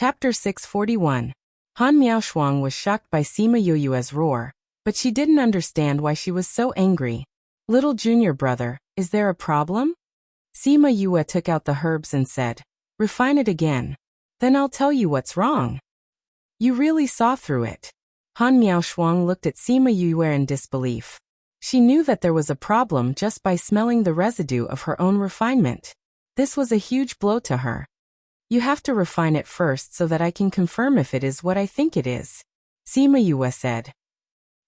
Chapter 641. Han Miaoshuang was shocked by Sima Yoyue's roar, but she didn't understand why she was so angry. Little junior brother, is there a problem? Sima Yue took out the herbs and said, refine it again. Then I'll tell you what's wrong. You really saw through it. Han Miaoshuang looked at Sima Yue in disbelief. She knew that there was a problem just by smelling the residue of her own refinement. This was a huge blow to her. You have to refine it first so that I can confirm if it is what I think it is, Sima Yue said.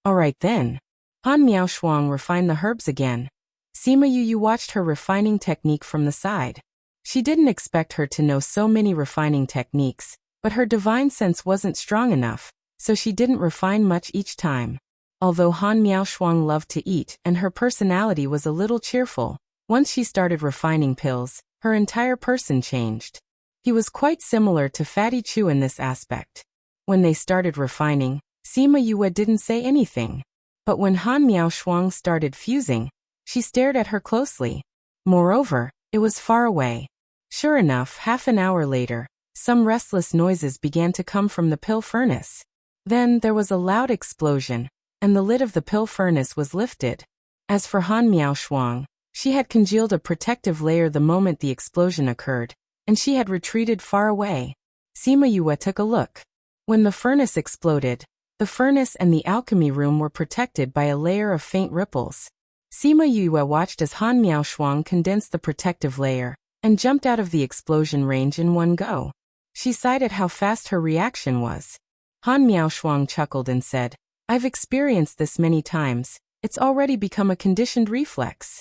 All right then. Han Miaoshuang refined the herbs again. Sima Yue watched her refining technique from the side. She didn't expect her to know so many refining techniques, but her divine sense wasn't strong enough, so she didn't refine much each time. Although Han Miaoshuang loved to eat and her personality was a little cheerful, once she started refining pills, her entire person changed. He was quite similar to Fatty Chu in this aspect. When they started refining, Sima Yue didn't say anything. But when Han Miaoshuang started fusing, she stared at her closely. Moreover, it was far away. Sure enough, half an hour later, some restless noises began to come from the pill furnace. Then there was a loud explosion, and the lid of the pill furnace was lifted. As for Han Miaoshuang, she had congealed a protective layer the moment the explosion occurred, and she had retreated far away. Sima Yue took a look. When the furnace exploded, the furnace and the alchemy room were protected by a layer of faint ripples. Sima Yue watched as Han Miaoshuang condensed the protective layer and jumped out of the explosion range in one go. She sighed at how fast her reaction was. Han Miaoshuang chuckled and said, I've experienced this many times. It's already become a conditioned reflex.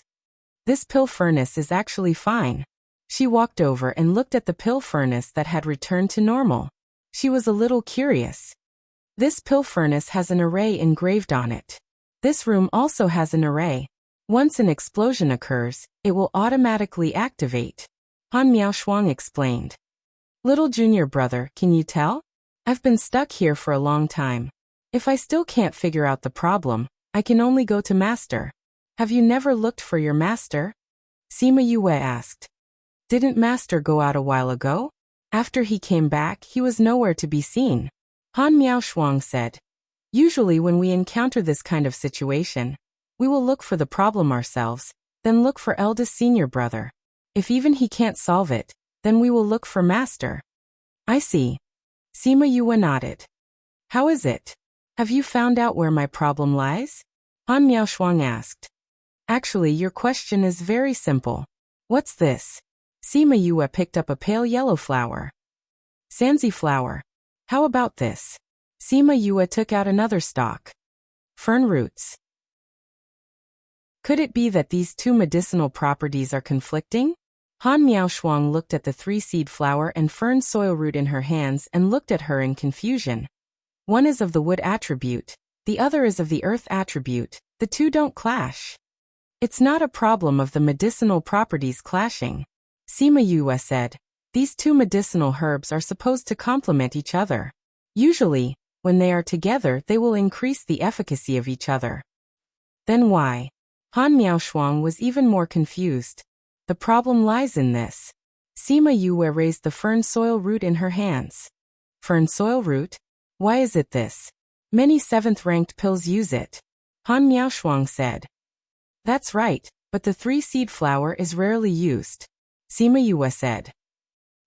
This pill furnace is actually fine. She walked over and looked at the pill furnace that had returned to normal. She was a little curious. This pill furnace has an array engraved on it. This room also has an array. Once an explosion occurs, it will automatically activate. Han Miaoshuang explained. Little junior brother, can you tell? I've been stuck here for a long time. If I still can't figure out the problem, I can only go to master. Have you never looked for your master? Sima Yue asked. Didn't master go out a while ago? After he came back, he was nowhere to be seen. Han Miaoshuang said. Usually when we encounter this kind of situation, we will look for the problem ourselves, then look for eldest senior brother. If even he can't solve it, then we will look for master. I see. Sima Yue nodded. How is it? Have you found out where my problem lies? Han Miaoshuang asked. Actually, your question is very simple. What's this? Sima Yue picked up a pale yellow flower. Sanzi flower. How about this? Sima Yue took out another stalk. Fern roots. Could it be that these two medicinal properties are conflicting? Han Miaoshuang looked at the three-seed flower and fern soil root in her hands and looked at her in confusion. One is of the wood attribute, the other is of the earth attribute. The two don't clash. It's not a problem of the medicinal properties clashing. Sima Yue said. These two medicinal herbs are supposed to complement each other. Usually, when they are together, they will increase the efficacy of each other. Then why? Han Miaoshuang was even more confused. The problem lies in this. Sima Yue raised the fern soil root in her hands. Fern soil root? Why is it this? Many 7th-ranked pills use it. Han Miaoshuang said. That's right, but the three-seed flower is rarely used. Sima Yue said.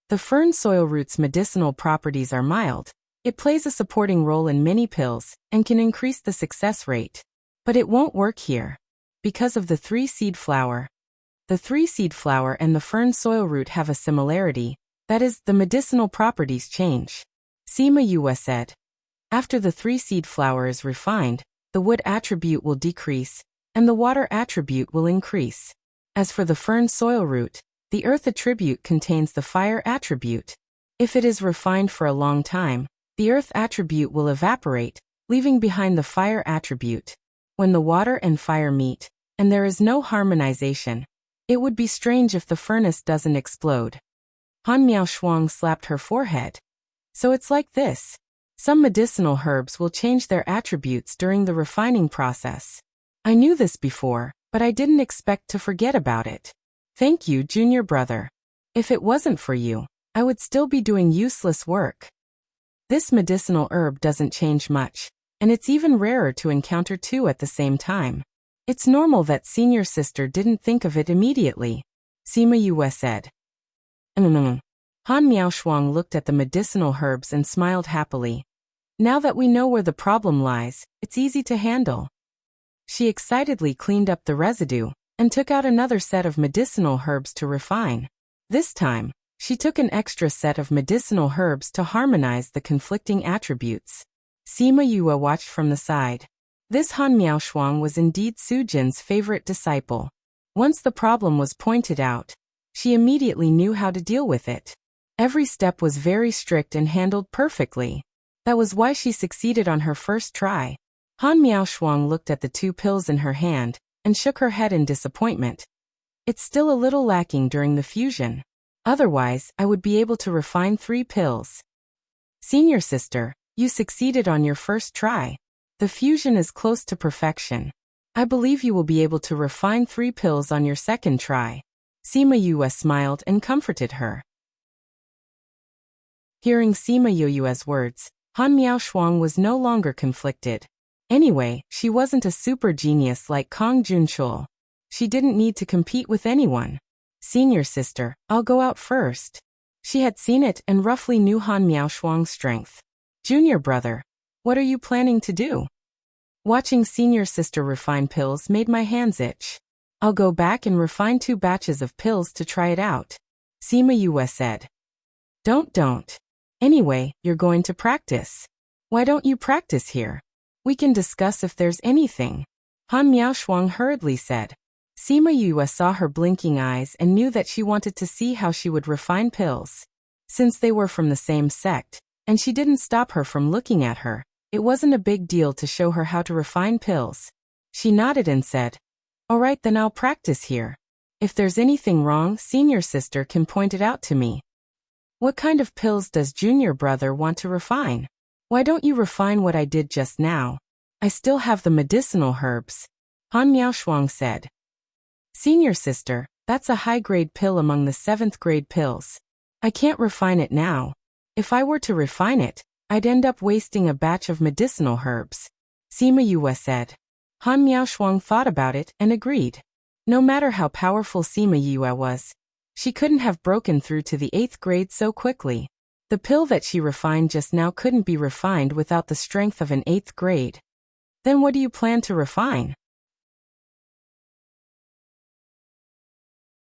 The fern soil root's medicinal properties are mild. It plays a supporting role in many pills and can increase the success rate. But it won't work here. Because of the three-seed flower. The three-seed flower and the fern soil root have a similarity, that is, the medicinal properties change. Sima Yue said. After the three-seed flower is refined, the wood attribute will decrease, and the water attribute will increase. As for the fern soil root, the earth attribute contains the fire attribute. If it is refined for a long time, the earth attribute will evaporate, leaving behind the fire attribute. When the water and fire meet, and there is no harmonization, it would be strange if the furnace doesn't explode. Han Miaoshuang slapped her forehead. So it's like this. Some medicinal herbs will change their attributes during the refining process. I knew this before, but I didn't expect to forget about it. Thank you, junior brother. If it wasn't for you, I would still be doing useless work. This medicinal herb doesn't change much, and it's even rarer to encounter two at the same time. It's normal that senior sister didn't think of it immediately, Sima Yue said. Han Miaoshuang looked at the medicinal herbs and smiled happily. Now that we know where the problem lies, it's easy to handle. She excitedly cleaned up the residue and took out another set of medicinal herbs to refine. This time, she took an extra set of medicinal herbs to harmonize the conflicting attributes. Sima Yue watched from the side. This Han Miaoshuang was indeed Su Jin's favorite disciple. Once the problem was pointed out, she immediately knew how to deal with it. Every step was very strict and handled perfectly. That was why she succeeded on her first try. Han Miaoshuang looked at the 2 pills in her hand and shook her head in disappointment. It's still a little lacking during the fusion. Otherwise, I would be able to refine 3 pills. Senior sister, you succeeded on your first try. The fusion is close to perfection. I believe you will be able to refine 3 pills on your second try. Sima Yue smiled and comforted her. Hearing Sima Yue's words, Han Miaoshuang was no longer conflicted. Anyway, she wasn't a super genius like Kong Junchul. She didn't need to compete with anyone. Senior sister, I'll go out first. She had seen it and roughly knew Han Miaoshuang's strength. Junior brother, what are you planning to do? Watching senior sister refine pills made my hands itch. I'll go back and refine 2 batches of pills to try it out. Sima Yue said. Don't. Anyway, you're going to practice. Why don't you practice here? We can discuss if there's anything. Han Miaoshuang hurriedly said. Sima Yue saw her blinking eyes and knew that she wanted to see how she would refine pills. Since they were from the same sect, and she didn't stop her from looking at her, it wasn't a big deal to show her how to refine pills. She nodded and said, Alright, then I'll practice here. If there's anything wrong, senior sister can point it out to me. What kind of pills does junior brother want to refine? Why don't you refine what I did just now? I still have the medicinal herbs. Han Miaoshuang said. Senior sister, that's a high-grade pill among the 7th-grade pills. I can't refine it now. If I were to refine it, I'd end up wasting a batch of medicinal herbs. Sima Yue said. Han Miaoshuang thought about it and agreed. No matter how powerful Sima Yue was, she couldn't have broken through to the 8th grade so quickly. The pill that she refined just now couldn't be refined without the strength of an 8th grade. Then what do you plan to refine?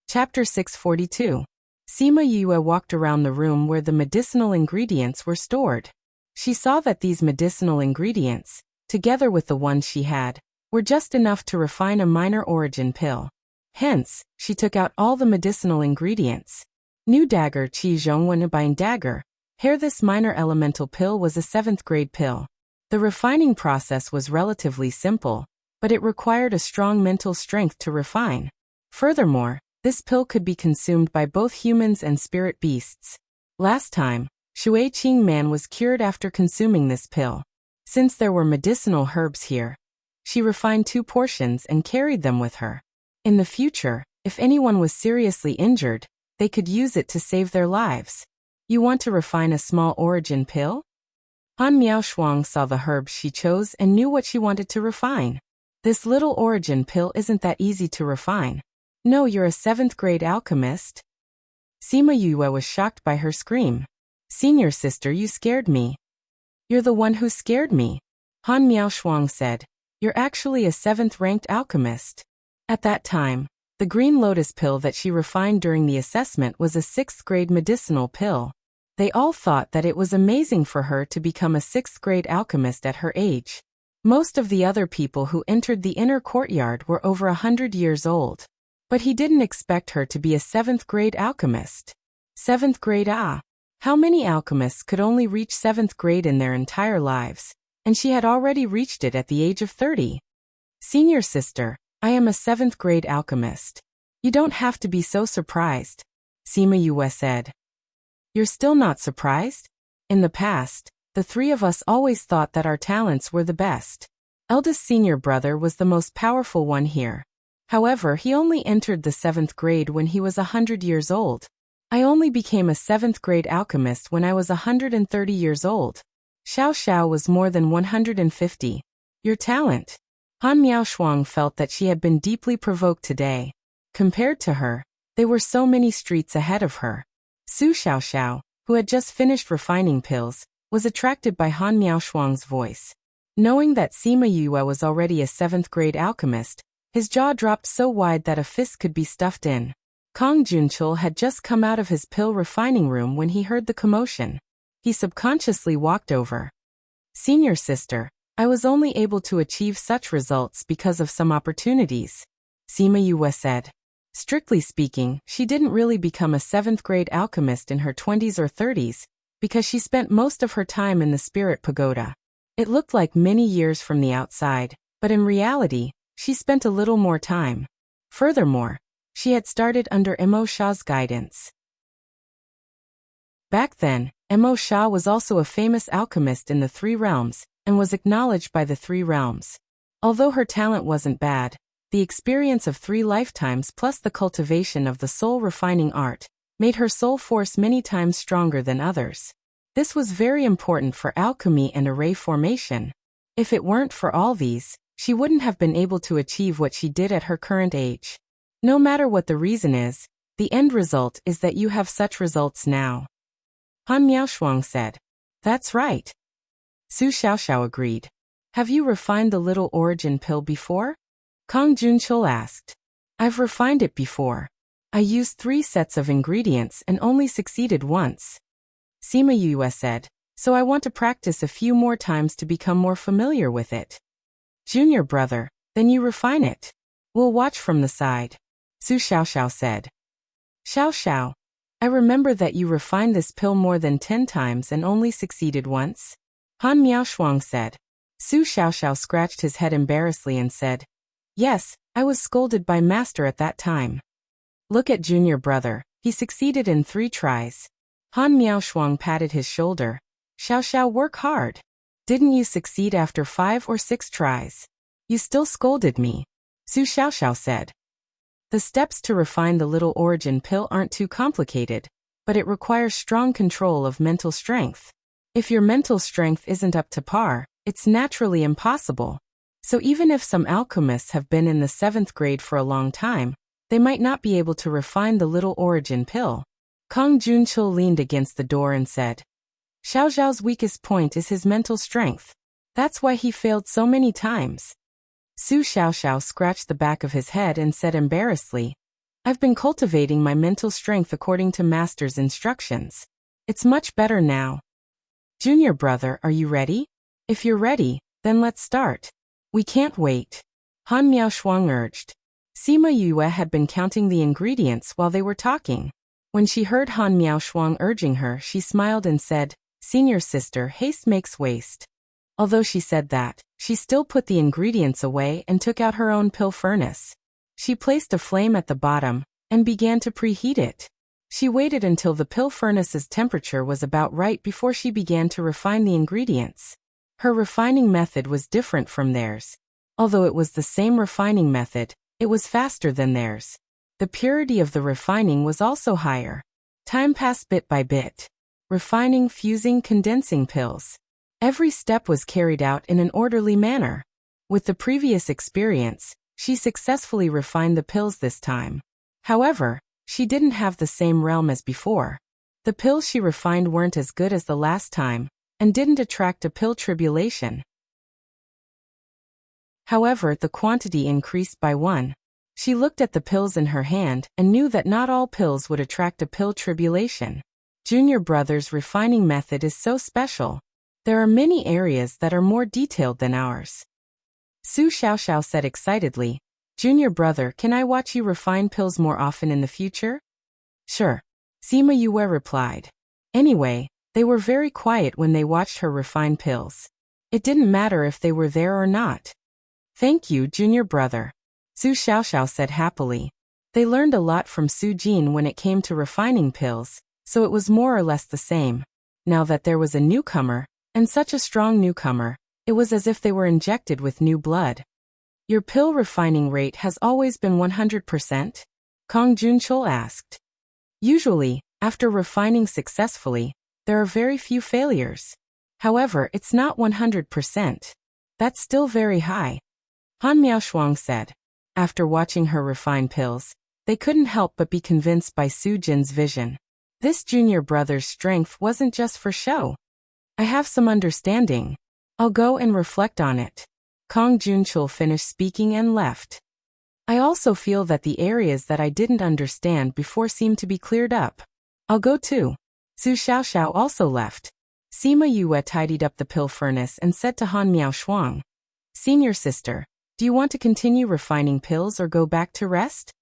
Chapter 642. Sima Yue walked around the room where the medicinal ingredients were stored. She saw that these medicinal ingredients, together with the ones she had, were just enough to refine a minor origin pill. Hence, she took out all the medicinal ingredients. New dagger Qi Zhongwenabine dagger. Here this minor elemental pill was a 7th grade pill. The refining process was relatively simple, but it required a strong mental strength to refine. Furthermore, this pill could be consumed by both humans and spirit beasts. Last time, Shui Qing Man was cured after consuming this pill. Since there were medicinal herbs here, she refined 2 portions and carried them with her. In the future, if anyone was seriously injured, they could use it to save their lives. You want to refine a small origin pill? Han Miaoshuang saw the herbs she chose and knew what she wanted to refine. This little origin pill isn't that easy to refine. No, you're a 7th grade alchemist. Sima Yue was shocked by her scream. Senior sister, you scared me. You're the one who scared me. Han Miaoshuang said. You're actually a 7th ranked alchemist. At that time, the green lotus pill that she refined during the assessment was a 6th grade medicinal pill. They all thought that it was amazing for her to become a 6th grade alchemist at her age. Most of the other people who entered the inner courtyard were over 100 years old. But he didn't expect her to be a 7th grade alchemist. 7th grade How many alchemists could only reach 7th grade in their entire lives? And she had already reached it at the age of 30. Senior sister, I am a 7th grade alchemist. You don't have to be so surprised, Sima Yue said. You're still not surprised? In the past, the 3 of us always thought that our talents were the best. Eldest senior brother was the most powerful one here. However, he only entered the 7th grade when he was 100 years old. I only became a 7th grade alchemist when I was 130 years old. Xiao Xiao was more than 150. Your talent. Han Miaoshuang felt that she had been deeply provoked today. Compared to her, they were so many streets ahead of her. Su Xiaoxiao, who had just finished refining pills, was attracted by Han Miaoshuang's voice. Knowing that Sima Yue was already a 7th grade alchemist, his jaw dropped so wide that a fist could be stuffed in. Kong Junchul had just come out of his pill refining room when he heard the commotion. He subconsciously walked over. Senior sister, I was only able to achieve such results because of some opportunities, Sima Yue said. Strictly speaking, she didn't really become a 7th grade alchemist in her 20s or 30s, because she spent most of her time in the Spirit Pagoda. It looked like many years from the outside, but in reality, she spent a little more time. Furthermore, she had started under Mo Sha's guidance. Back then, Mo Sha was also a famous alchemist in the 3 realms, and was acknowledged by the 3 realms. Although her talent wasn't bad, the experience of 3 lifetimes plus the cultivation of the soul refining art made her soul force many times stronger than others. This was very important for alchemy and array formation. If it weren't for all these, she wouldn't have been able to achieve what she did at her current age. No matter what the reason is, the end result is that you have such results now. Han Miaoshuang said. That's right. Su Xiaoxiao agreed. Have you refined the little origin pill before? Kong Junchul asked. I've refined it before. I used 3 sets of ingredients and only succeeded once. Sima Yue said, so I want to practice a few more times to become more familiar with it. Junior brother, then you refine it. We'll watch from the side. Su Xiaoxiao said. Xiaoxiao, I remember that you refined this pill more than 10 times and only succeeded once. Han Miaoshuang said. Su Xiaoxiao scratched his head embarrassedly and said, yes, I was scolded by master at that time. Look at junior brother, he succeeded in 3 tries. Han Miaoshuang patted his shoulder. Xiaoxiao, work hard. Didn't you succeed after 5 or 6 tries? You still scolded me. Su Xiaoxiao said. The steps to refine the little origin pill aren't too complicated, but it requires strong control of mental strength. If your mental strength isn't up to par, it's naturally impossible. So even if some alchemists have been in the 7th grade for a long time, they might not be able to refine the little origin pill. Kong Junchul leaned against the door and said, Xiao Zhao's weakest point is his mental strength. That's why he failed so many times. Su Xiaoxiao scratched the back of his head and said embarrassedly, I've been cultivating my mental strength according to master's instructions. It's much better now. Junior brother, are you ready? If you're ready, then let's start. We can't wait. Han Miaoshuang urged. Sima Yue had been counting the ingredients while they were talking. When she heard Han Miaoshuang urging her, she smiled and said, Senior sister, haste makes waste. Although she said that, she still put the ingredients away and took out her own pill furnace. She placed a flame at the bottom and began to preheat it. She waited until the pill furnace's temperature was about right before she began to refine the ingredients. Her refining method was different from theirs. Although it was the same refining method, it was faster than theirs. The purity of the refining was also higher. Time passed bit by bit. Refining, fusing, condensing pills. Every step was carried out in an orderly manner. With the previous experience, she successfully refined the pills this time. However, she didn't have the same realm as before. The pills she refined weren't as good as the last time, and didn't attract a pill tribulation. However, the quantity increased by 1. She looked at the pills in her hand and knew that not all pills would attract a pill tribulation. Junior brother's refining method is so special. There are many areas that are more detailed than ours. Su Xiaoxiao said excitedly, Junior brother, can I watch you refine pills more often in the future? Sure. Sima Yue replied. Anyway, they were very quiet when they watched her refine pills. It didn't matter if they were there or not. Thank you, junior brother. Su Xiaoxiao said happily. They learned a lot from Su Jin when it came to refining pills, so it was more or less the same. Now that there was a newcomer, and such a strong newcomer, it was as if they were injected with new blood. Your pill refining rate has always been 100%? Kong Junchul asked. Usually, after refining successfully, there are very few failures. However, it's not 100%. That's still very high. Han Miaoshuang said. After watching her refine pills, they couldn't help but be convinced by Su Jin's vision. This junior brother's strength wasn't just for show. I have some understanding. I'll go and reflect on it. Kong Junchul finished speaking and left. I also feel that the areas that I didn't understand before seem to be cleared up. I'll go too. Su Xiaoxiao also left. Sima Yue tidied up the pill furnace and said to Han Miaoshuang, Senior sister, do you want to continue refining pills or go back to rest?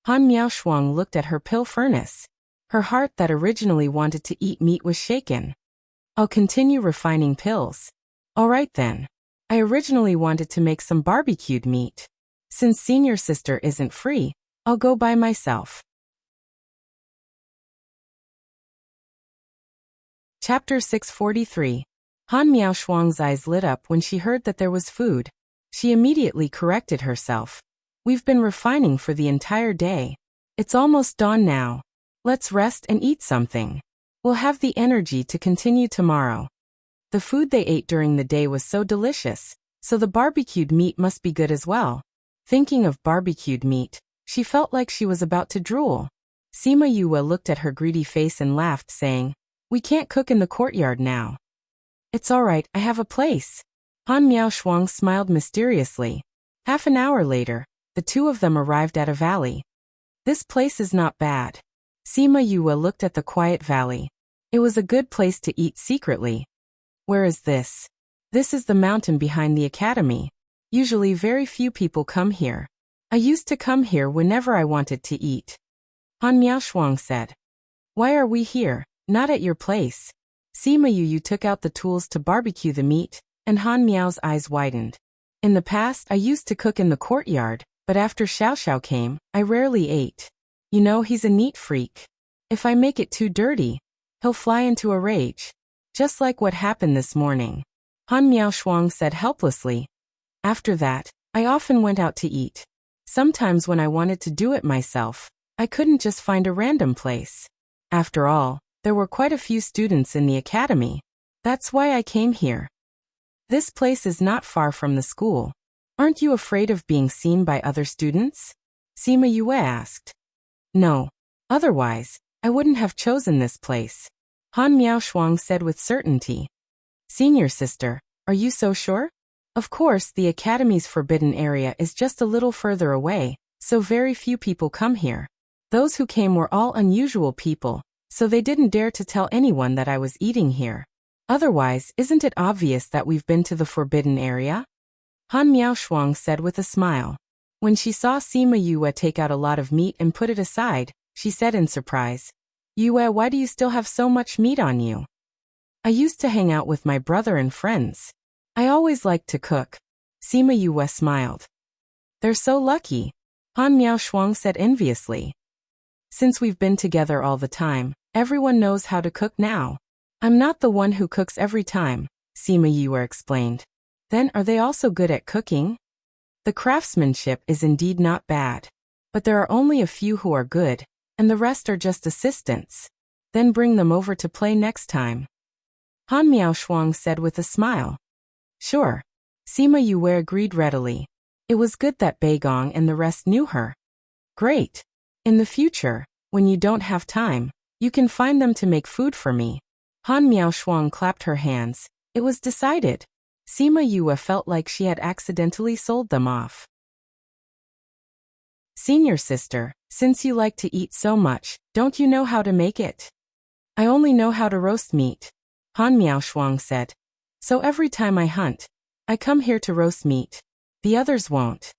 Han Miaoshuang looked at her pill furnace. Her heart that originally wanted to eat meat was shaken. I'll continue refining pills. All right then. I originally wanted to make some barbecued meat. Since senior sister isn't free, I'll go by myself. Chapter 643. Han Miaoshuang's eyes lit up when she heard that there was food. She immediately corrected herself. We've been refining for the entire day. It's almost dawn now. Let's rest and eat something. We'll have the energy to continue tomorrow. The food they ate during the day was so delicious, so the barbecued meat must be good as well. Thinking of barbecued meat, she felt like she was about to drool. Sima Yue looked at her greedy face and laughed, saying, We can't cook in the courtyard now. It's all right, I have a place. Han Miaoshuang smiled mysteriously. Half an hour later, the two of them arrived at a valley. This place is not bad. Sima Yue looked at the quiet valley. It was a good place to eat secretly. Where is this? This is the mountain behind the academy. Usually very few people come here. I used to come here whenever I wanted to eat. Han Miaoshuang said. Why are we here, not at your place? Sima Yue took out the tools to barbecue the meat, and Han Miao's eyes widened. In the past, I used to cook in the courtyard, but after Xiao Xiao came, I rarely ate. You know, he's a neat freak. If I make it too dirty, he'll fly into a rage. Just like what happened this morning. Han Miaoshuang said helplessly. After that, I often went out to eat. Sometimes when I wanted to do it myself, I couldn't just find a random place. After all, there were quite a few students in the academy. That's why I came here. This place is not far from the school. Aren't you afraid of being seen by other students? Sima Yue asked. No. Otherwise, I wouldn't have chosen this place. Han Miaoshuang said with certainty. Senior sister, are you so sure? Of course, the academy's forbidden area is just a little further away, so very few people come here. Those who came were all unusual people, so they didn't dare to tell anyone that I was eating here. Otherwise, isn't it obvious that we've been to the forbidden area? Han Miaoshuang said with a smile. When she saw Sima Yue take out a lot of meat and put it aside, she said in surprise, Yue, why do you still have so much meat on you? I used to hang out with my brother and friends. I always liked to cook. Sima Yue smiled. They're so lucky. Han Miaoshuang said enviously. Since we've been together all the time, everyone knows how to cook now. I'm not the one who cooks every time, Sima Yue explained. Then are they also good at cooking? The craftsmanship is indeed not bad. But there are only a few who are good, and the rest are just assistants. Then bring them over to play next time. Han Miaoshuang said with a smile. Sure. Sima Yue agreed readily. It was good that Beigong and the rest knew her. Great. In the future, when you don't have time, you can find them to make food for me. Han Miaoshuang clapped her hands. It was decided. Sima Yue felt like she had accidentally sold them off. Senior sister, since you like to eat so much, don't you know how to make it? I only know how to roast meat. Han Miaoshuang said. So every time I hunt, I come here to roast meat. The others won't.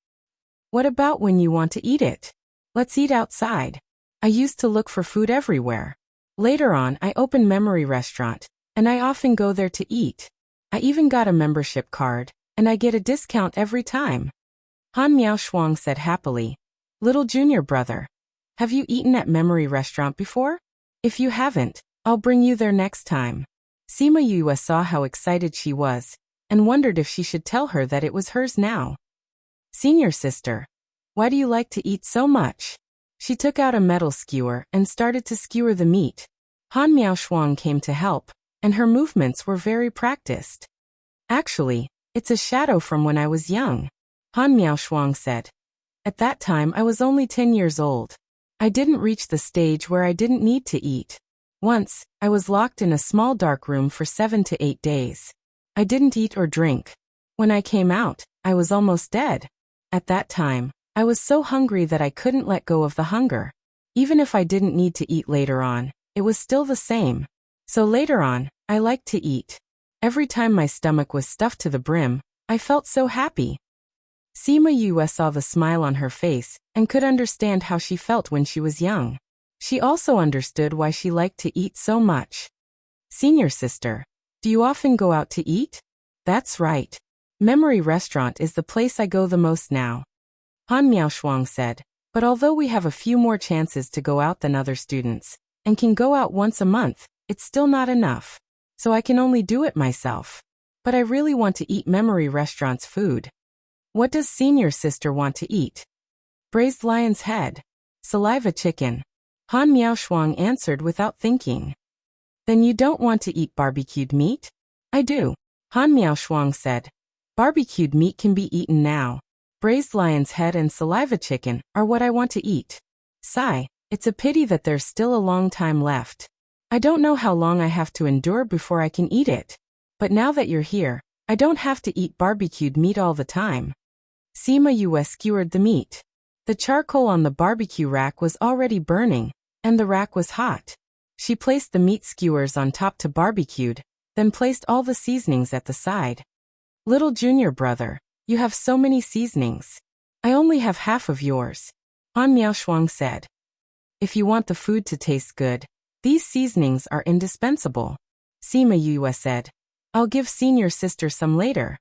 What about when you want to eat it? Let's eat outside. I used to look for food everywhere. Later on, I opened Memory Restaurant, and I often go there to eat. I even got a membership card, and I get a discount every time. Han Miaoshuang said happily. Little junior brother, have you eaten at Memory Restaurant before? If you haven't, I'll bring you there next time. Sima Yue saw how excited she was, and wondered if she should tell her that it was hers now. Senior sister, why do you like to eat so much? She took out a metal skewer and started to skewer the meat. Han Miaoshuang came to help, and her movements were very practiced. Actually, it's a shadow from when I was young, Han Miaoshuang said. At that time I was only 10 years old. I didn't reach the stage where I didn't need to eat. Once, I was locked in a small dark room for 7 to 8 days. I didn't eat or drink. When I came out, I was almost dead. At that time, I was so hungry that I couldn't let go of the hunger. Even if I didn't need to eat later on, it was still the same. So later on, I liked to eat. Every time my stomach was stuffed to the brim, I felt so happy. Sima Yue saw the smile on her face and could understand how she felt when she was young. She also understood why she liked to eat so much. Senior sister, do you often go out to eat? That's right. Memory Restaurant is the place I go the most now, Han Miaoshuang said, but although we have a few more chances to go out than other students, and can go out once a month, it's still not enough. So I can only do it myself. But I really want to eat Memory Restaurant's food. What does senior sister want to eat? Braised lion's head. Saliva chicken. Han Miaoshuang answered without thinking. Then you don't want to eat barbecued meat? I do, Han Miaoshuang said. Barbecued meat can be eaten now. Braised lion's head and saliva chicken are what I want to eat. Sigh, it's a pity that there's still a long time left. I don't know how long I have to endure before I can eat it. But now that you're here, I don't have to eat barbecued meat all the time. Sima Yue skewered the meat. The charcoal on the barbecue rack was already burning, and the rack was hot. She placed the meat skewers on top to barbecued, then placed all the seasonings at the side. Little junior brother, you have so many seasonings. I only have half of yours, Han Miaoshuang said. If you want the food to taste good, these seasonings are indispensable, Sima Yue said. I'll give senior sister some later.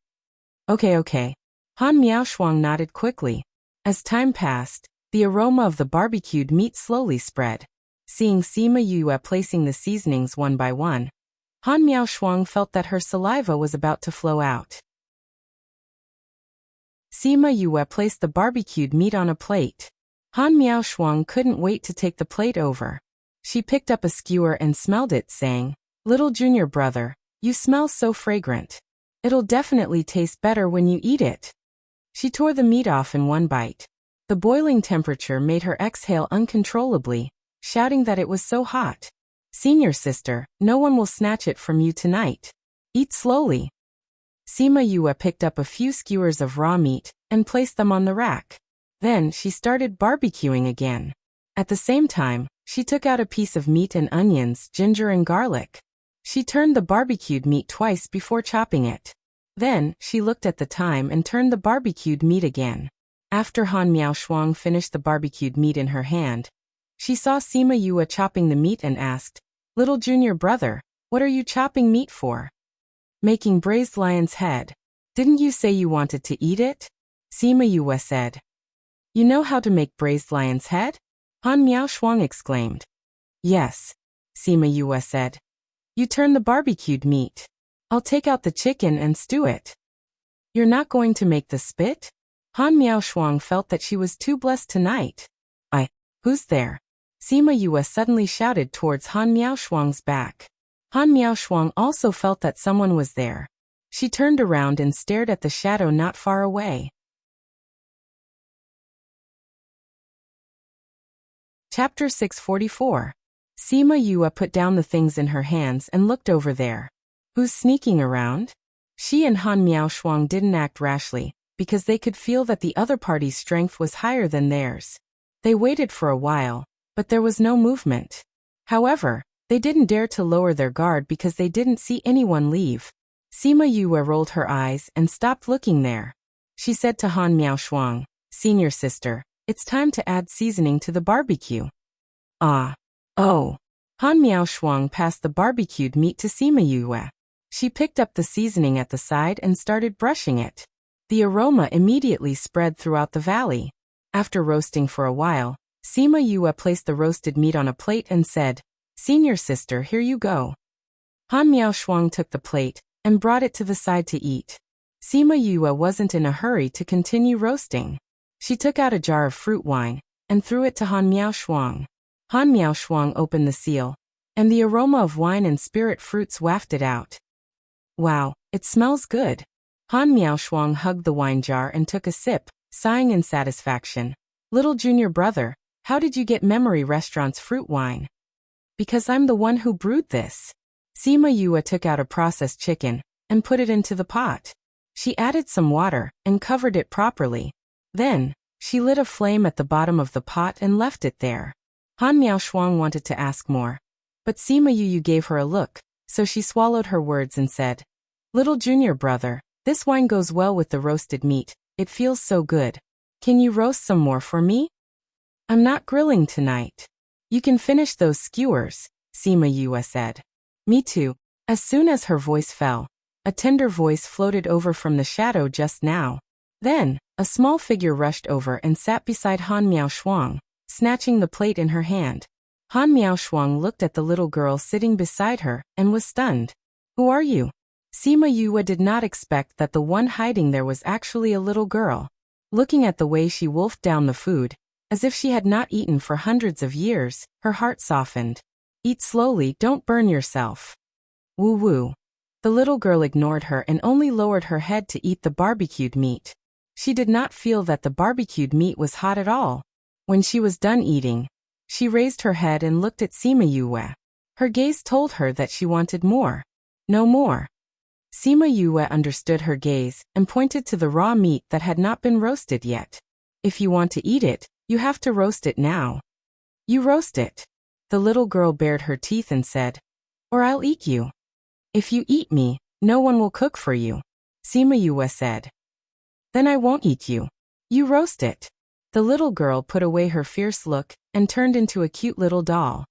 Okay. Han Miaoshuang nodded quickly. As time passed, the aroma of the barbecued meat slowly spread. Seeing Sima Yue placing the seasonings one by one, Han Miaoshuang felt that her saliva was about to flow out. Sima Yue placed the barbecued meat on a plate. Han Miaoshuang couldn't wait to take the plate over. She picked up a skewer and smelled it, saying, "Little junior brother, you smell so fragrant. It'll definitely taste better when you eat it." She tore the meat off in one bite. The boiling temperature made her exhale uncontrollably, shouting that it was so hot. Senior sister, no one will snatch it from you tonight. Eat slowly. Sima Yue picked up a few skewers of raw meat and placed them on the rack. Then she started barbecuing again. At the same time, she took out a piece of meat and onions, ginger and garlic. She turned the barbecued meat twice before chopping it. Then, she looked at the time and turned the barbecued meat again. After Han Miaoshuang finished the barbecued meat in her hand, she saw Sima Yue chopping the meat and asked, "Little junior brother, what are you chopping meat for?" "Making braised lion's head. Didn't you say you wanted to eat it?" Sima Yue said. "You know how to make braised lion's head?" Han Miaoshuang exclaimed. "Yes," Sima Yue said. "You turn the barbecued meat. I'll take out the chicken and stew it." "You're not going to make the spit?" Han Miaoshuang felt that she was too blessed tonight. Who's there?" Sima Yue suddenly shouted towards Han Miaoshuang's back. Han Miaoshuang also felt that someone was there. She turned around and stared at the shadow not far away. Chapter 644. Sima Yue put down the things in her hands and looked over there. Who's sneaking around? She and Han Miaoshuang didn't act rashly, because they could feel that the other party's strength was higher than theirs. They waited for a while, but there was no movement. However, they didn't dare to lower their guard because they didn't see anyone leave. Sima Yue rolled her eyes and stopped looking there. She said to Han Miaoshuang, "Senior sister, it's time to add seasoning to the barbecue." Oh. Han Miaoshuang passed the barbecued meat to Sima Yue. She picked up the seasoning at the side and started brushing it. The aroma immediately spread throughout the valley. After roasting for a while, Sima Yue placed the roasted meat on a plate and said, "Senior sister, here you go." Han Miaoshuang took the plate and brought it to the side to eat. Sima Yue wasn't in a hurry to continue roasting. She took out a jar of fruit wine and threw it to Han Miaoshuang. Han Miaoshuang opened the seal, and the aroma of wine and spirit fruits wafted out. Wow, it smells good. Han Miaoshuang hugged the wine jar and took a sip, sighing in satisfaction. Little junior brother, how did you get Memory Restaurant's fruit wine? Because I'm the one who brewed this. Sima Yue took out a processed chicken and put it into the pot. She added some water and covered it properly. Then, she lit a flame at the bottom of the pot and left it there. Han Miaoshuang wanted to ask more, but Sima Yue gave her a look, so she swallowed her words and said, Little junior brother, this wine goes well with the roasted meat, it feels so good. Can you roast some more for me? I'm not grilling tonight. You can finish those skewers, Sima Yue said. Me too. As soon as her voice fell, a tender voice floated over from the shadow just now. Then, a small figure rushed over and sat beside Han Miaoshuang, snatching the plate in her hand. Han Miaoshuang looked at the little girl sitting beside her and was stunned. Who are you? Sima Yue did not expect that the one hiding there was actually a little girl. Looking at the way she wolfed down the food, as if she had not eaten for hundreds of years, her heart softened. Eat slowly, don't burn yourself. Woo woo. The little girl ignored her and only lowered her head to eat the barbecued meat. She did not feel that the barbecued meat was hot at all. When she was done eating, she raised her head and looked at Sima Yue. Her gaze told her that she wanted more. No more. Sima Yue understood her gaze and pointed to the raw meat that had not been roasted yet. If you want to eat it, you have to roast it now. You roast it. The little girl bared her teeth and said, Or I'll eat you. If you eat me, no one will cook for you, Sima Yue said. Then I won't eat you. You roast it. The little girl put away her fierce look and turned into a cute little doll.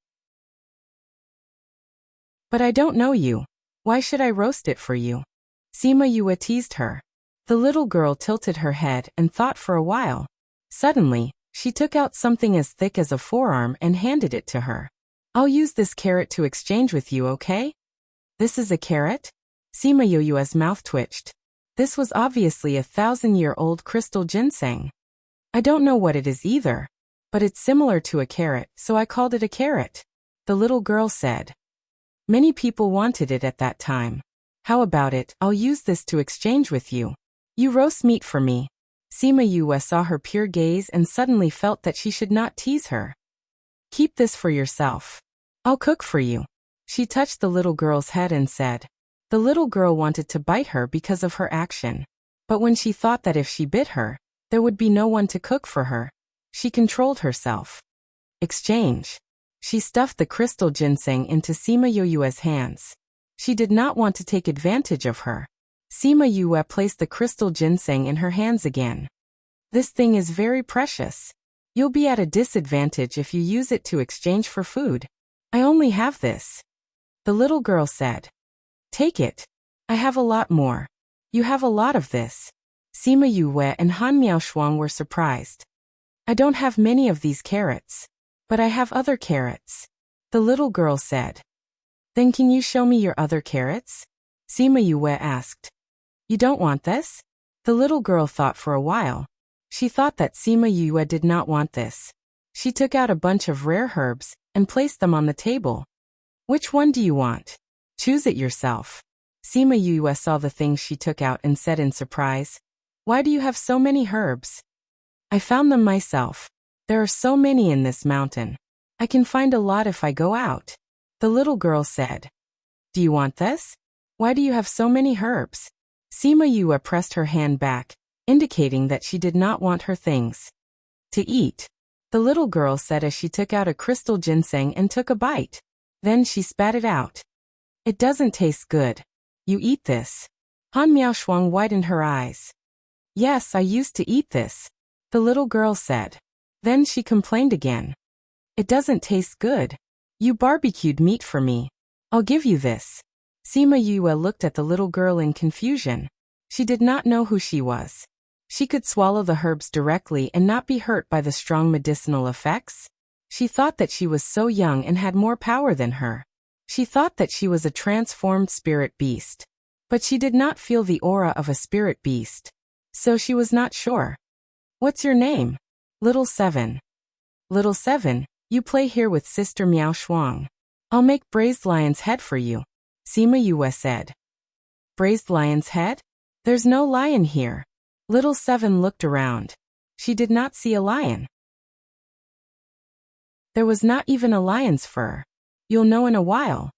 But I don't know you. Why should I roast it for you? Sima Yue teased her. The little girl tilted her head and thought for a while. Suddenly, she took out something as thick as a forearm and handed it to her. I'll use this carrot to exchange with you, okay? This is a carrot? Sima Yue's mouth twitched. This was obviously 1,000-year-old crystal ginseng. I don't know what it is either, but it's similar to a carrot, so I called it a carrot, the little girl said. Many people wanted it at that time. How about it, I'll use this to exchange with you. You roast meat for me. Sima Yue saw her pure gaze and suddenly felt that she should not tease her. Keep this for yourself. I'll cook for you. She touched the little girl's head and said. The little girl wanted to bite her because of her action. But when she thought that if she bit her, there would be no one to cook for her, she controlled herself. Exchange. She stuffed the crystal ginseng into Sima Yue's hands. She did not want to take advantage of her. Sima Yue placed the crystal ginseng in her hands again. This thing is very precious. You'll be at a disadvantage if you use it to exchange for food. I only have this. The little girl said. Take it. I have a lot more. You have a lot of this. Sima Yue and Han Miaoshuang were surprised. I don't have many of these carrots, but I have other carrots. The little girl said. Then can you show me your other carrots? Sima Yue asked. You don't want this? The little girl thought for a while. She thought that Sima Yue did not want this. She took out a bunch of rare herbs and placed them on the table. Which one do you want? Choose it yourself. Sima Yue saw the things she took out and said in surprise. Why do you have so many herbs? I found them myself. There are so many in this mountain. I can find a lot if I go out. The little girl said. Do you want this? Why do you have so many herbs? Sima Yue pressed her hand back, indicating that she did not want her things. To eat. The little girl said as she took out a crystal ginseng and took a bite. Then she spat it out. It doesn't taste good. You eat this. Han Miaoshuang widened her eyes. Yes, I used to eat this, the little girl said. Then she complained again. It doesn't taste good. You barbecued meat for me. I'll give you this. Sima Yue looked at the little girl in confusion. She did not know who she was. She could swallow the herbs directly and not be hurt by the strong medicinal effects. She thought that she was so young and had more power than her. She thought that she was a transformed spirit beast. But she did not feel the aura of a spirit beast. So she was not sure. What's your name? Little Seven. Little Seven, you play here with Sister Miaoshuang. I'll make braised lion's head for you, Sima Yue said. Braised lion's head? There's no lion here. Little Seven looked around. She did not see a lion. There was not even a lion's fur. You'll know in a while.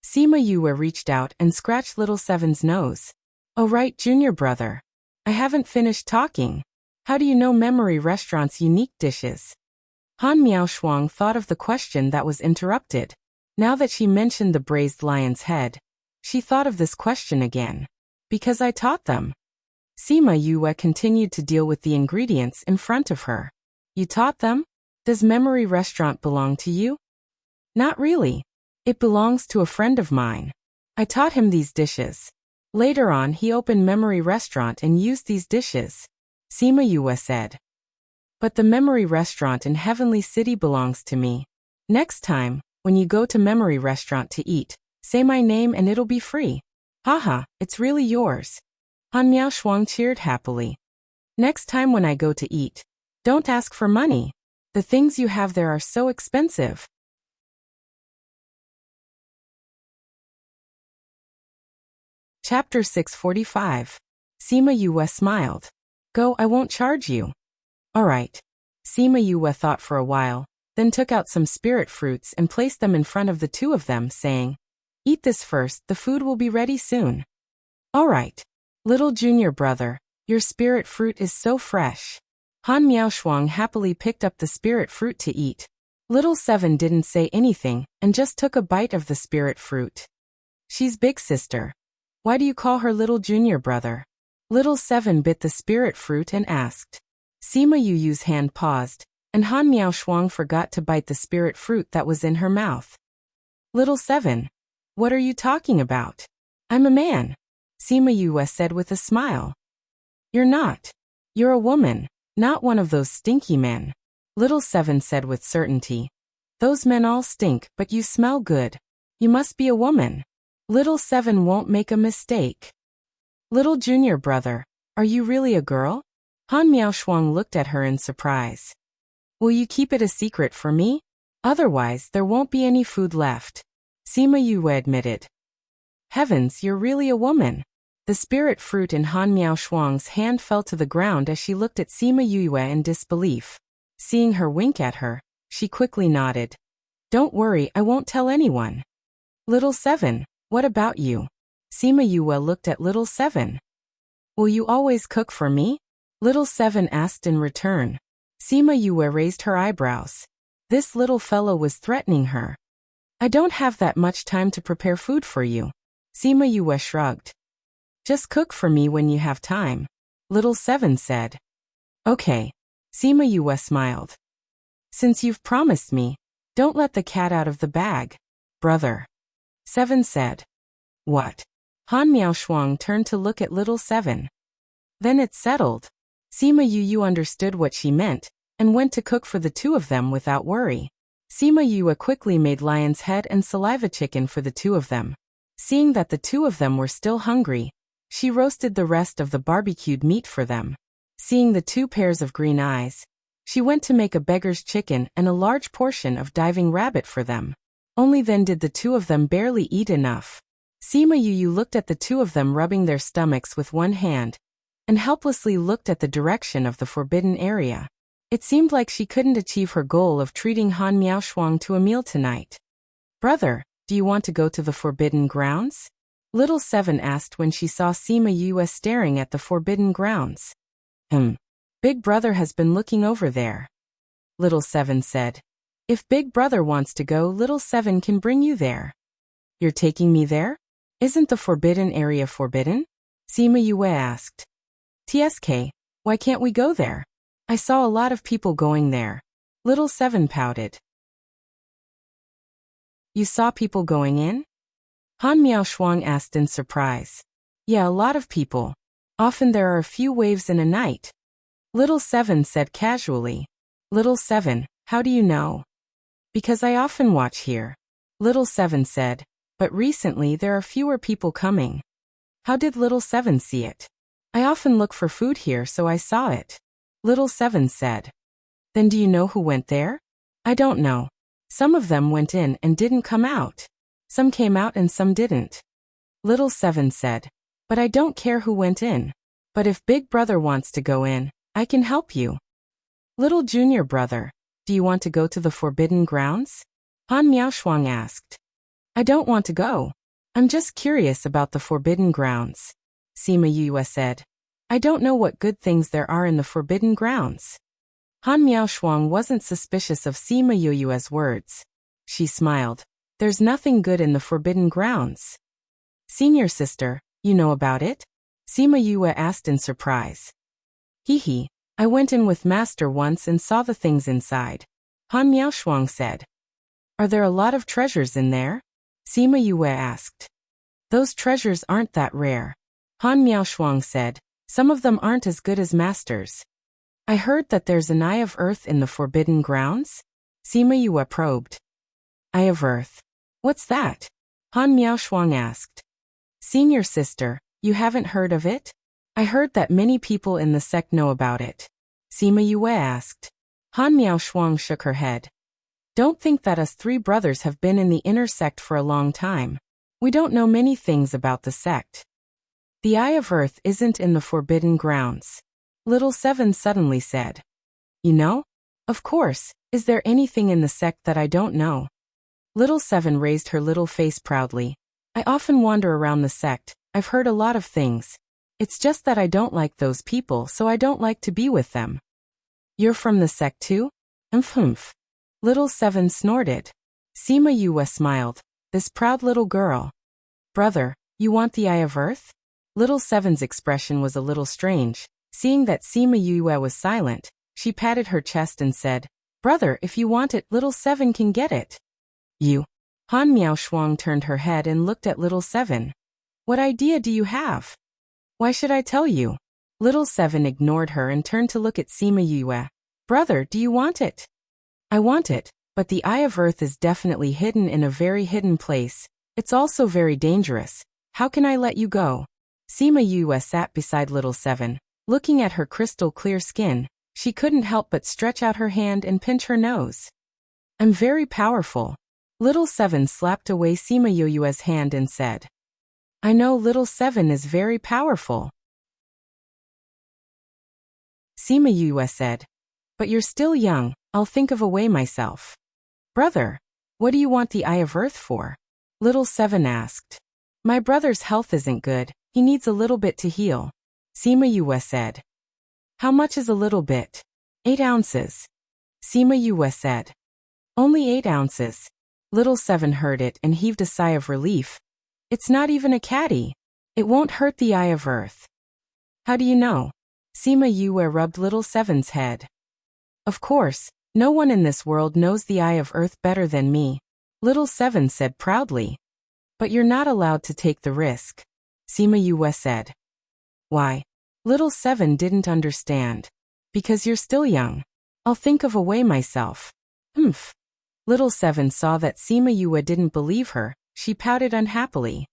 Sima Yue reached out and scratched Little Seven's nose. Oh right, junior brother. I haven't finished talking. How do you know Memory Restaurant's unique dishes? Han Miaoshuang thought of the question that was interrupted. Now that she mentioned the braised lion's head, she thought of this question again. Because I taught them. Sima Yue continued to deal with the ingredients in front of her. You taught them? Does Memory Restaurant belong to you? Not really. It belongs to a friend of mine. I taught him these dishes. Later on he opened Memory Restaurant and used these dishes, Sima Yue said. But the Memory Restaurant in Heavenly City belongs to me. Next time, when you go to Memory Restaurant to eat, say my name and it'll be free. Haha, it's really yours. Han Miaoshuang cheered happily. Next time when I go to eat, don't ask for money. The things you have there are so expensive. Chapter 645. Sima Yue smiled. Go, I won't charge you. All right. Sima Yue thought for a while, then took out some spirit fruits and placed them in front of the two of them, saying, Eat this first, the food will be ready soon. All right. Little junior brother, your spirit fruit is so fresh. Han Miaoshuang happily picked up the spirit fruit to eat. Little Seven didn't say anything and just took a bite of the spirit fruit. She's big sister. Why do you call her little junior brother? Little Seven bit the spirit fruit and asked. Sima Yu's hand paused, and Han Miaoshuang forgot to bite the spirit fruit that was in her mouth. Little Seven, what are you talking about? I'm a man, Sima Yue said with a smile. You're not. You're a woman, not one of those stinky men, Little Seven said with certainty. Those men all stink, but you smell good. You must be a woman. Little Seven won't make a mistake. Little junior brother, are you really a girl? Han Miaoshuang looked at her in surprise. Will you keep it a secret for me? Otherwise there won't be any food left, Sima Yue admitted. Heavens, you're really a woman. The spirit fruit in Han Miaoshuang's hand fell to the ground as she looked at Sima Yue in disbelief. Seeing her wink at her, she quickly nodded. Don't worry, I won't tell anyone. Little Seven, what about you? Sima Yue looked at Little Seven. Will you always cook for me? Little Seven asked in return. Sima Yue raised her eyebrows. This little fellow was threatening her. I don't have that much time to prepare food for you. Sima Yue shrugged. Just cook for me when you have time, Little Seven said. Okay. Sima Yue smiled. Since you've promised me, don't let the cat out of the bag, brother. Seven said. What? Han Miaoshuang turned to look at Little Seven. Then it's settled. Sima Yue understood what she meant, and went to cook for the two of them without worry. Sima Yue quickly made lion's head and saliva chicken for the two of them. Seeing that the two of them were still hungry, she roasted the rest of the barbecued meat for them. Seeing the two pairs of green eyes, she went to make a beggar's chicken and a large portion of diving rabbit for them. Only then did the two of them barely eat enough. Sima Yue looked at the two of them rubbing their stomachs with one hand, and helplessly looked at the direction of the forbidden area. It seemed like she couldn't achieve her goal of treating Han Miaoshuang to a meal tonight. Brother, do you want to go to the forbidden grounds? Little Seven asked when she saw Sima Yue staring at the forbidden grounds. Big brother has been looking over there, Little Seven said. If Big brother wants to go, Little Seven can bring you there. You're taking me there? Isn't the forbidden area forbidden? Sima Yue asked. TSK, why can't we go there? I saw a lot of people going there. Little Seven pouted. You saw people going in? Han Miaoshuang asked in surprise. Yeah, a lot of people. Often there are a few waves in a night. Little Seven said casually. Little Seven, how do you know? Because I often watch here. Little Seven said, but recently there are fewer people coming. How did Little Seven see it? I often look for food here, so I saw it. Little Seven said. Then do you know who went there? I don't know. Some of them went in and didn't come out. Some came out and some didn't. Little Seven said, but I don't care who went in. But if Big Brother wants to go in, I can help you. Little Junior Brother, do you want to go to the Forbidden Grounds? Han Miaoshuang asked. I don't want to go. I'm just curious about the Forbidden Grounds. Sima Yue said. I don't know what good things there are in the Forbidden Grounds. Han Miaoshuang wasn't suspicious of Sima Yue's words. She smiled. There's nothing good in the Forbidden Grounds. Senior sister, you know about it? Sima Yue asked in surprise. Hee. I went in with Master once and saw the things inside. Han Miaoshuang said. Are there a lot of treasures in there? Sima Yue asked. Those treasures aren't that rare. Han Miaoshuang said. Some of them aren't as good as Master's. I heard that there's an Eye of Earth in the Forbidden Grounds? Sima Yue probed. Eye of Earth. What's that? Han Miaoshuang asked. Senior sister, you haven't heard of it? I heard that many people in the sect know about it. Sima Yue asked. Han Miaoshuang shook her head. Don't think that us three brothers have been in the inner sect for a long time. We don't know many things about the sect. The Eye of Earth isn't in the Forbidden Grounds. Little Seven suddenly said. You know? Of course, is there anything in the sect that I don't know? Little Seven raised her little face proudly. I often wander around the sect, I've heard a lot of things. It's just that I don't like those people, so I don't like to be with them. You're from the sect too? Humph. Little Seven snorted. Sima Yue smiled. This proud little girl. Brother, you want the Eye of Earth? Little Seven's expression was a little strange. Seeing that Sima Yue was silent, she patted her chest and said, Brother, if you want it, Little Seven can get it. You. Han Miaoshuang turned her head and looked at Little Seven. What idea do you have? Why should I tell you? Little Seven ignored her and turned to look at Sima Yue. Brother, do you want it? I want it, but the Eye of Earth is definitely hidden in a very hidden place. It's also very dangerous. How can I let you go? Sima Yue sat beside Little Seven. Looking at her crystal clear skin, she couldn't help but stretch out her hand and pinch her nose. I'm very powerful. Little Seven slapped away Sima Yue's hand and said. I know Little Seven is very powerful. Sima Yue said. But you're still young, I'll think of a way myself. Brother, what do you want the Eye of Earth for? Little Seven asked. My brother's health isn't good, he needs a little bit to heal. Sima Yue said. How much is a little bit? 8 ounces. Sima Yue said. Only 8 ounces. Little Seven heard it and heaved a sigh of relief. It's not even a caddy. It won't hurt the Eye of Earth. How do you know? Sima Yue rubbed Little Seven's head. Of course, no one in this world knows the Eye of Earth better than me. Little Seven said proudly. But you're not allowed to take the risk. Sima Yue said. Why? Little Seven didn't understand. Because you're still young. I'll think of a way myself. Humph. Little Seven saw that Sima Yue didn't believe her. She pouted unhappily.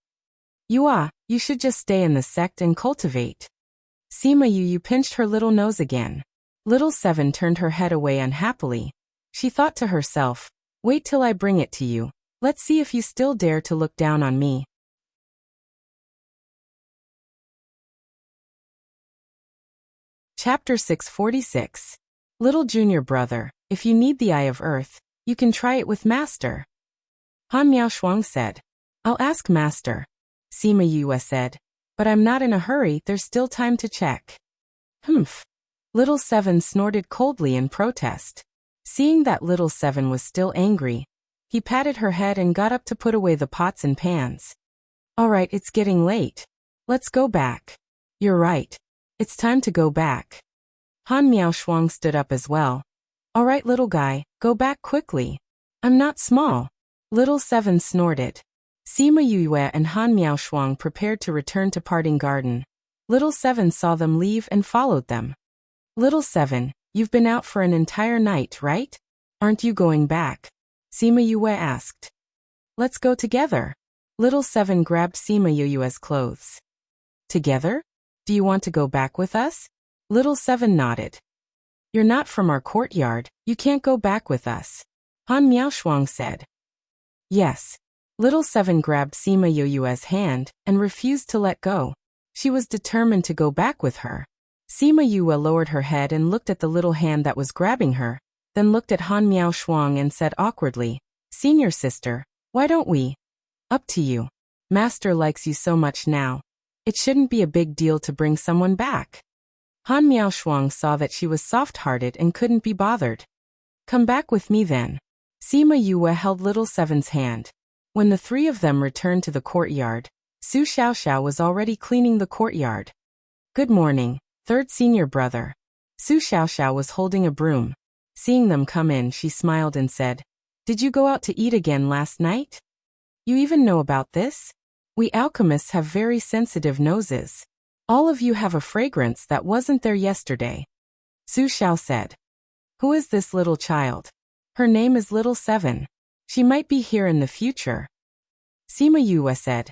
You should just stay in the sect and cultivate. Sima Yue pinched her little nose again. Little Seven turned her head away unhappily. She thought to herself, wait till I bring it to you. Let's see if you still dare to look down on me. Chapter 646. Little Junior Brother, if you need the Eye of Earth, you can try it with Master. Han Miaoshuang said. I'll ask Master. Sima Yue said. But I'm not in a hurry, there's still time to check. Humph. Little Seven snorted coldly in protest. Seeing that Little Seven was still angry, he patted her head and got up to put away the pots and pans. All right, it's getting late. Let's go back. You're right. It's time to go back. Han Miaoshuang stood up as well. All right, little guy, go back quickly. I'm not small. Little Seven snorted. Sima Yue and Han Miaoshuang prepared to return to Parting Garden. Little Seven saw them leave and followed them. Little Seven, you've been out for an entire night, right? Aren't you going back? Sima Yue asked. Let's go together. Little Seven grabbed Sima Yue's clothes. Together? Do you want to go back with us? Little Seven nodded. You're not from our courtyard, you can't go back with us. Han Miaoshuang said. Yes. Little Seven grabbed Sima Yoyue's hand and refused to let go. She was determined to go back with her. Sima Yue lowered her head and looked at the little hand that was grabbing her, then looked at Han Miaoshuang and said awkwardly, Senior sister, why don't we? Up to you. Master likes you so much now. It shouldn't be a big deal to bring someone back. Han Miaoshuang saw that she was soft-hearted and couldn't be bothered. Come back with me then. Sima Yue held Little Seven's hand. When the three of them returned to the courtyard, Su Xiaoxiao was already cleaning the courtyard. Good morning, third senior brother. Su Xiaoxiao was holding a broom. Seeing them come in, she smiled and said, Did you go out to eat again last night? You even know about this? We alchemists have very sensitive noses. All of you have a fragrance that wasn't there yesterday. Su Xiao said. Who is this little child? Her name is Little Seven. She might be here in the future. Sima Yue said.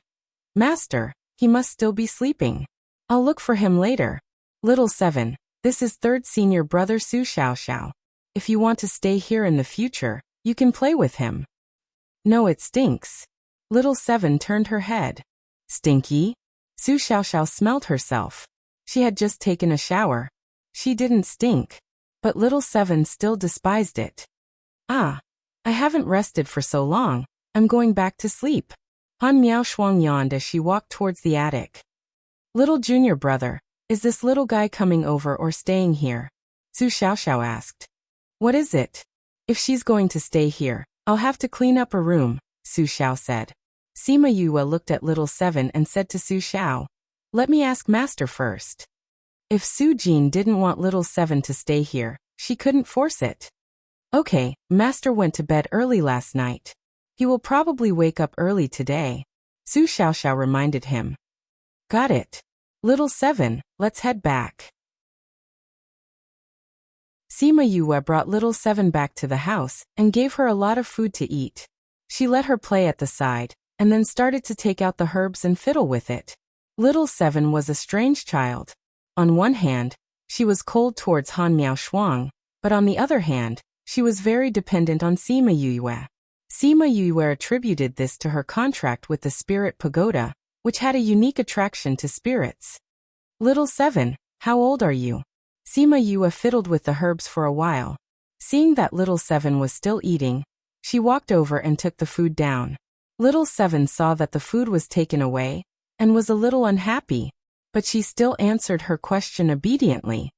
Master, he must still be sleeping. I'll look for him later. Little Seven, this is third senior brother Su Xiaoxiao. If you want to stay here in the future, you can play with him. No, it stinks. Little Seven turned her head. Stinky? Su Xiaoxiao smelled herself. She had just taken a shower. She didn't stink. But Little Seven still despised it. Ah, I haven't rested for so long. I'm going back to sleep. Han Miaoshuang yawned as she walked towards the attic. Little junior brother, is this little guy coming over or staying here? Su Xiaoxiao asked. What is it? If she's going to stay here, I'll have to clean up a room, Su Xiao said. Sima Yue looked at Little Seven and said to Su Xiao, Let me ask Master first. If Su Jin didn't want Little Seven to stay here, she couldn't force it. Okay, Master went to bed early last night. He will probably wake up early today. Su Xiaoxiao reminded him. Got it. Little Seven, let's head back. Sima Yue brought Little Seven back to the house and gave her a lot of food to eat. She let her play at the side, and then started to take out the herbs and fiddle with it. Little Seven was a strange child. On one hand, she was cold towards Han Miaoshuang, but on the other hand, she was very dependent on Sima Yue. Sima Yue attributed this to her contract with the Spirit Pagoda, which had a unique attraction to spirits. Little Seven, how old are you? Sima Yue fiddled with the herbs for a while. Seeing that Little Seven was still eating, she walked over and took the food down. Little Seven saw that the food was taken away, and was a little unhappy, but she still answered her question obediently.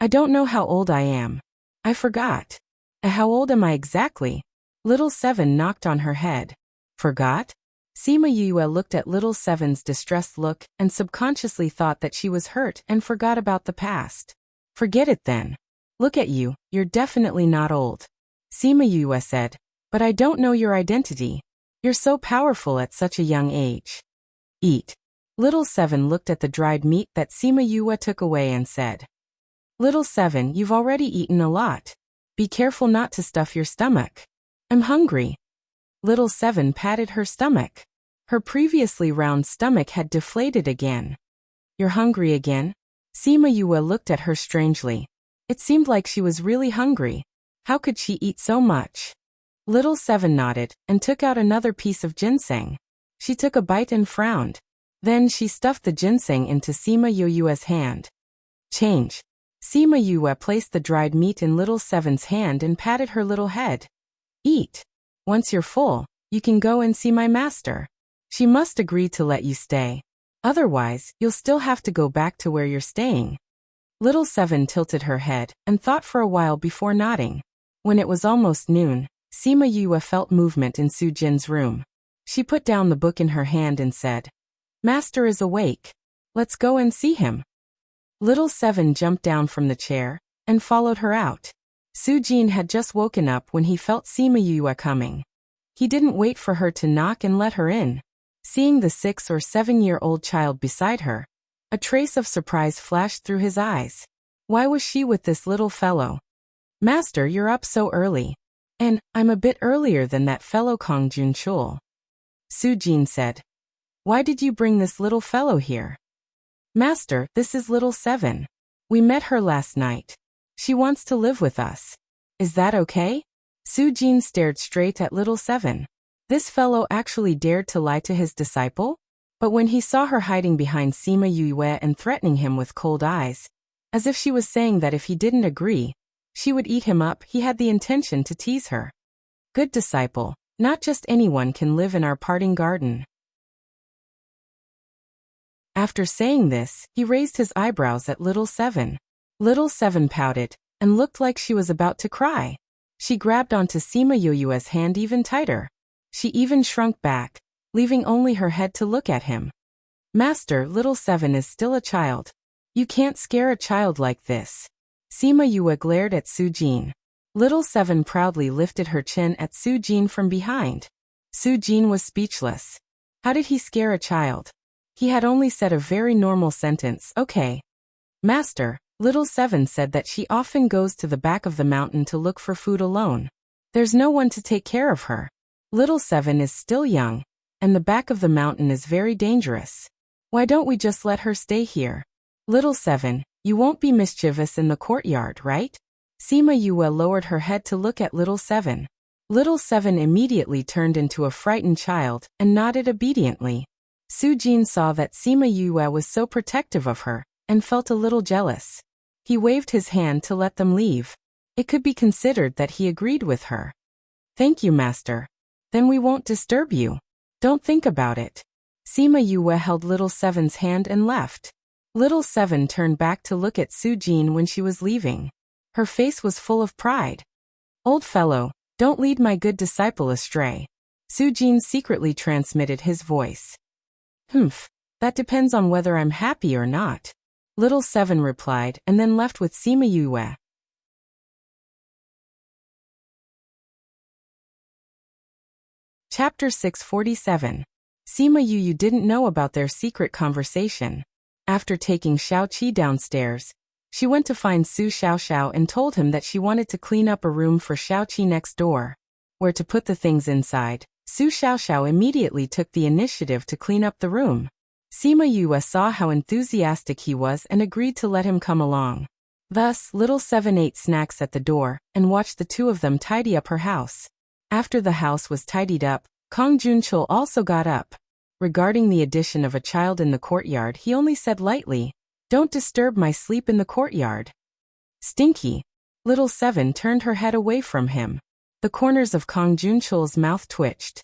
I don't know how old I am. I forgot. How old am I exactly? Little Seven knocked on her head. Forgot? Sima Yue looked at Little Seven's distressed look and subconsciously thought that she was hurt and forgot about the past. Forget it then. Look at you, you're definitely not old. Sima Yue said, but I don't know your identity. You're so powerful at such a young age. Eat. Little Seven looked at the dried meat that Sima Yue took away and said, Little Seven, you've already eaten a lot. Be careful not to stuff your stomach. I'm hungry. Little Seven patted her stomach. Her previously round stomach had deflated again. You're hungry again? Sima Yue looked at her strangely. It seemed like she was really hungry. How could she eat so much? Little Seven nodded and took out another piece of ginseng. She took a bite and frowned. Then she stuffed the ginseng into Sima Yue's hand. Change. Sima Yue placed the dried meat in Little Seven's hand and patted her little head. Eat. Once you're full, you can go and see my master. She must agree to let you stay. Otherwise, you'll still have to go back to where you're staying. Little Seven tilted her head and thought for a while before nodding. When it was almost noon, Sima Yue felt movement in Su Jin's room. She put down the book in her hand and said, Master is awake. Let's go and see him. Little Seven jumped down from the chair and followed her out. Su Jin had just woken up when he felt Sima Yue coming. He didn't wait for her to knock and let her in. Seeing the 6 or 7-year-old child beside her, a trace of surprise flashed through his eyes. Why was she with this little fellow? Master, you're up so early. And I'm a bit earlier than that fellow Kong Junchul. Su Jin said. Why did you bring this little fellow here? Master, this is Little Seven. We met her last night. She wants to live with us. Is that okay? Jin stared straight at little Seven. This fellow actually dared to lie to his disciple? But when he saw her hiding behind Sima Yue and threatening him with cold eyes, as if she was saying that if he didn't agree, she would eat him up, he had the intention to tease her. Good disciple, not just anyone can live in our parting garden. After saying this, he raised his eyebrows at little Seven. Little Seven pouted, and looked like she was about to cry. She grabbed onto Sima Yue's hand even tighter. She even shrunk back, leaving only her head to look at him. Master, little Seven is still a child. You can't scare a child like this. Sima Yue glared at Jin. Little Seven proudly lifted her chin at Jin from behind. Jin was speechless. How did he scare a child? He had only said a very normal sentence, okay. Master, little Seven said that she often goes to the back of the mountain to look for food alone. There's no one to take care of her. Little Seven is still young, and the back of the mountain is very dangerous. Why don't we just let her stay here? Little Seven, you won't be mischievous in the courtyard, right? Sima Yue lowered her head to look at little Seven. Little Seven immediately turned into a frightened child and nodded obediently. Jin saw that Sima Yue was so protective of her and felt a little jealous. He waved his hand to let them leave. It could be considered that he agreed with her. Thank you, Master. Then we won't disturb you. Don't think about it. Sima Yue held little Seven's hand and left. Little Seven turned back to look at Jin when she was leaving. Her face was full of pride. Old fellow, don't lead my good disciple astray. Jin secretly transmitted his voice. That depends on whether I'm happy or not. Little Seven replied and then left with Sima Yue. Chapter 647. Sima Yue didn't know about their secret conversation. After taking Xiaoqi downstairs, she went to find Su Xiaoxiao and told him that she wanted to clean up a room for Xiaoqi next door. Where to put the things inside, Su Xiaoxiao immediately took the initiative to clean up the room. Sima Yue saw how enthusiastic he was and agreed to let him come along. Thus, little Seven ate snacks at the door and watched the two of them tidy up her house. After the house was tidied up, Kong Junchul also got up. Regarding the addition of a child in the courtyard, he only said lightly, "Don't disturb my sleep in the courtyard." Stinky. Little Seven turned her head away from him. The corners of Kong Junchul's mouth twitched.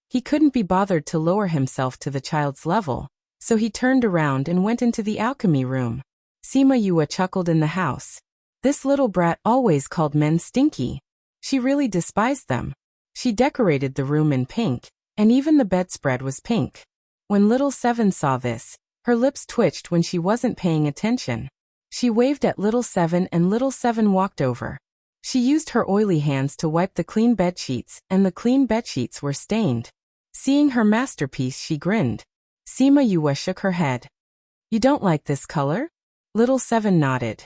He couldn't be bothered to lower himself to the child's level, so he turned around and went into the alchemy room. Sima Yue chuckled in the house. This little brat always called men stinky. She really despised them. She decorated the room in pink, and even the bedspread was pink. When little Seven saw this, her lips twitched when she wasn't paying attention. She waved at little Seven and little Seven walked over. She used her oily hands to wipe the clean bedsheets, and the clean bedsheets were stained. Seeing her masterpiece, she grinned. Sima Yue shook her head. You don't like this color? Little Seven nodded.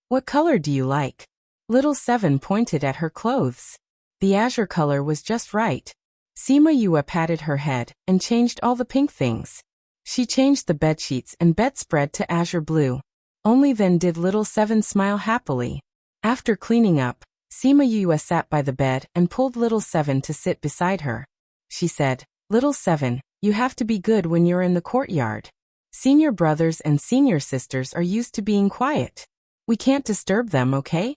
What color do you like? Little Seven pointed at her clothes. The azure color was just right. Sima Yue patted her head and changed all the pink things. She changed the bedsheets and bedspread to azure blue. Only then did little Seven smile happily. After cleaning up, Sima Yue sat by the bed and pulled little Seven to sit beside her. She said, Little Seven, you have to be good when you're in the courtyard. Senior brothers and senior sisters are used to being quiet. We can't disturb them, okay?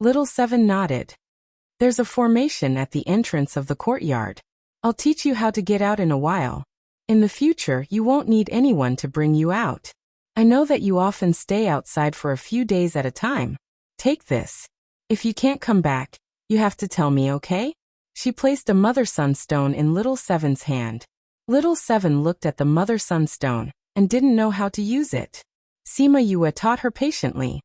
Little Seven nodded. There's a formation at the entrance of the courtyard. I'll teach you how to get out in a while. In the future, you won't need anyone to bring you out. I know that you often stay outside for a few days at a time. Take this. If you can't come back, you have to tell me, okay? She placed a mother-sun stone in little Seven's hand. Little Seven looked at the mother-sun stone and didn't know how to use it. Sima Yue taught her patiently.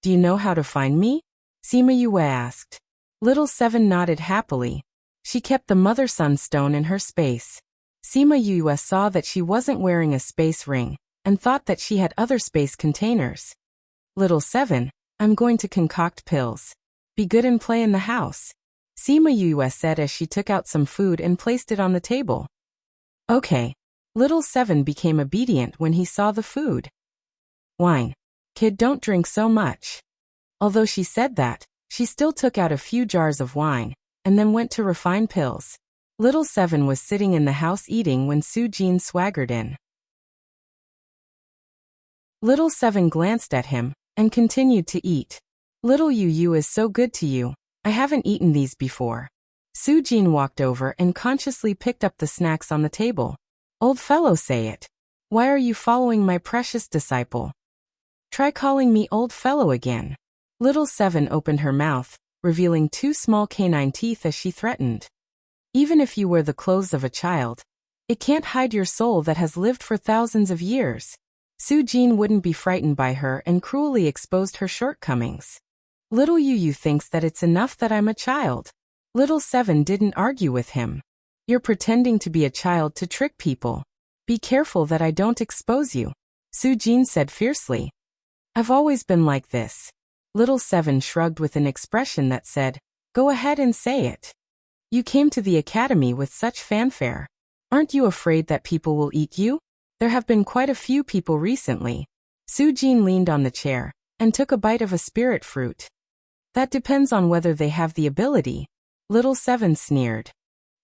Do you know how to find me? Sima Yue asked. Little Seven nodded happily. She kept the mother-sun stone in her space. Sima Yue saw that she wasn't wearing a space ring and thought that she had other space containers. Little Seven, I'm going to concoct pills. Be good and play in the house. Sima Yue said as she took out some food and placed it on the table. Okay. Little Seven became obedient when he saw the food. Wine. Kid, don't drink so much. Although she said that, she still took out a few jars of wine and then went to refine pills. Little Seven was sitting in the house eating when Su-jin swaggered in. Little Seven glanced at him and continued to eat. Little Yu is so good to you. I haven't eaten these before. Su-jin walked over and consciously picked up the snacks on the table. Old fellow, say it. Why are you following my precious disciple? Try calling me old fellow again. Little Seven opened her mouth, revealing 2 small canine teeth as she threatened. Even if you wear the clothes of a child, it can't hide your soul that has lived for thousands of years. Su-jin wouldn't be frightened by her and cruelly exposed her shortcomings. Little Yu thinks that it's enough that I'm a child. Little Seven didn't argue with him. You're pretending to be a child to trick people. Be careful that I don't expose you, Su-jin said fiercely. I've always been like this. Little Seven shrugged with an expression that said, go ahead and say it. You came to the academy with such fanfare. Aren't you afraid that people will eat you? There have been quite a few people recently. Su-jin leaned on the chair and took a bite of a spirit fruit. That depends on whether they have the ability. Little Seven sneered.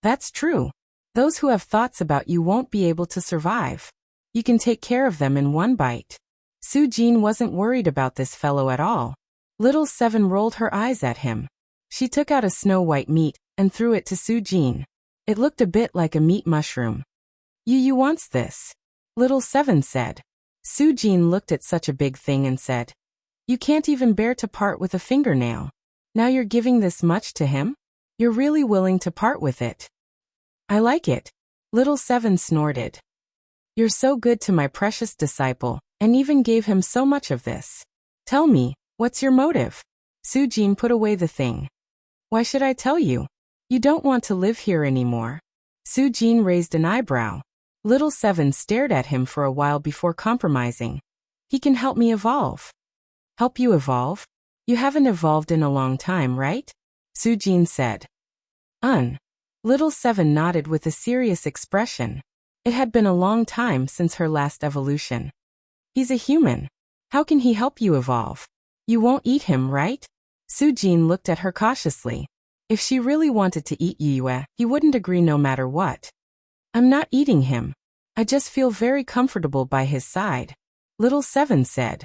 That's true. Those who have thoughts about you won't be able to survive. You can take care of them in one bite. Su-jin wasn't worried about this fellow at all. Little Seven rolled her eyes at him. She took out a snow-white meat and threw it to Su-jin. It looked a bit like a meat mushroom. You wants this? Little Seven said. Su-jin looked at such a big thing and said, you can't even bear to part with a fingernail. Now you're giving this much to him? You're really willing to part with it? I like it. Little Seven snorted. You're so good to my precious disciple, and even gave him so much of this. Tell me, what's your motive? Su-jin put away the thing. Why should I tell you? You don't want to live here anymore. Su-jin raised an eyebrow. Little Seven stared at him for a while before compromising. He can help me evolve. Help you evolve? You haven't evolved in a long time, right? Su-jin said. Little Seven nodded with a serious expression. It had been a long time since her last evolution. He's a human. How can he help you evolve? You won't eat him, right? Su-jin looked at her cautiously. If she really wanted to eat Yue, he wouldn't agree no matter what. I'm not eating him. I just feel very comfortable by his side. Little Seven said.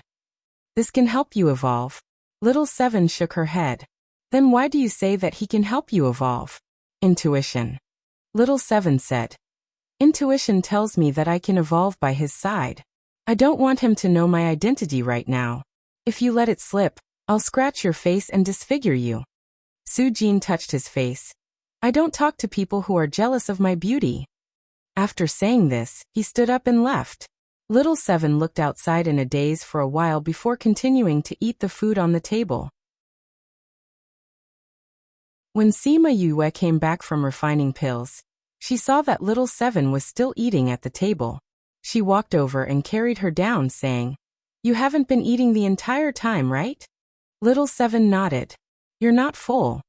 This can help you evolve. Little Seven shook her head. Then why do you say that he can help you evolve? Intuition. Little Seven said. Intuition tells me that I can evolve by his side. I don't want him to know my identity right now. If you let it slip, I'll scratch your face and disfigure you. Su-jin touched his face. I don't talk to people who are jealous of my beauty. After saying this, he stood up and left. Little Seven looked outside in a daze for a while before continuing to eat the food on the table. When Sima Yue came back from refining pills, she saw that Little Seven was still eating at the table. She walked over and carried her down, saying, You haven't been eating the entire time, right? Little Seven nodded. You're not full.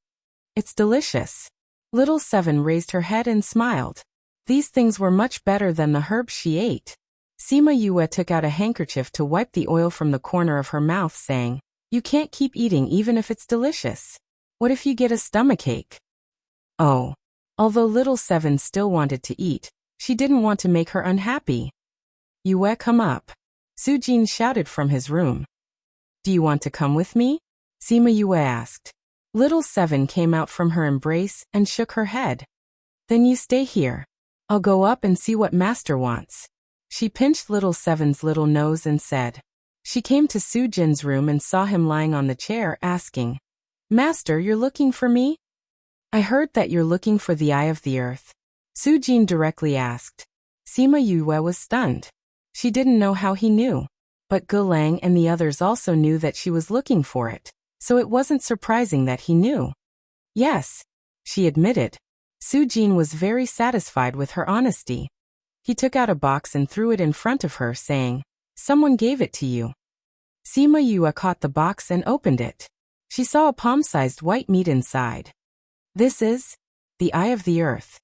It's delicious. Little Seven raised her head and smiled. These things were much better than the herbs she ate. Sima Yue took out a handkerchief to wipe the oil from the corner of her mouth, saying, You can't keep eating even if it's delicious. What if you get a stomachache? Oh. Although Little Seven still wanted to eat, she didn't want to make her unhappy. Yue, come up. Su-jin shouted from his room. Do you want to come with me? Sima Yue asked. Little Seven came out from her embrace and shook her head. Then you stay here. I'll go up and see what Master wants. She pinched Little Seven's little nose and said. She came to Su-jin's room and saw him lying on the chair, asking, Master, you're looking for me? I heard that you're looking for the eye of the earth. Su-jin directly asked. Sima Yue was stunned. She didn't know how he knew. But Gulang and the others also knew that she was looking for it, so it wasn't surprising that he knew. Yes, she admitted. Su-jin was very satisfied with her honesty. He took out a box and threw it in front of her, saying, Someone gave it to you. Sima Yue caught the box and opened it. She saw a palm-sized white meat inside. This is the eye of the earth.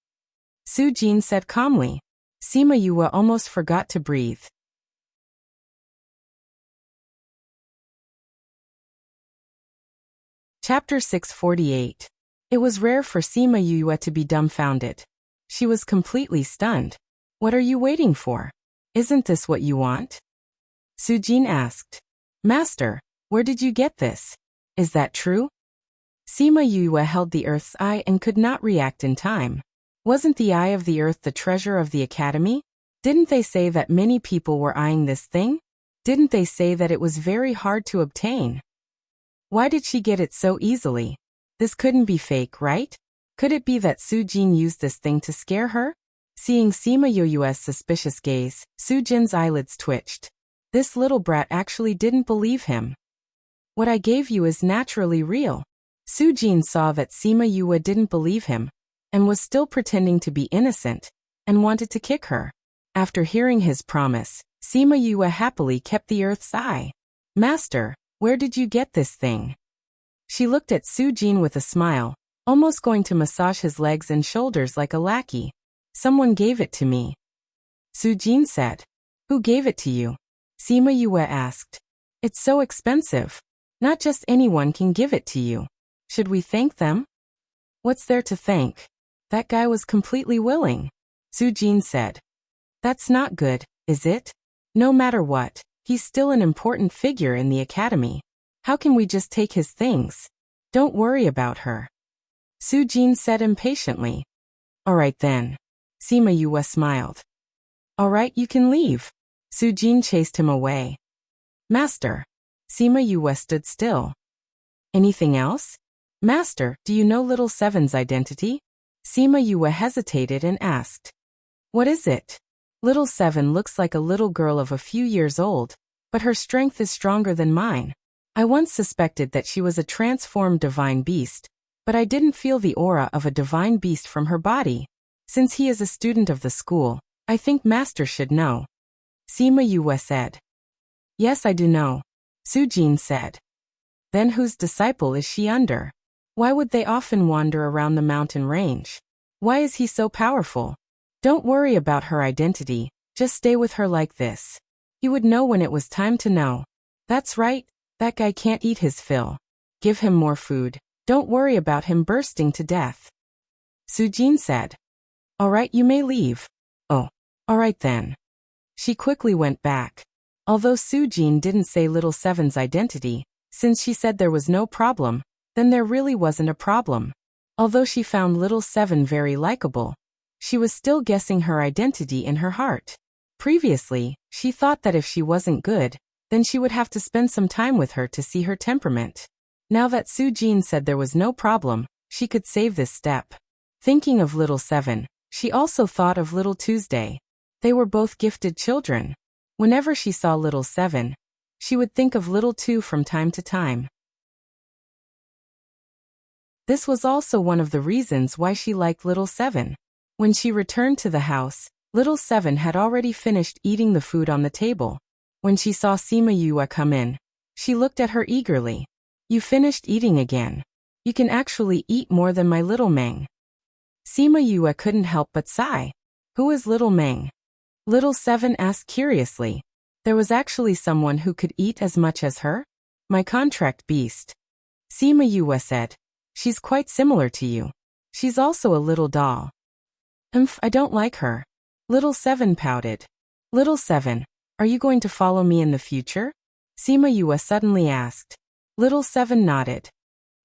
Su-jin said calmly. Sima Yue almost forgot to breathe. Chapter 648. It was rare for Sima Yue to be dumbfounded. She was completely stunned. What are you waiting for? Isn't this what you want? Sujin asked. Master, where did you get this? Is that true? Sima Yue held the Earth's eye and could not react in time. Wasn't the eye of the Earth the treasure of the Academy? Didn't they say that many people were eyeing this thing? Didn't they say that it was very hard to obtain? Why did she get it so easily? This couldn't be fake, right? Could it be that Sujin used this thing to scare her? Seeing Sima Yue's suspicious gaze, Sujin's eyelids twitched. This little brat actually didn't believe him. What I gave you is naturally real. Sujin saw that Sima Yue didn't believe him, and was still pretending to be innocent, and wanted to kick her. After hearing his promise, Sima Yue happily kept the Earth's eye. Master, where did you get this thing? She looked at Sujin with a smile, almost going to massage his legs and shoulders like a lackey. Someone gave it to me. Sujin said. Who gave it to you? Sima Yue asked. It's so expensive. Not just anyone can give it to you. Should we thank them? What's there to thank? That guy was completely willing. Sujin said. That's not good, is it? No matter what, he's still an important figure in the academy. How can we just take his things? Don't worry about her. Sujin said impatiently. All right then. Sima Yue smiled. All right, you can leave. Sujin chased him away. Master. Sima Yue stood still. Anything else? Master, do you know Little Seven's identity? Sima Yue hesitated and asked. What is it? Little Seven looks like a little girl of a few years old, but her strength is stronger than mine. I once suspected that she was a transformed divine beast, but I didn't feel the aura of a divine beast from her body. Since he is a student of the school, I think Master should know. Sima Yue said. Yes, I do know. Sujin said. Then whose disciple is she under? Why would they often wander around the mountain range? Why is he so powerful? Don't worry about her identity, just stay with her like this. You would know when it was time to know. That's right, that guy can't eat his fill. Give him more food. Don't worry about him bursting to death. Sujin said. All right, you may leave. Oh, all right then. She quickly went back. Although Sujin didn't say Little Seven's identity, since she said there was no problem, then there really wasn't a problem. Although she found Little Seven very likable, she was still guessing her identity in her heart. Previously, she thought that if she wasn't good, then she would have to spend some time with her to see her temperament. Now that Sujin said there was no problem, she could save this step. Thinking of Little Seven, she also thought of Little Tuesday. They were both gifted children. Whenever she saw Little Seven, she would think of Little Two from time to time. This was also one of the reasons why she liked Little Seven. When she returned to the house, Little Seven had already finished eating the food on the table. When she saw Sima Yue come in, she looked at her eagerly. You finished eating again. You can actually eat more than my little Meng. Sima Yue couldn't help but sigh. Who is little Meng? Little Seven asked curiously. There was actually someone who could eat as much as her? My contract beast. Sima Yue said. She's quite similar to you. She's also a little doll. I don't like her. Little Seven pouted. Little Seven, are you going to follow me in the future? Sima Yue suddenly asked. Little Seven nodded.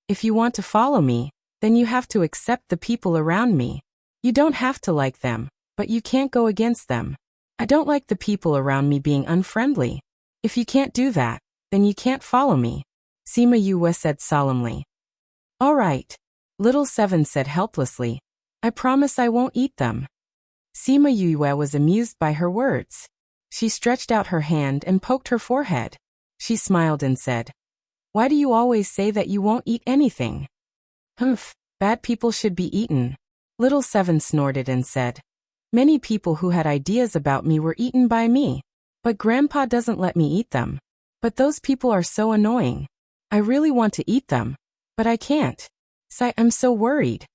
If you want to follow me, then you have to accept the people around me. You don't have to like them, but you can't go against them. I don't like the people around me being unfriendly. If you can't do that, then you can't follow me. Sima Yue said solemnly. All right. Little Seven said helplessly. I promise I won't eat them. Sima Yue was amused by her words. She stretched out her hand and poked her forehead. She smiled and said, Why do you always say that you won't eat anything? Bad people should be eaten. Little Seven snorted and said, Many people who had ideas about me were eaten by me, but Grandpa doesn't let me eat them. But those people are so annoying. I really want to eat them, but I can't. I'm so worried.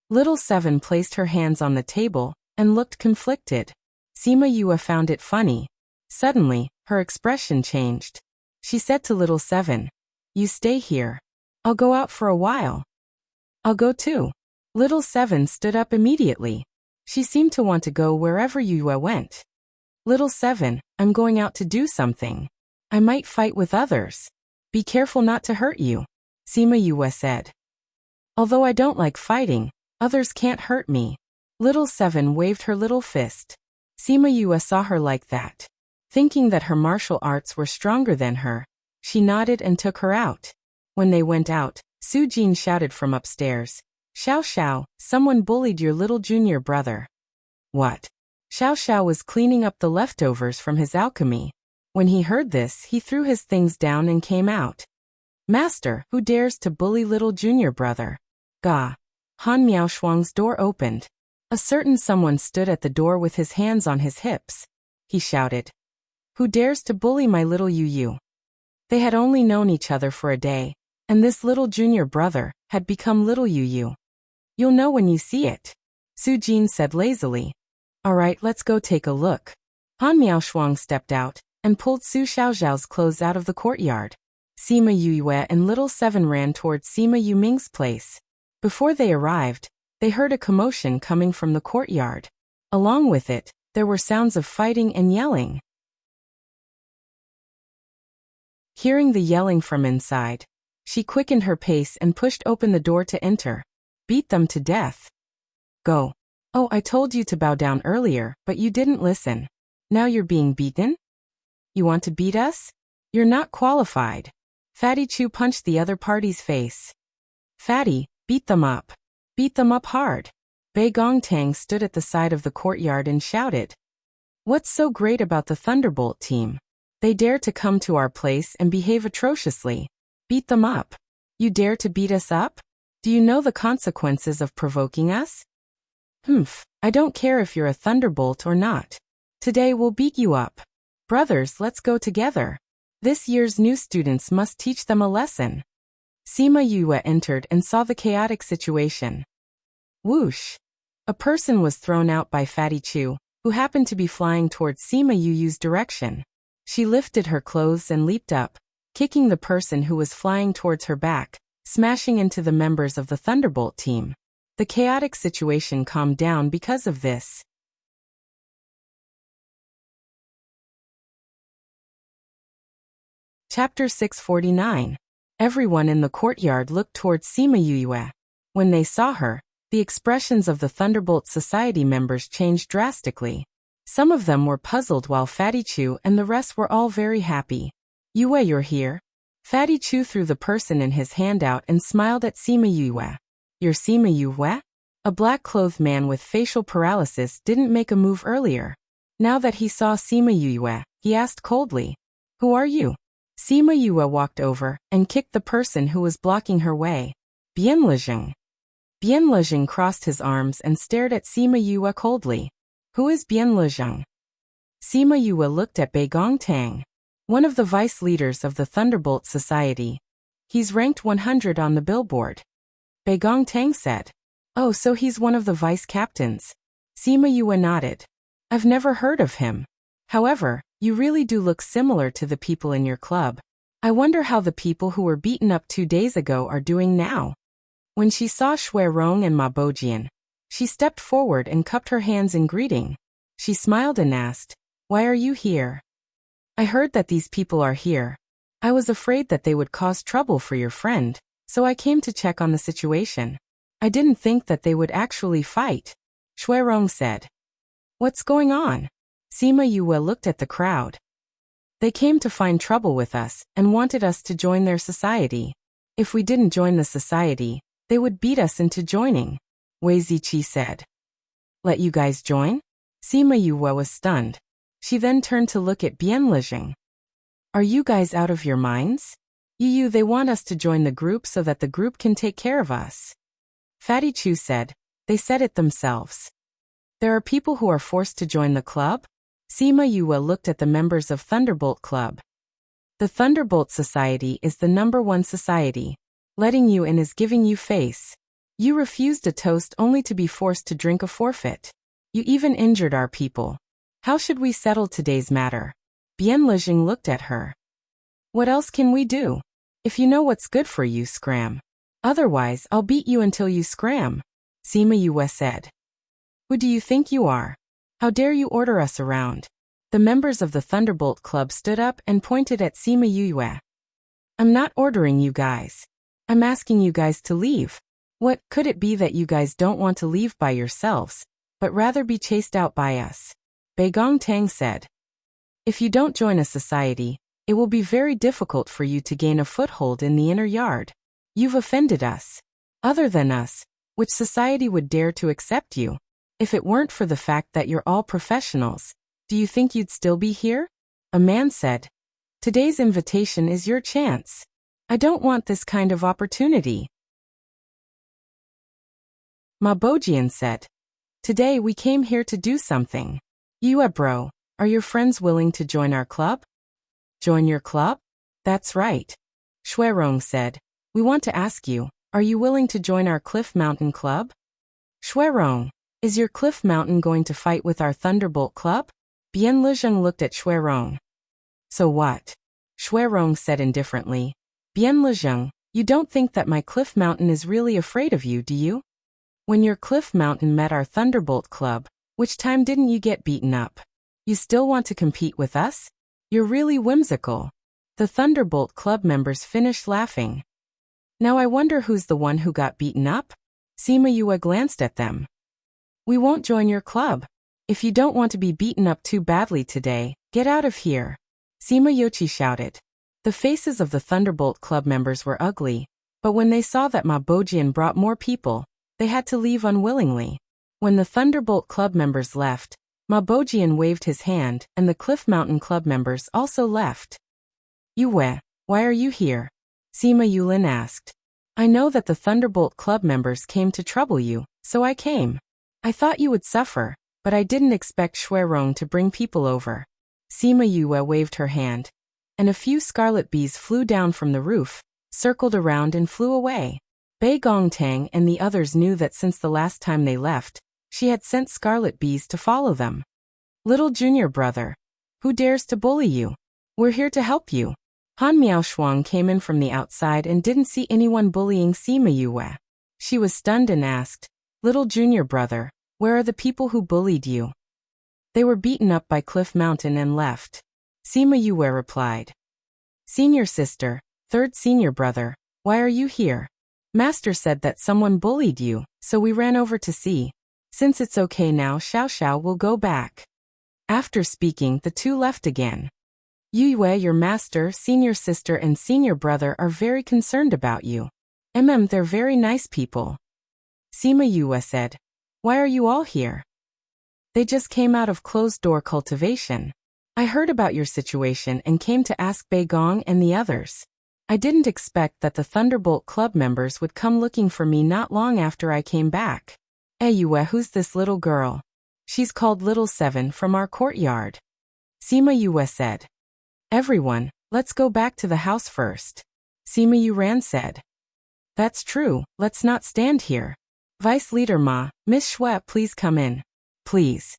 Little Seven placed her hands on the table and looked conflicted. Sima Yue found it funny. Suddenly, her expression changed. She said to Little Seven, You stay here. I'll go out for a while. I'll go too. Little Seven stood up immediately. She seemed to want to go wherever Yue went. Little Seven, I'm going out to do something. I might fight with others. Be careful not to hurt you, Sima Yue said. Although I don't like fighting, others can't hurt me. Little Seven waved her little fist. Sima Yue saw her like that. Thinking that her martial arts were stronger than her, she nodded and took her out. When they went out, Su Jin shouted from upstairs, Xiao Xiao, someone bullied your little junior brother. What? Xiao Xiao was cleaning up the leftovers from his alchemy. When he heard this, he threw his things down and came out. Master, who dares to bully little junior brother? Gah. Han Miaoshuang's door opened. A certain someone stood at the door with his hands on his hips. He shouted, Who dares to bully my little Yu? They had only known each other for a day, and this little junior brother had become little Yu. You'll know when you see it, Su Jin said lazily. All right, let's go take a look. Han Miaoshuang stepped out and pulled Su Xiaoxiao's clothes out of the courtyard. Sima Yue and Little Seven ran towards Sima Yuming's place. Before they arrived, they heard a commotion coming from the courtyard. Along with it, there were sounds of fighting and yelling. Hearing the yelling from inside, she quickened her pace and pushed open the door to enter. Beat them to death. Go. Oh, I told you to bow down earlier, but you didn't listen. Now you're being beaten? You want to beat us? You're not qualified. Fatty Chu punched the other party's face. Fatty, beat them up. Beat them up hard. Bei Gongtang stood at the side of the courtyard and shouted. What's so great about the Thunderbolt team? They dare to come to our place and behave atrociously. Beat them up. You dare to beat us up? Do you know the consequences of provoking us? I don't care if you're a Thunderbolt or not. Today we'll beat you up. Brothers, let's go together. This year's new students must teach them a lesson. Sima Yue entered and saw the chaotic situation. Whoosh! A person was thrown out by Fatty Chu, who happened to be flying towards Sima Yu's direction. She lifted her clothes and leaped up, kicking the person who was flying towards her back, smashing into the members of the Thunderbolt team. The chaotic situation calmed down because of this. Chapter 649. Everyone in the courtyard looked towards Sima Yue. When they saw her, the expressions of the Thunderbolt Society members changed drastically. Some of them were puzzled while Fatty Chu and the rest were all very happy. Yue, you're here? Fatty Chu threw the person in his hand out and smiled at Sima Yue. You're Sima Yue? A black-clothed man with facial paralysis didn't make a move earlier. Now that he saw Sima Yue, he asked coldly, Who are you? Sima Yue walked over and kicked the person who was blocking her way. Bien Lejing. Bien Lejing crossed his arms and stared at Sima Yue coldly. Who is Bien Lejing? Sima Yue looked at Bei Gongtang, one of the vice leaders of the Thunderbolt Society. He's ranked 100 on the billboard. Bei Gongtang said. Oh, so he's one of the vice captains. Sima Yue nodded. I've never heard of him. However, you really do look similar to the people in your club. I wonder how the people who were beaten up 2 days ago are doing now. When she saw Shui Rong and Ma Bojian, she stepped forward and cupped her hands in greeting. She smiled and asked, Why are you here? I heard that these people are here. I was afraid that they would cause trouble for your friend, so I came to check on the situation. I didn't think that they would actually fight, Shui Rong said. What's going on? Sima Yue looked at the crowd. They came to find trouble with us and wanted us to join their society. If we didn't join the society, they would beat us into joining, Wei Ziqi said. Let you guys join? Sima Yue was stunned. She then turned to look at Bien Lejing. Are you guys out of your minds? Yu, they want us to join the group so that the group can take care of us. Fatty Chu said. They said it themselves. There are people who are forced to join the club? Sima Yue looked at the members of Thunderbolt Club. The Thunderbolt Society is the #1 society. Letting you in is giving you face. You refused a toast only to be forced to drink a forfeit. You even injured our people. How should we settle today's matter? Bien Lejing looked at her. What else can we do? If you know what's good for you, scram. Otherwise, I'll beat you until you scram, Sima Yue said. Who do you think you are? How dare you order us around? The members of the Thunderbolt Club stood up and pointed at Sima Yue. I'm not ordering you guys. I'm asking you guys to leave. What could it be that you guys don't want to leave by yourselves, but rather be chased out by us? Bei Gongtang said. If you don't join a society, it will be very difficult for you to gain a foothold in the inner yard. You've offended us. Other than us, which society would dare to accept you? If it weren't for the fact that you're all professionals, do you think you'd still be here? A man said. Today's invitation is your chance. I don't want this kind of opportunity. Ma Bojian said. Today we came here to do something. Yue bro, are your friends willing to join our club? Join your club? That's right. Shuirong said. We want to ask you, are you willing to join our Cliff Mountain Club? Shuirong, is your Cliff Mountain going to fight with our Thunderbolt Club? Bian Lizheng looked at Shuirong. So what? Shuirong said indifferently. Bian Lizheng, you don't think that my Cliff Mountain is really afraid of you, do you? When your Cliff Mountain met our Thunderbolt Club, which time didn't you get beaten up? You still want to compete with us? You're really whimsical. The Thunderbolt Club members finished laughing. Now I wonder who's the one who got beaten up? Sima Yue glanced at them. We won't join your club. If you don't want to be beaten up too badly today, get out of here. Sima Yochi shouted. The faces of the Thunderbolt Club members were ugly, but when they saw that Ma Bojian brought more people, they had to leave unwillingly. When the Thunderbolt Club members left, Ma Bojian waved his hand and the Cliff Mountain Club members also left. Yue, why are you here? Sima Yulin asked. I know that the Thunderbolt Club members came to trouble you, so I came. I thought you would suffer, but I didn't expect Shuirong to bring people over. Sima Yue waved her hand, and a few scarlet bees flew down from the roof, circled around and flew away. Bei Gongtang and the others knew that since the last time they left, she had sent scarlet bees to follow them. Little junior brother, who dares to bully you? We're here to help you. Han Miaoshuang came in from the outside and didn't see anyone bullying Sima Yue. She was stunned and asked, Little junior brother, where are the people who bullied you? They were beaten up by Cliff Mountain and left. Sima Yue replied. Senior sister, third senior brother, why are you here? Master said that someone bullied you, so we ran over to see. Since it's okay now, Xiao Xiao will go back. After speaking, the two left again. Yue, your master, senior sister and senior brother are very concerned about you. They're very nice people. Sima Yue said. Why are you all here? They just came out of closed-door cultivation. I heard about your situation and came to ask Bei Gong and the others. I didn't expect that the Thunderbolt Club members would come looking for me not long after I came back. Yue, who's this little girl? She's called Little Seven from our courtyard. Sima Yue said. Everyone, let's go back to the house first. Sima Yuran said. That's true, let's not stand here. Vice Leader Ma, Miss Shui, please come in. Please.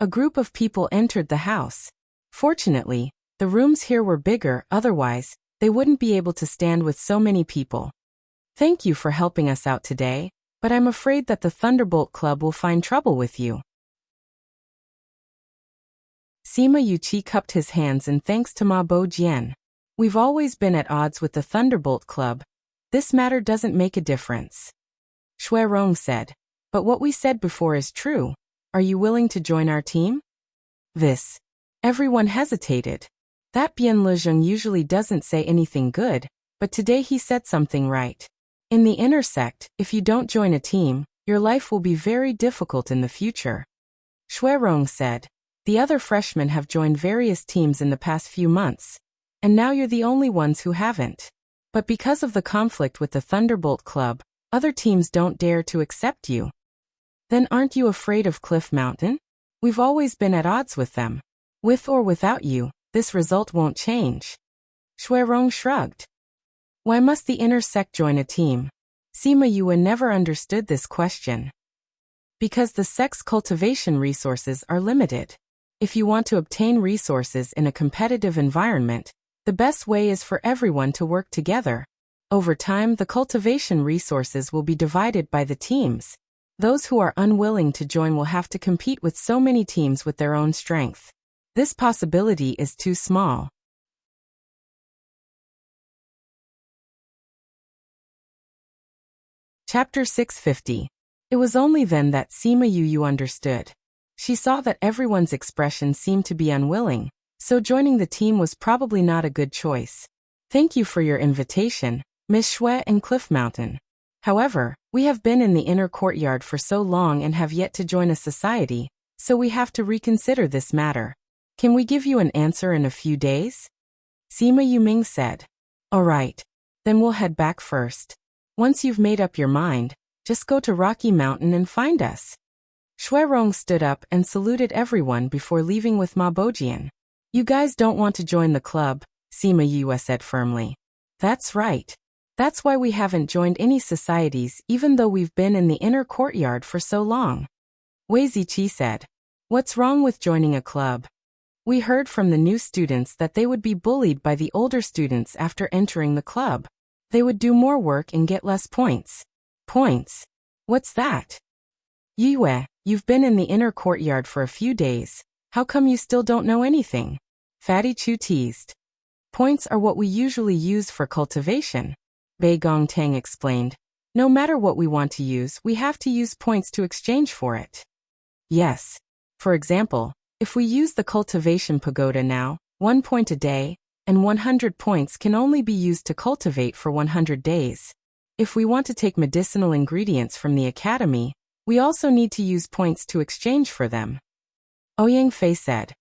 A group of people entered the house. Fortunately, the rooms here were bigger, otherwise, they wouldn't be able to stand with so many people. Thank you for helping us out today, but I'm afraid that the Thunderbolt Club will find trouble with you. Sima Yuchi cupped his hands in thanks to Ma Bojian. We've always been at odds with the Thunderbolt Club. This matter doesn't make a difference. Shuirong said. But what we said before is true. Are you willing to join our team? This. Everyone hesitated. That Bian Lizheng usually doesn't say anything good, but today he said something right. In the inner sect, if you don't join a team, your life will be very difficult in the future. Shuirong said. The other freshmen have joined various teams in the past few months, and now you're the only ones who haven't. But because of the conflict with the Thunderbolt Club, other teams don't dare to accept you. Then aren't you afraid of Cliff Mountain? We've always been at odds with them. With or without you, this result won't change. Shuirong shrugged. Why must the inner sect join a team? Sima Yue never understood this question. Because the sect's cultivation resources are limited. If you want to obtain resources in a competitive environment, the best way is for everyone to work together. Over time, the cultivation resources will be divided by the teams. Those who are unwilling to join will have to compete with so many teams with their own strength. This possibility is too small. Chapter 650. It was only then that Sima Yu understood. She saw that everyone's expression seemed to be unwilling, so joining the team was probably not a good choice. Thank you for your invitation, Miss Shui and Cliff Mountain. However, we have been in the inner courtyard for so long and have yet to join a society, so we have to reconsider this matter. Can we give you an answer in a few days? Sima Yuming said. All right. Then we'll head back first. Once you've made up your mind, just go to Rocky Mountain and find us. Shuirong stood up and saluted everyone before leaving with Ma Bojian. You guys don't want to join the club, Sima Yue said firmly. That's right. That's why we haven't joined any societies even though we've been in the inner courtyard for so long. Wei Ziqi said. What's wrong with joining a club? We heard from the new students that they would be bullied by the older students after entering the club. They would do more work and get less points. Points? What's that? Yue, you've been in the inner courtyard for a few days. How come you still don't know anything? Fatty Chu teased. Points are what we usually use for cultivation, Bei Gongtang explained. No matter what we want to use, we have to use points to exchange for it. Yes. For example, if we use the cultivation pagoda now, 1 point a day, and 100 points can only be used to cultivate for 100 days. If we want to take medicinal ingredients from the academy, we also need to use points to exchange for them. Ouyang Fei said.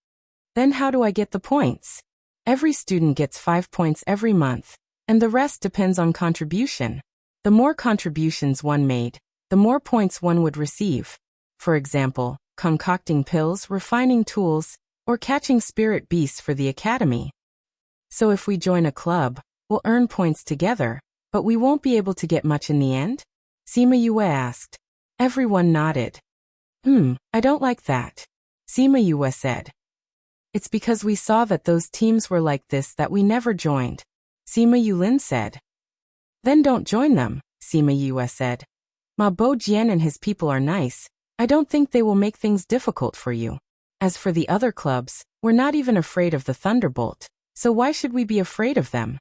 Then how do I get the points? Every student gets 5 points every month, and the rest depends on contribution. The more contributions one made, the more points one would receive. For example, concocting pills, refining tools, or catching spirit beasts for the academy. So if we join a club, we'll earn points together, but we won't be able to get much in the end? Sima Yue asked. Everyone nodded. I don't like that. Sima Yue said. It's because we saw that those teams were like this that we never joined. Sima Yulin said. Then don't join them, Sima Yue said. Ma Bojian and his people are nice. I don't think they will make things difficult for you. As for the other clubs, we're not even afraid of the Thunderbolt. So why should we be afraid of them?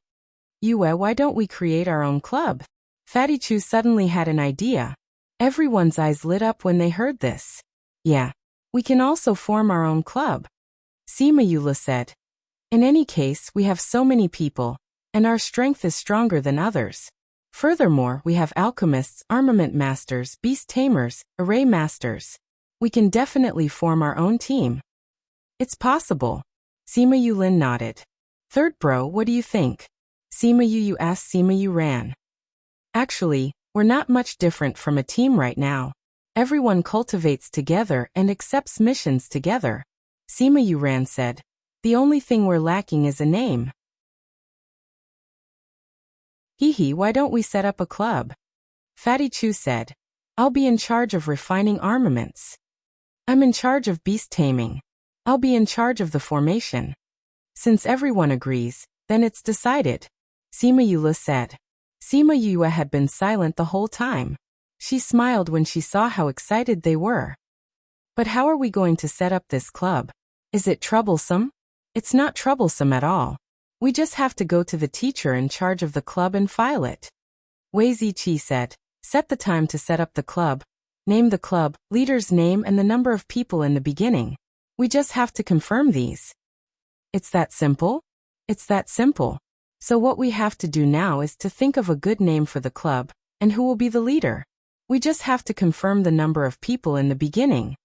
Yue, why don't we create our own club? Fatty Chu suddenly had an idea. Everyone's eyes lit up when they heard this. Yeah. We can also form our own club. Sima Yue said. In any case, we have so many people, and our strength is stronger than others. Furthermore, we have alchemists, armament masters, beast tamers, array masters. We can definitely form our own team. It's possible. Sima Yulin nodded. Third bro, what do you think? Sima Yu asked Sima Yu Ran. Actually, we're not much different from a team right now. Everyone cultivates together and accepts missions together. Sima Yu Ran said. The only thing we're lacking is a name. Hee, why don't we set up a club? Fatty Chu said. I'll be in charge of refining armaments. I'm in charge of beast taming. I'll be in charge of the formation. Since everyone agrees, then it's decided. Sima Yue said. Sima Yue had been silent the whole time. She smiled when she saw how excited they were. But how are we going to set up this club? Is it troublesome? It's not troublesome at all. We just have to go to the teacher in charge of the club and file it. Wei Ziqi said. Set the time to set up the club. Name the club, leader's name and the number of people in the beginning. We just have to confirm these. It's that simple? It's that simple. So what we have to do now is to think of a good name for the club, and who will be the leader. We just have to confirm the number of people in the beginning.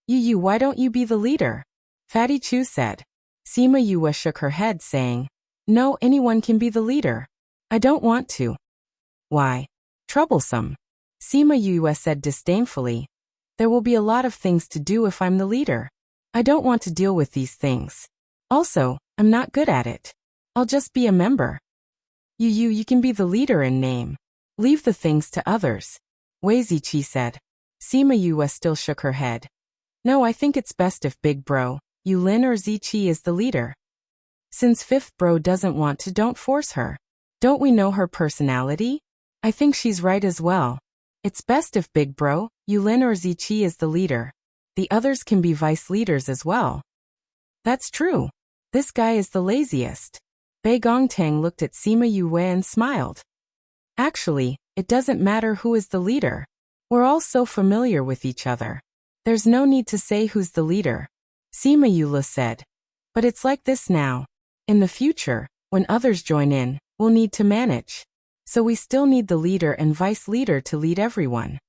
Yu, why don't you be the leader? Fatty Chu said. Sima Yue shook her head saying, no, anyone can be the leader. I don't want to. Why? Troublesome. Sima Yue said disdainfully. There will be a lot of things to do if I'm the leader. I don't want to deal with these things. Also, I'm not good at it. I'll just be a member. You can be the leader in name. Leave the things to others. Wei Ziqi said. Sima Yue still shook her head. No, I think it's best if Big Bro, Yulin or Ziqi is the leader. Since Fifth Bro doesn't want to, don't force her. Don't we know her personality? I think she's right as well. It's best if Big Bro, Yulin or Ziqi is the leader. The others can be vice leaders as well. That's true. This guy is the laziest. Bei Gongtang looked at Sima Yue and smiled. Actually, it doesn't matter who is the leader. We're all so familiar with each other. There's no need to say who's the leader. Sima Yue said. But it's like this now. In the future, when others join in, we'll need to manage. So we still need the leader and vice leader to lead everyone.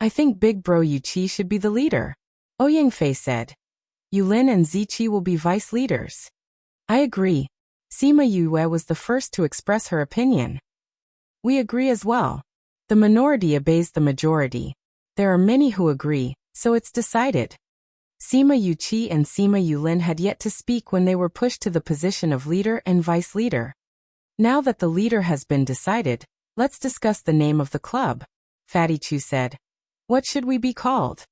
I think Big Bro Yuqi should be the leader. Ouyang Fei said. Yulin and Ziqi will be vice leaders. I agree. Sima Yue was the first to express her opinion. We agree as well. The minority obeys the majority. There are many who agree, so it's decided. Sima Yuqi and Sima Yulin had yet to speak when they were pushed to the position of leader and vice leader. Now that the leader has been decided, let's discuss the name of the club. Fatty Chu said. What should we be called?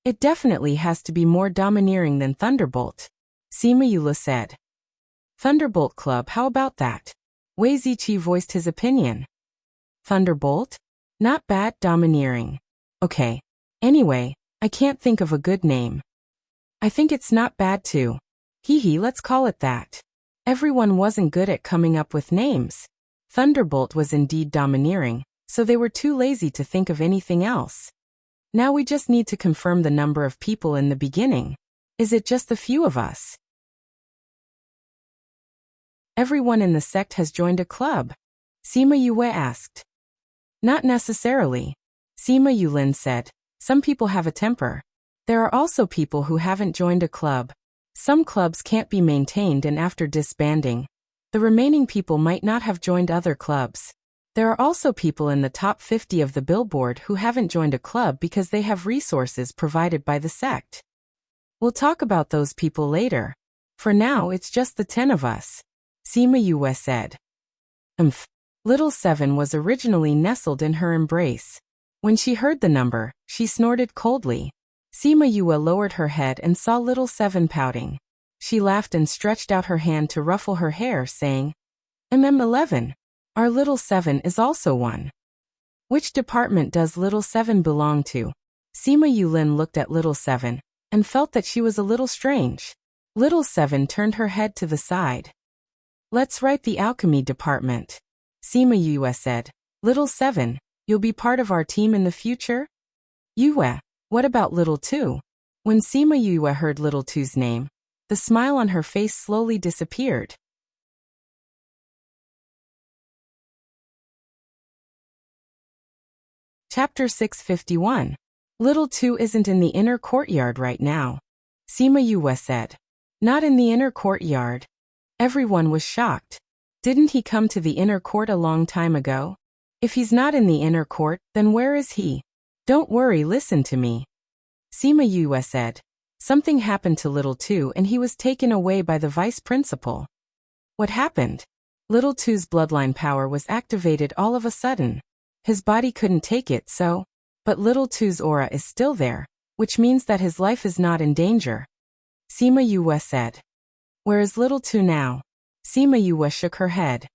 It definitely has to be more domineering than Thunderbolt. Sima Yue said. Thunderbolt Club, how about that? Wei Ziqi voiced his opinion. Thunderbolt? Not bad, domineering. Okay. Anyway, I can't think of a good name. I think it's not bad too. Hee, let's call it that. Everyone wasn't good at coming up with names. Thunderbolt was indeed domineering, so they were too lazy to think of anything else. Now we just need to confirm the number of people in the beginning. Is it just a few of us? Everyone in the sect has joined a club. Sima Yue asked. Not necessarily. Sima Yulin said. Some people have a temper. There are also people who haven't joined a club. Some clubs can't be maintained, and after disbanding, the remaining people might not have joined other clubs. There are also people in the top 50 of the billboard who haven't joined a club because they have resources provided by the sect. We'll talk about those people later. For now, it's just the 10 of us. Sima Yue said. Little Seven was originally nestled in her embrace. When she heard the number, she snorted coldly. Sima Yue lowered her head and saw Little Seven pouting. She laughed and stretched out her hand to ruffle her hair, saying, 11. Our Little Seven is also one. Which department does Little Seven belong to? Sima Yulin looked at Little Seven and felt that she was a little strange. Little Seven turned her head to the side. Let's write the alchemy department. Sima Yue said. Little Seven, you'll be part of our team in the future? Yue, what about Little Two? When Sima Yue heard Little Two's name, the smile on her face slowly disappeared. Chapter 651. Little Two isn't in the inner courtyard right now. Sima Yue said. Not in the inner courtyard. Everyone was shocked. Didn't he come to the inner court a long time ago? If he's not in the inner court, then where is he? Don't worry, listen to me. Sima Yue said. Something happened to Little Two and he was taken away by the vice principal. What happened? Little Two's bloodline power was activated all of a sudden. His body couldn't take it, so. But Little Two's aura is still there, which means that his life is not in danger. Sima Yue said. Where is Little Two now? Sima Yue shook her head.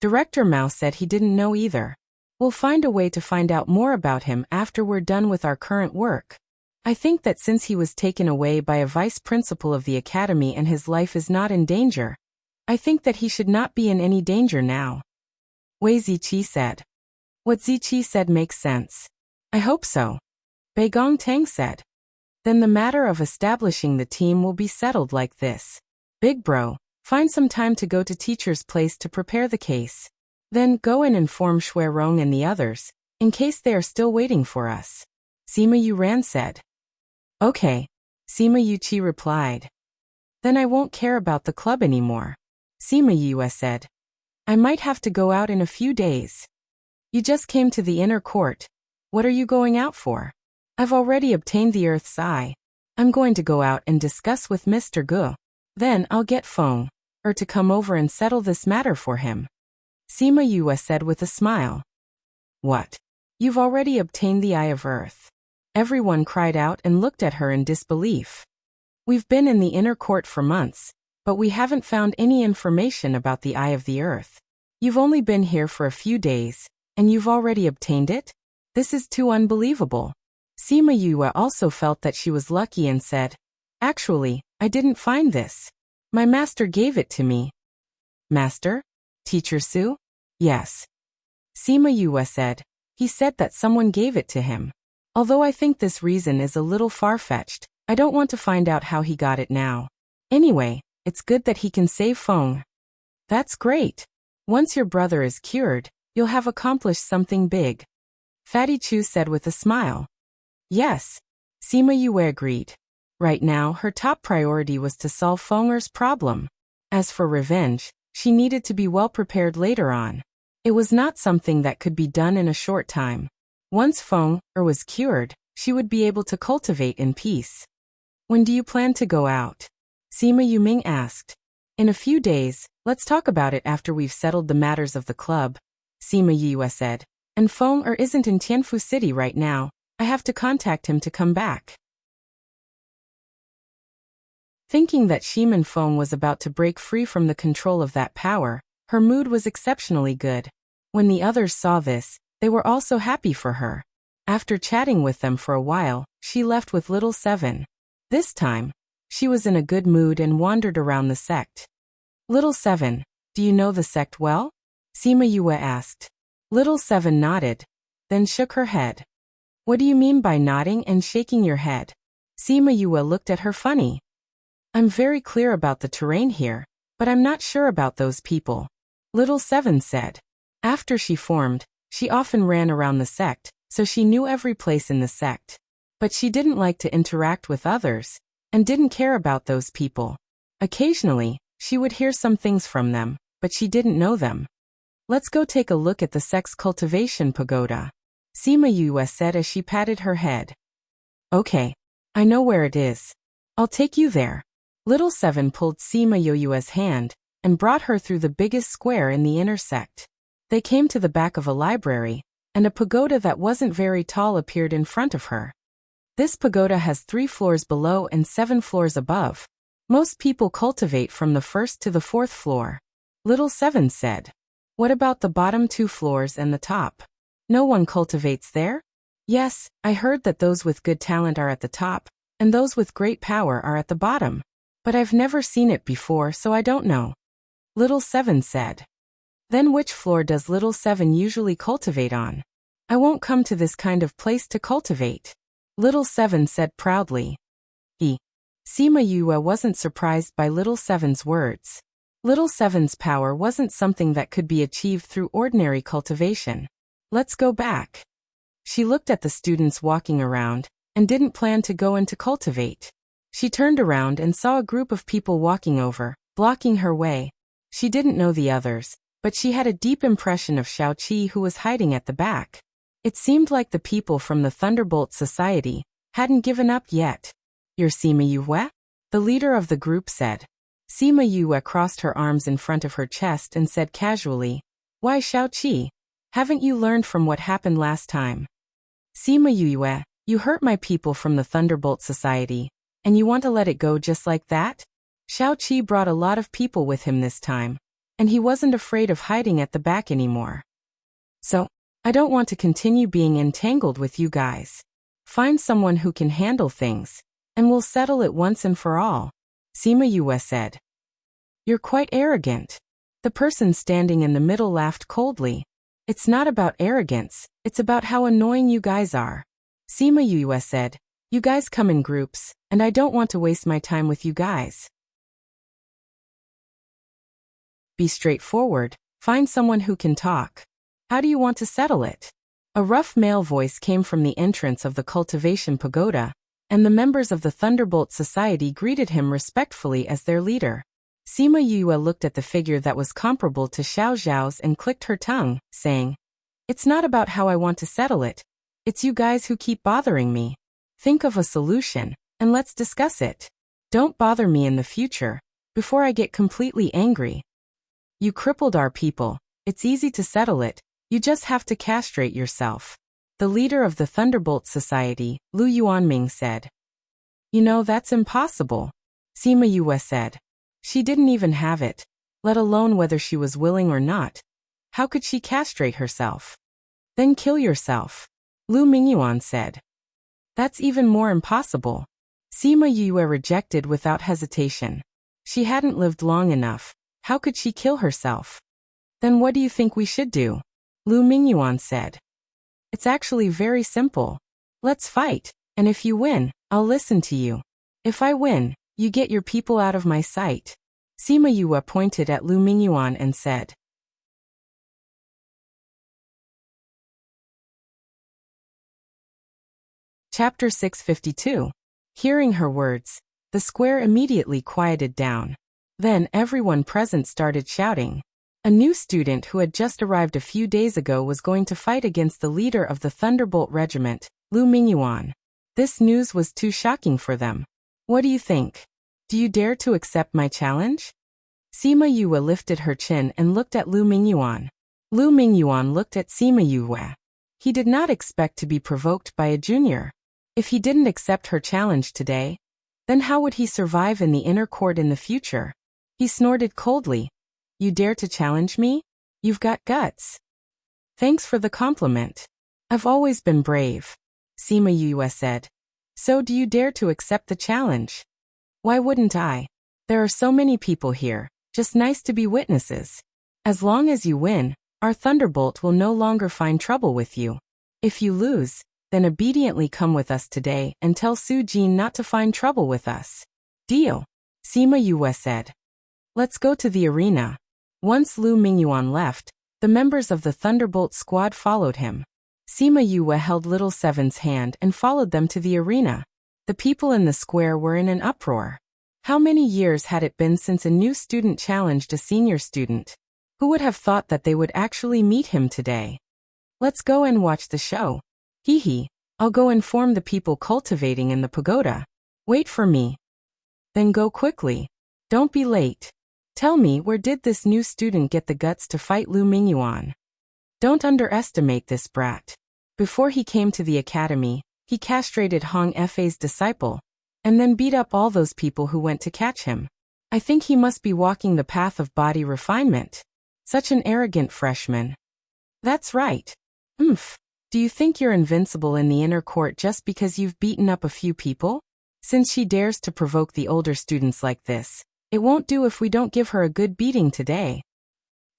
Director Mao said he didn't know either. We'll find a way to find out more about him after we're done with our current work. I think that since he was taken away by a vice principal of the academy and his life is not in danger, I think that he should not be in any danger now. Wei Ziqi said. What Ziqi said makes sense. I hope so. Bei Gongtang said. Then the matter of establishing the team will be settled like this. Big Bro, find some time to go to teacher's place to prepare the case. Then go and inform Shuirong and the others, in case they are still waiting for us. Sima Yuran said. Okay. Sima Yuqi replied. Then I won't care about the club anymore. Sima Yue said. I might have to go out in a few days. You just came to the inner court. What are you going out for? I've already obtained the Earth's Eye. I'm going to go out and discuss with Mr. Gu. Then I'll get Feng to come over and settle this matter for him. Sima Yue said with a smile. What? You've already obtained the Eye of Earth. Everyone cried out and looked at her in disbelief. We've been in the inner court for months, but we haven't found any information about the Eye of the Earth. You've only been here for a few days, and you've already obtained it? This is too unbelievable. Sima Yue also felt that she was lucky and said, Actually, I didn't find this. My master gave it to me. Master? Teacher Su? Yes. Sima Yue said. He said that someone gave it to him. Although I think this reason is a little far-fetched, I don't want to find out how he got it now. Anyway, it's good that he can save Feng. That's great. Once your brother is cured, you'll have accomplished something big. Fatty Chu said with a smile. Yes. Sima Yue agreed. Right now, her top priority was to solve Fenger's problem. As for revenge, she needed to be well prepared later on. It was not something that could be done in a short time. Once Fenger was cured, she would be able to cultivate in peace. When do you plan to go out? Sima Yuming asked. In a few days, let's talk about it after we've settled the matters of the club. Sima Yue said. And Fenger isn't in Tianfu City right now. I have to contact him to come back. Thinking that Shiman Feng was about to break free from the control of that power, her mood was exceptionally good. When the others saw this, they were also happy for her. After chatting with them for a while, she left with Little Seven. This time, she was in a good mood and wandered around the sect. Little Seven, do you know the sect well? Sima Yue asked. Little Seven nodded, then shook her head. What do you mean by nodding and shaking your head? Sima Yue looked at her funny. I'm very clear about the terrain here, but I'm not sure about those people. Little Seven said. After she formed, she often ran around the sect, so she knew every place in the sect. But she didn't like to interact with others, and didn't care about those people. Occasionally, she would hear some things from them, but she didn't know them. Let's go take a look at the sect's cultivation pagoda. Sima Yue said as she patted her head. Okay. I know where it is. I'll take you there. Little Seven pulled Sima Yue's hand, and brought her through the biggest square in the inner sect. They came to the back of a library, and a pagoda that wasn't very tall appeared in front of her. This pagoda has 3 floors below and 7 floors above. Most people cultivate from the 1st to the 4th floor. Little Seven said. What about the bottom 2 floors and the top? No one cultivates there? Yes, I heard that those with good talent are at the top, and those with great power are at the bottom. But I've never seen it before, so I don't know. Little Seven said. Then which floor does Little Seven usually cultivate on? I won't come to this kind of place to cultivate. Little Seven said proudly. Sima Yue wasn't surprised by Little Seven's words. Little Seven's power wasn't something that could be achieved through ordinary cultivation. Let's go back. She looked at the students walking around, and didn't plan to go in to cultivate. She turned around and saw a group of people walking over, blocking her way. She didn't know the others, but she had a deep impression of Xiaoqi who was hiding at the back. It seemed like the people from the Thunderbolt Society hadn't given up yet. You're Sima Yue? The leader of the group said. Sima Yue crossed her arms in front of her chest and said casually, Why Xiaoqi? Haven't you learned from what happened last time? Sima Yue, you hurt my people from the Thunderbolt Society, and you want to let it go just like that? Xiaoqi brought a lot of people with him this time, and he wasn't afraid of hiding at the back anymore. So, I don't want to continue being entangled with you guys. Find someone who can handle things, and we'll settle it once and for all, Sima Yue said. You're quite arrogant. The person standing in the middle laughed coldly. It's not about arrogance, it's about how annoying you guys are. Sima Yue said, You guys come in groups, and I don't want to waste my time with you guys. Be straightforward, find someone who can talk. How do you want to settle it? A rough male voice came from the entrance of the cultivation pagoda, and the members of the Thunderbolt Society greeted him respectfully as their leader. Sima Yue looked at the figure that was comparable to Xiao Zhao's and clicked her tongue, saying, It's not about how I want to settle it. It's you guys who keep bothering me. Think of a solution, and let's discuss it. Don't bother me in the future, before I get completely angry. You crippled our people. It's easy to settle it. You just have to castrate yourself. The leader of the Thunderbolt Society, Lu Yuanming, said. You know, that's impossible. Sima Yue said. She didn't even have it, let alone whether she was willing or not. How could she castrate herself? Then kill yourself. Lu Mingyuan said. That's even more impossible. Sima Yue rejected without hesitation. She hadn't lived long enough. How could she kill herself? Then what do you think we should do? Lu Mingyuan said. It's actually very simple. Let's fight, and if you win, I'll listen to you. If I win, you get your people out of my sight. Sima Yue pointed at Lu Mingyuan and said. Chapter 652. Hearing her words, the square immediately quieted down. Then everyone present started shouting. A new student who had just arrived a few days ago was going to fight against the leader of the Thunderbolt Regiment, Lu Mingyuan. This news was too shocking for them. What do you think? Do you dare to accept my challenge? Sima Yue lifted her chin and looked at Lu Mingyuan. Lu Mingyuan looked at Sima Yue. He did not expect to be provoked by a junior. If he didn't accept her challenge today, then how would he survive in the inner court in the future? He snorted coldly. You dare to challenge me? You've got guts. Thanks for the compliment. I've always been brave. Sima Yue said. So do you dare to accept the challenge? Why wouldn't I? There are so many people here, just nice to be witnesses. As long as you win, our Thunderbolt will no longer find trouble with you. If you lose, then obediently come with us today and tell Su Jin not to find trouble with us. Deal. Sima Yue said. Let's go to the arena. Once Lu Mingyuan left, the members of the Thunderbolt squad followed him. Sima Yue held Little Seven's hand and followed them to the arena. The people in the square were in an uproar. How many years had it been since a new student challenged a senior student? Who would have thought that they would actually meet him today? Let's go and watch the show. Hee hee, I'll go inform the people cultivating in the pagoda. Wait for me. Then go quickly. Don't be late. Tell me, where did this new student get the guts to fight Lu Mingyuan? Don't underestimate this brat. Before he came to the academy, he castrated Hong Fei's disciple, and then beat up all those people who went to catch him. I think he must be walking the path of body refinement. Such an arrogant freshman. That's right. Do you think you're invincible in the inner court just because you've beaten up a few people? Since she dares to provoke the older students like this, it won't do if we don't give her a good beating today.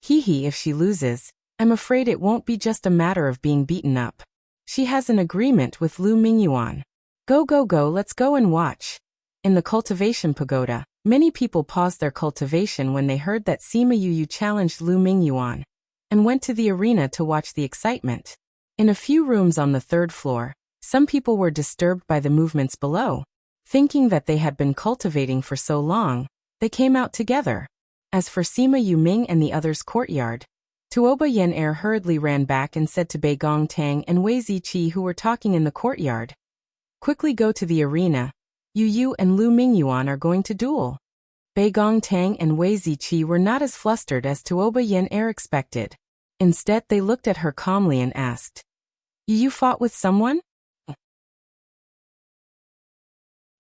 Hee hee, if she loses, I'm afraid it won't be just a matter of being beaten up. She has an agreement with Lu Mingyuan. Go, let's go and watch. In the cultivation pagoda, many people paused their cultivation when they heard that Sima Yue challenged Lu Mingyuan, and went to the arena to watch the excitement. In a few rooms on the third floor, some people were disturbed by the movements below. Thinking that they had been cultivating for so long, they came out together. As for Sima Yuming and the others' courtyard, Tuoba Yen-er hurriedly ran back and said to Bei Gong Tang and Wei Ziqi, who were talking in the courtyard, quickly go to the arena. Yu and Lu Mingyuan are going to duel. Bei Gong Tang and Wei Ziqi were not as flustered as Tuoba Yen-er expected. Instead, they looked at her calmly and asked, You fought with someone?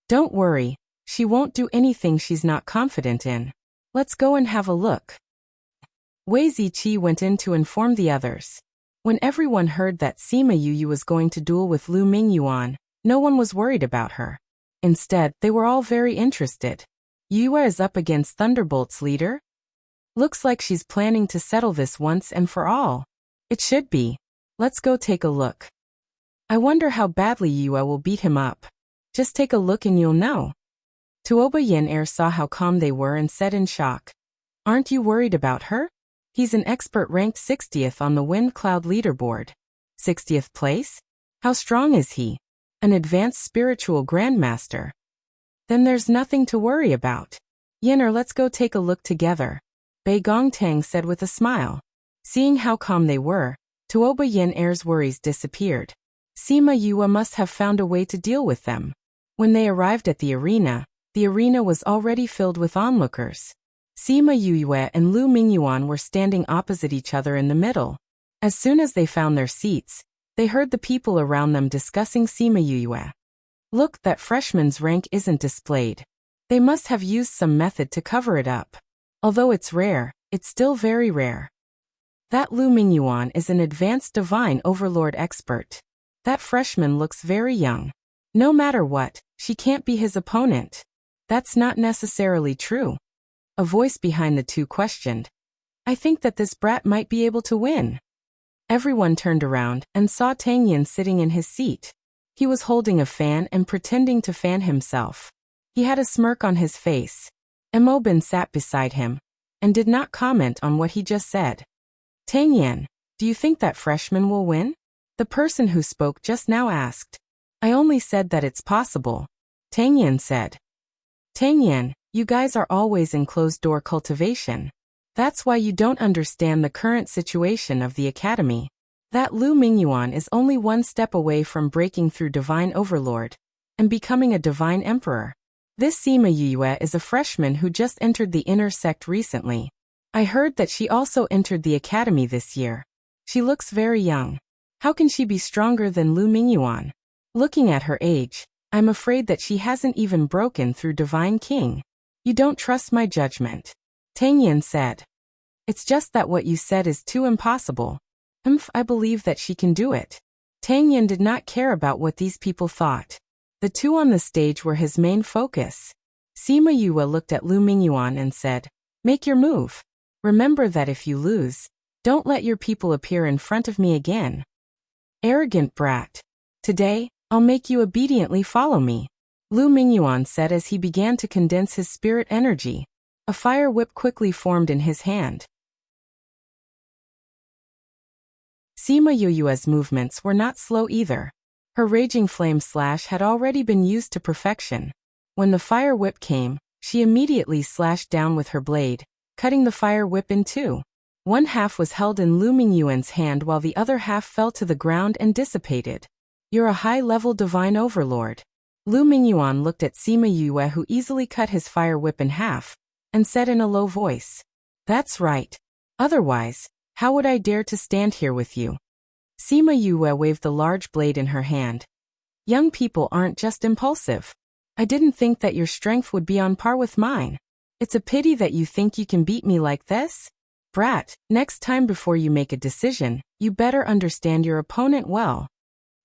Don't worry, she won't do anything she's not confident in. Let's go and have a look. Wei Ziqi went in to inform the others. When everyone heard that Sima Yue was going to duel with Lu Mingyuan, no one was worried about her. Instead, they were all very interested. Yue is up against Thunderbolt's leader? Looks like she's planning to settle this once and for all. It should be. Let's go take a look. I wonder how badly Yue will beat him up. Just take a look and you'll know. Tuoba Yen-er saw how calm they were and said in shock, Aren't you worried about her? He's an expert ranked 60th on the Wind Cloud leaderboard. 60th place? How strong is he? An advanced spiritual grandmaster. Then there's nothing to worry about. Yen-er, let's go take a look together. Bei Gong Tang said with a smile. Seeing how calm they were, Tuoba Yen-er's worries disappeared. Sima Yue must have found a way to deal with them. When they arrived at the arena was already filled with onlookers. Sima Yue and Lu Mingyuan were standing opposite each other in the middle. As soon as they found their seats, they heard the people around them discussing Sima Yue. Look, that freshman's rank isn't displayed. They must have used some method to cover it up. Although it's rare, it's still very rare. That Lu Mingyuan is an advanced divine overlord expert. That freshman looks very young. No matter what, she can't be his opponent. That's not necessarily true. A voice behind the two questioned. I think that this brat might be able to win. Everyone turned around and saw Tang Yin sitting in his seat. He was holding a fan and pretending to fan himself. He had a smirk on his face. Mo Bin sat beside him and did not comment on what he just said. Tang Yin, do you think that freshman will win? The person who spoke just now asked. I only said that it's possible. Tang Yin said. Tang Yin, you guys are always in closed-door cultivation. That's why you don't understand the current situation of the academy. That Lu Mingyuan is only one step away from breaking through Divine Overlord and becoming a Divine Emperor. This Sima Yue is a freshman who just entered the inner sect recently. I heard that she also entered the academy this year. She looks very young. How can she be stronger than Lu Mingyuan? Looking at her age, I'm afraid that she hasn't even broken through Divine King. You don't trust my judgment. Tang Yin said. It's just that what you said is too impossible. I believe that she can do it. Tang Yin did not care about what these people thought. The two on the stage were his main focus. Sima Yue looked at Lu Mingyuan and said, Make your move. Remember that if you lose, don't let your people appear in front of me again. Arrogant brat. Today, I'll make you obediently follow me. Lu Mingyuan said as he began to condense his spirit energy. A fire whip quickly formed in his hand. Sima Yue's movements were not slow either. Her raging flame slash had already been used to perfection. When the fire whip came, she immediately slashed down with her blade, cutting the fire whip in two. One half was held in Lu Mingyuan's hand while the other half fell to the ground and dissipated. You're a high-level divine overlord. Lu Mingyuan looked at Sima Yue, who easily cut his fire whip in half, and said in a low voice, That's right. Otherwise, how would I dare to stand here with you? Sima Yue waved the large blade in her hand. Young people aren't just impulsive. I didn't think that your strength would be on par with mine. It's a pity that you think you can beat me like this. Brat, next time before you make a decision, you better understand your opponent well.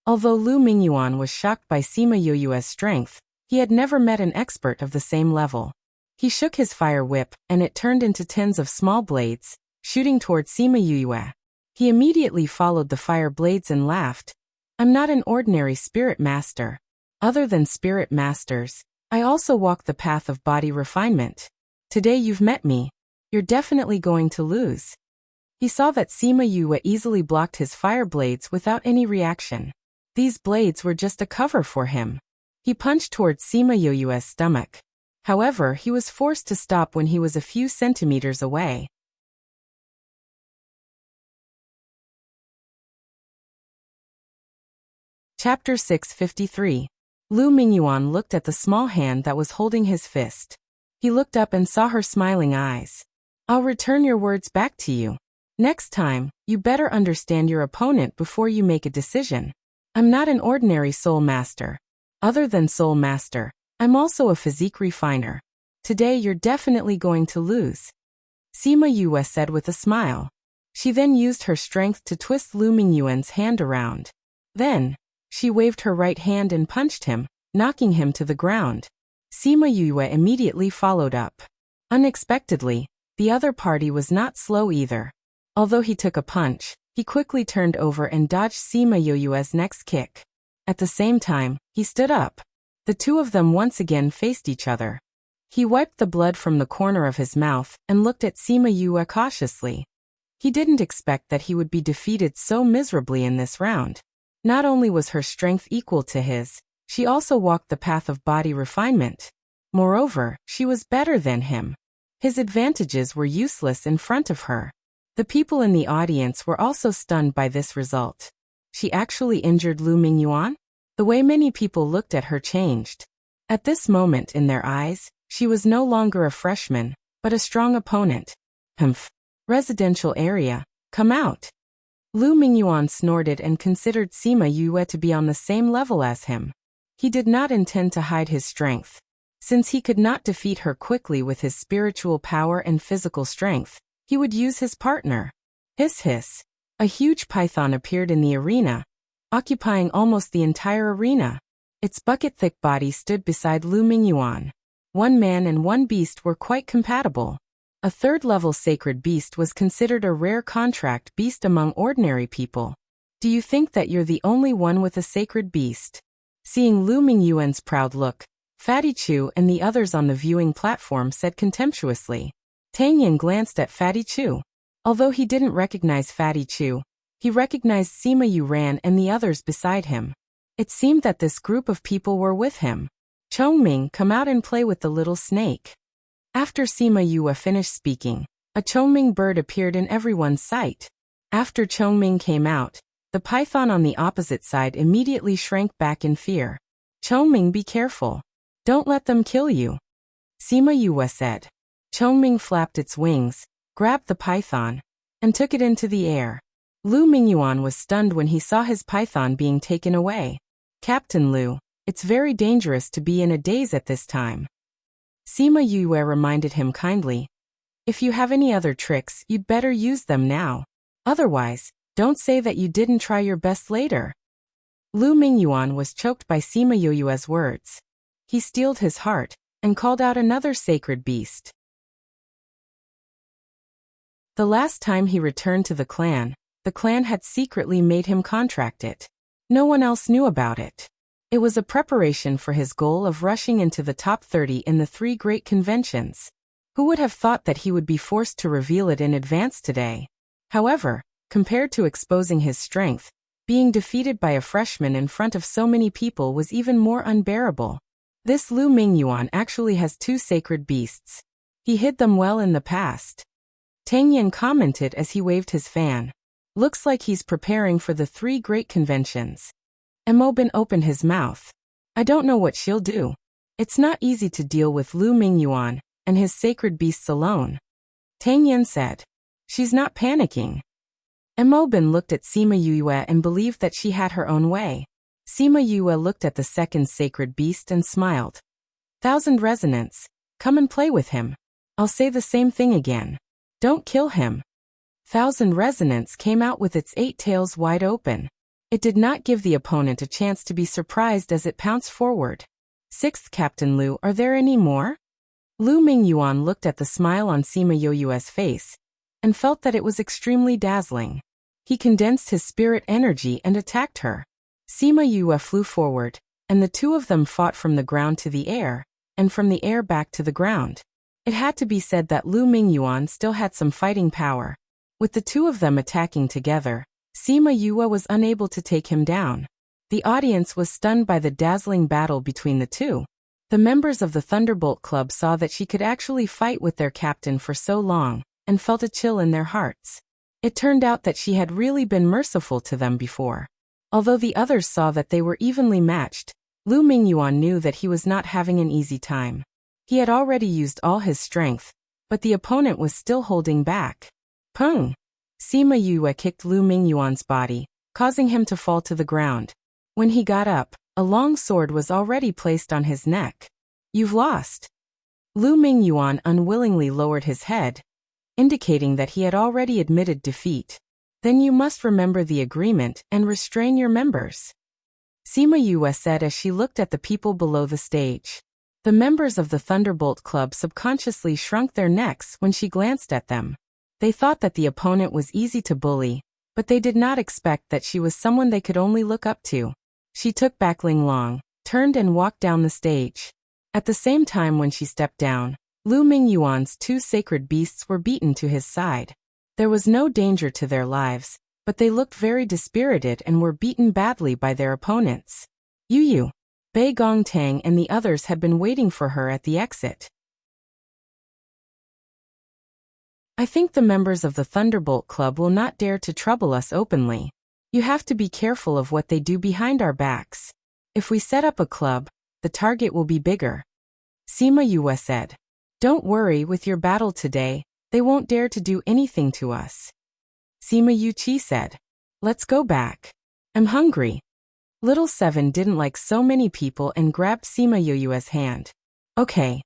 Although Lu Mingyuan was shocked by Sima Yue's strength, he had never met an expert of the same level. He shook his fire whip, and it turned into tens of small blades, shooting toward Sima Yue. He immediately followed the fire blades and laughed. I'm not an ordinary spirit master. Other than spirit masters, I also walk the path of body refinement. Today you've met me. You're definitely going to lose. He saw that Sima Yue easily blocked his fire blades without any reaction. These blades were just a cover for him. He punched towards Sima Yue's stomach. However, he was forced to stop when he was a few centimeters away. Chapter 653. Lu Mingyuan looked at the small hand that was holding his fist. He looked up and saw her smiling eyes. I'll return your words back to you. Next time, you better understand your opponent before you make a decision. I'm not an ordinary soul master. Other than soul master, I'm also a physique refiner. Today you're definitely going to lose. Sima Yue said with a smile. She then used her strength to twist Lu Mingyuan's hand around. Then, she waved her right hand and punched him, knocking him to the ground. Sima Yue immediately followed up. Unexpectedly, the other party was not slow either. Although he took a punch, he quickly turned over and dodged Sima Yue's next kick. At the same time, he stood up. The two of them once again faced each other. He wiped the blood from the corner of his mouth and looked at Sima Yue cautiously. He didn't expect that he would be defeated so miserably in this round. Not only was her strength equal to his, she also walked the path of body refinement. Moreover, she was better than him. His advantages were useless in front of her. The people in the audience were also stunned by this result. She actually injured Lu Mingyuan? The way many people looked at her changed. At this moment in their eyes, she was no longer a freshman, but a strong opponent. Residential area, come out. Lu Mingyuan snorted and considered Sima Yue to be on the same level as him. He did not intend to hide his strength. Since he could not defeat her quickly with his spiritual power and physical strength, he would use his partner. Hiss hiss. A huge python appeared in the arena, occupying almost the entire arena. Its bucket-thick body stood beside Lu Mingyuan. One man and one beast were quite compatible. A third-level sacred beast was considered a rare contract beast among ordinary people. Do you think that you're the only one with a sacred beast? Seeing Lu Mingyuan's proud look, Fatty Chu and the others on the viewing platform said contemptuously. Tang Yin glanced at Fatty Chu. Although he didn't recognize Fatty Chu, he recognized Sima Yuran and the others beside him. It seemed that this group of people were with him. Chongming, come out and play with the little snake. After Sima Yue finished speaking, a Chongming bird appeared in everyone's sight. After Chongming came out, the python on the opposite side immediately shrank back in fear. Chongming, be careful. Don't let them kill you. Sima Yue said. Chongming flapped its wings, grabbed the python, and took it into the air. Lu Mingyuan was stunned when he saw his python being taken away. Captain Lu, it's very dangerous to be in a daze at this time. Sima Yue reminded him kindly. If you have any other tricks, you'd better use them now. Otherwise, don't say that you didn't try your best later. Lu Mingyuan was choked by Sima Yue's words. He steeled his heart and called out another sacred beast. The last time he returned to the clan had secretly made him contract it. No one else knew about it. It was a preparation for his goal of rushing into the top 30 in the 3 great conventions. Who would have thought that he would be forced to reveal it in advance today? However, compared to exposing his strength, being defeated by a freshman in front of so many people was even more unbearable. This Lu Mingyuan actually has 2 sacred beasts. He hid them well in the past. Tang Yin commented as he waved his fan. Looks like he's preparing for the 3 great conventions. Emobin opened his mouth. I don't know what she'll do. It's not easy to deal with Lu Mingyuan and his sacred beasts alone. Tang Yin said. She's not panicking. Emobin looked at Sima Yue and believed that she had her own way. Sima Yue looked at the second sacred beast and smiled. 1000 Resonance, come and play with him. I'll say the same thing again. Don't kill him. 1000 Resonance came out with its 8 tails wide open. It did not give the opponent a chance to be surprised as it pounced forward. 6th Captain Lu, are there any more? Lu Mingyuan looked at the smile on Sima Yue's face and felt that it was extremely dazzling. He condensed his spirit energy and attacked her. Sima Yue flew forward, and the 2 of them fought from the ground to the air, and from the air back to the ground. It had to be said that Lu Mingyuan still had some fighting power. With the 2 of them attacking together, Sima Yue was unable to take him down. The audience was stunned by the dazzling battle between the 2. The members of the Thunderbolt Club saw that she could actually fight with their captain for so long, and felt a chill in their hearts. It turned out that she had really been merciful to them before. Although the others saw that they were evenly matched, Lu Mingyuan knew that he was not having an easy time. He had already used all his strength, but the opponent was still holding back. Pung! Sima Yue kicked Lu Mingyuan's body, causing him to fall to the ground. When he got up, a long sword was already placed on his neck. You've lost. Lu Mingyuan unwillingly lowered his head, indicating that he had already admitted defeat. Then you must remember the agreement and restrain your members. Sima Yue said as she looked at the people below the stage. The members of the Thunderbolt Club subconsciously shrunk their necks when she glanced at them. They thought that the opponent was easy to bully, but they did not expect that she was someone they could only look up to. She took back Ling Long, turned and walked down the stage. At the same time when she stepped down, Lu Mingyuan's 2 sacred beasts were beaten to his side. There was no danger to their lives, but they looked very dispirited and were beaten badly by their opponents. Yu, Bei Gongtang and the others had been waiting for her at the exit. I think the members of the Thunderbolt Club will not dare to trouble us openly. You have to be careful of what they do behind our backs. If we set up a club, the target will be bigger. Sima Yue said. Don't worry, with your battle today, they won't dare to do anything to us. Sima Yuqi said. Let's go back. I'm hungry. Little Seven didn't like so many people and grabbed Sima Yue's hand. Okay.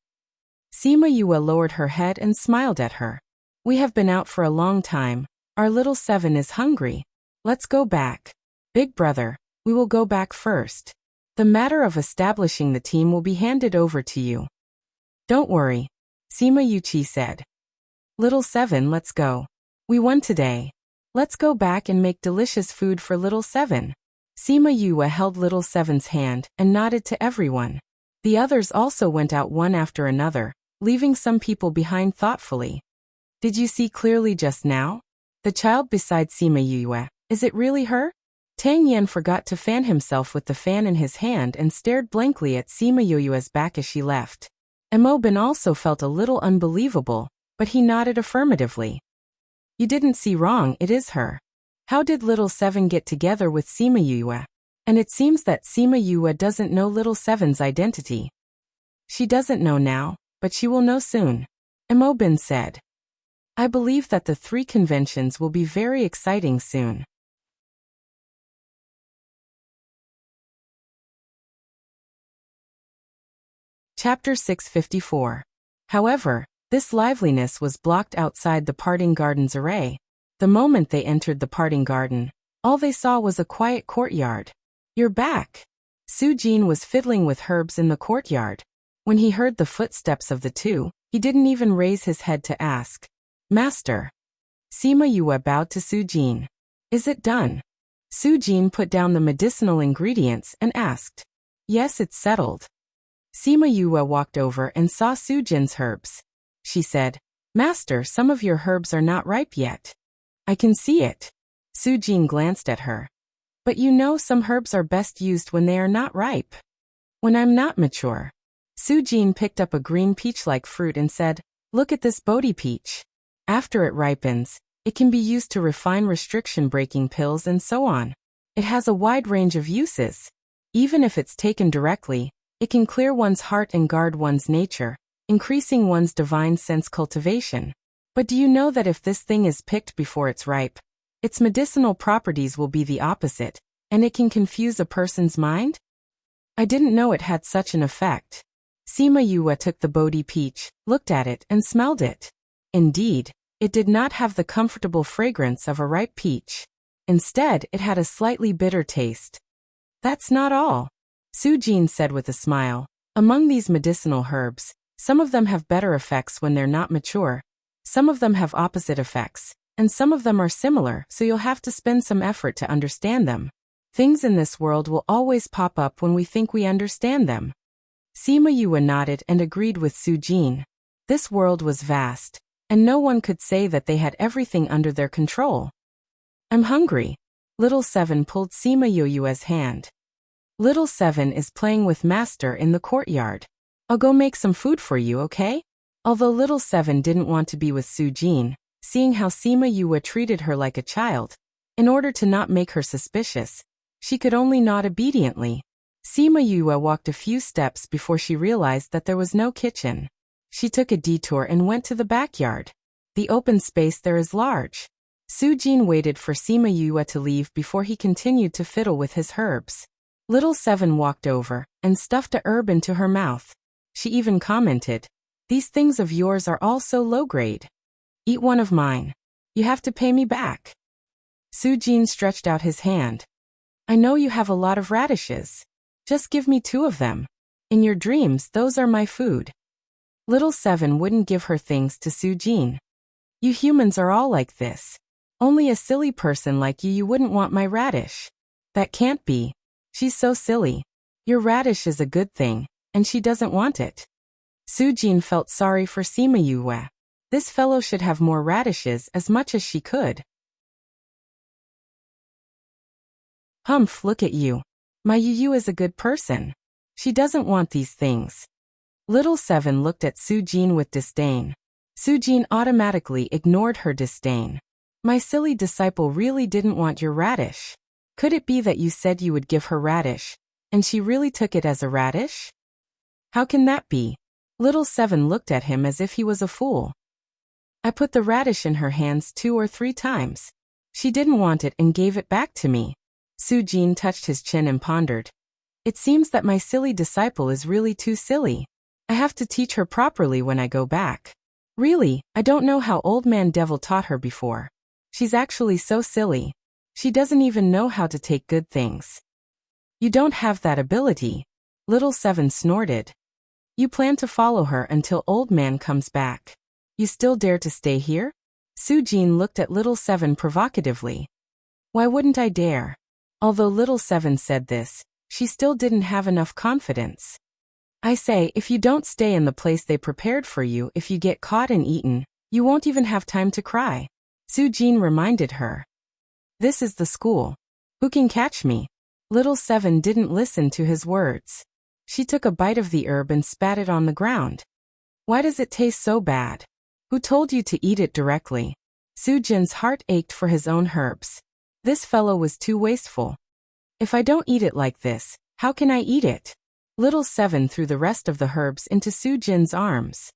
Sima Yue lowered her head and smiled at her. We have been out for a long time, Our little seven is hungry. Let's go back. Big brother, we will go back first. The matter of establishing the team will be handed over to you. Don't worry, Sima Yuchi said. Little seven, let's go. We won today. Let's go back and make delicious food for little seven. Sima Yue held little seven's hand and nodded to everyone. The others also went out one after another, leaving some people behind thoughtfully. Did you see clearly just now? The child beside Sima Yue, is it really her? Tang Yan forgot to fan himself with the fan in his hand and stared blankly at Sima Yue's back as she left. Emobin also felt a little unbelievable, but he nodded affirmatively. You didn't see wrong, it is her. How did little seven get together with Sima Yue? And it seems that Sima Yue doesn't know little seven's identity. She doesn't know now, but she will know soon, Emobin said. I believe that the 3 conventions will be very exciting soon. Chapter 654. However, this liveliness was blocked outside the parting garden's array. The moment they entered the parting garden, all they saw was a quiet courtyard. You're back. Su Jin was fiddling with herbs in the courtyard. When he heard the footsteps of the two, he didn't even raise his head to ask. Master. Sima Yue bowed to Su Jin. Is it done? Su Jin put down the medicinal ingredients and asked. Yes, it's settled. Sima Yue walked over and saw Su Jin's herbs. She said, Master, some of your herbs are not ripe yet. I can see it. Su Jin glanced at her. But you know some herbs are best used when they are not ripe. When I'm not mature. Su Jin picked up a green peach-like fruit and said, Look at this Bodhi peach. After it ripens, it can be used to refine restriction-breaking pills and so on. It has a wide range of uses. Even if it's taken directly, it can clear one's heart and guard one's nature, increasing one's divine sense cultivation. But do you know that if this thing is picked before it's ripe, its medicinal properties will be the opposite, and it can confuse a person's mind? I didn't know it had such an effect. Sima Yue took the Bodhi peach, looked at it, and smelled it. Indeed, it did not have the comfortable fragrance of a ripe peach. Instead, it had a slightly bitter taste. That's not all, Su Jin said with a smile. Among these medicinal herbs, some of them have better effects when they're not mature, some of them have opposite effects, and some of them are similar, so you'll have to spend some effort to understand them. Things in this world will always pop up when we think we understand them. Sima Yue nodded and agreed with Su Jin. This world was vast, and no one could say that they had everything under their control. I'm hungry. Little Seven pulled Sima Yue's hand. Little Seven is playing with Master in the courtyard. I'll go make some food for you, okay? Although Little Seven didn't want to be with Su Jin, seeing how Sima Yue treated her like a child, in order to not make her suspicious, she could only nod obediently. Sima Yue walked a few steps before she realized that there was no kitchen. She took a detour and went to the backyard. The open space there is large. Su Jin waited for Sima Yue to leave before he continued to fiddle with his herbs. Little Seven walked over and stuffed a herb into her mouth. She even commented, These things of yours are all so low grade. Eat one of mine. You have to pay me back. Su Jin stretched out his hand. I know you have a lot of radishes. Just give me 2 of them. In your dreams, those are my food. Little Seven wouldn't give her things to Su Jin. You humans are all like this. Only a silly person like you wouldn't want my radish. That can't be. She's so silly. Your radish is a good thing, and she doesn't want it. Su Jin felt sorry for Sima Yue. This fellow should have more radishes as much as she could. Humph, look at you. My Yu is a good person. She doesn't want these things. Little Seven looked at Su Jin with disdain. Su Jin automatically ignored her disdain. My silly disciple really didn't want your radish. Could it be that you said you would give her radish, and she really took it as a radish? How can that be? Little Seven looked at him as if he was a fool. I put the radish in her hands 2 or 3 times. She didn't want it and gave it back to me. Su Jin touched his chin and pondered. It seems that my silly disciple is really too silly. I have to teach her properly when I go back. Really, I don't know how Old Man Devil taught her before. She's actually so silly. She doesn't even know how to take good things. You don't have that ability. Little Seven snorted. You plan to follow her until Old Man comes back. You still dare to stay here? Su-jin looked at Little Seven provocatively. Why wouldn't I dare? Although Little Seven said this, she still didn't have enough confidence. I say, if you don't stay in the place they prepared for you, if you get caught and eaten, you won't even have time to cry. Su-jin reminded her. This is the school. Who can catch me? Little Seven didn't listen to his words. She took a bite of the herb and spat it on the ground. Why does it taste so bad? Who told you to eat it directly? Su-jin's heart ached for his own herbs. This fellow was too wasteful. If I don't eat it like this, how can I eat it? Little Seven threw the rest of the herbs into Su-jin's arms.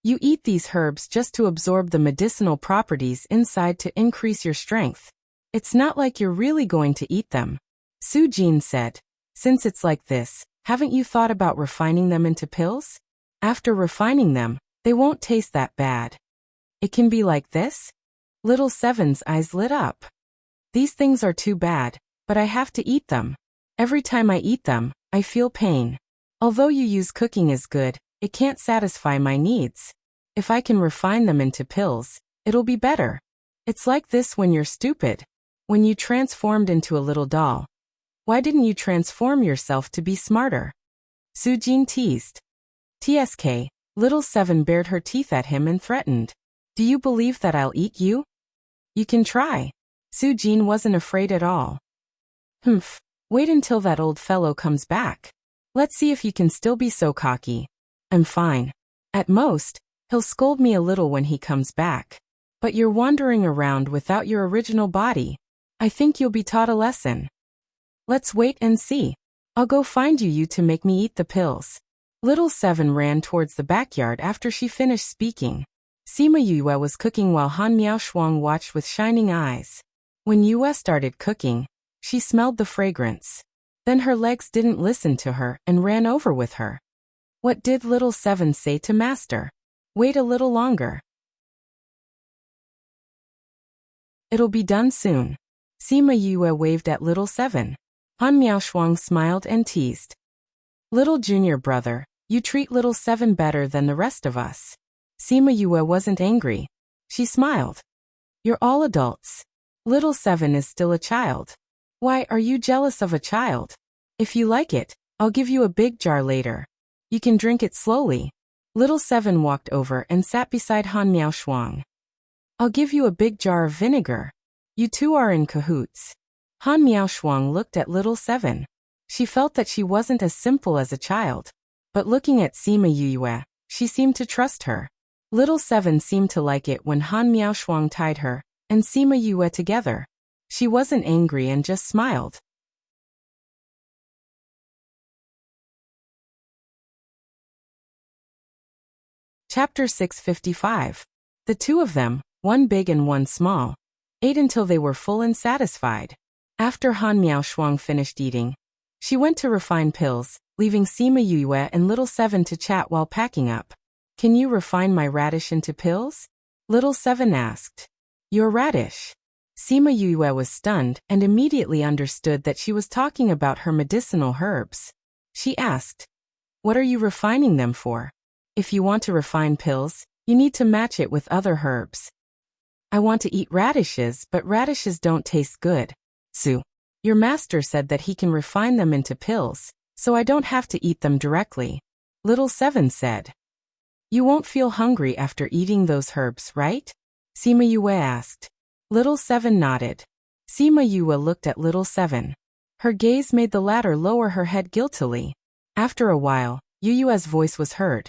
You eat these herbs just to absorb the medicinal properties inside to increase your strength. It's not like you're really going to eat them. Su-jin said. Since it's like this, haven't you thought about refining them into pills? After refining them, they won't taste that bad. It can be like this? Little Seven's eyes lit up. These things are too bad, but I have to eat them. Every time I eat them, I feel pain. Although you use cooking is good, it can't satisfy my needs. If I can refine them into pills, it'll be better. It's like this when you're stupid. When you transformed into a little doll. Why didn't you transform yourself to be smarter? Su-jin teased. TSK, Little Seven bared her teeth at him and threatened. Do you believe that I'll eat you? You can try. Su-jin wasn't afraid at all. Humph. Wait until that old fellow comes back. Let's see if you can still be so cocky. I'm fine. At most, he'll scold me a little when he comes back. But you're wandering around without your original body. I think you'll be taught a lesson. Let's wait and see. I'll go find you to make me eat the pills. Little Seven ran towards the backyard after she finished speaking. Sima Yue was cooking while Han Miaoshuang watched with shining eyes. When Yue started cooking, she smelled the fragrance. Then her legs didn't listen to her and ran over with her. What did Little Seven say to Master? Wait a little longer. It'll be done soon. Sima Yue waved at Little Seven. Han Miaoshuang smiled and teased. Little junior brother, you treat Little Seven better than the rest of us. Sima Yue wasn't angry. She smiled. You're all adults. Little Seven is still a child. Why are you jealous of a child? If you like it, I'll give you a big jar later. You can drink it slowly. Little Seven walked over and sat beside Han Miaoshuang. I'll give you a big jar of vinegar. You two are in cahoots. Han Miaoshuang looked at Little Seven. She felt that she wasn't as simple as a child. But looking at Sima Yue, she seemed to trust her. Little Seven seemed to like it when Han Miaoshuang tied her and Sima Yue together. She wasn't angry and just smiled. Chapter 655. The two of them, one big and one small, ate until they were full and satisfied. After Han Miaoshuang finished eating, she went to refine pills, leaving Sima Yue and Little Seven to chat while packing up. Can you refine my radish into pills? Little Seven asked. Your radish? Sima Yue was stunned and immediately understood that she was talking about her medicinal herbs. She asked, what are you refining them for? If you want to refine pills, you need to match it with other herbs. I want to eat radishes, but radishes don't taste good. Su, your master said that he can refine them into pills, so I don't have to eat them directly. Little Seven said. You won't feel hungry after eating those herbs, right? Sima Yue asked. Little Seven nodded. Sima Yue looked at Little Seven. Her gaze made the latter lower her head guiltily. After a while, Yue's voice was heard.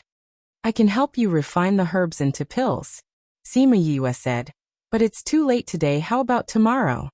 I can help you refine the herbs into pills. Sima Yue said. But it's too late today, how about tomorrow?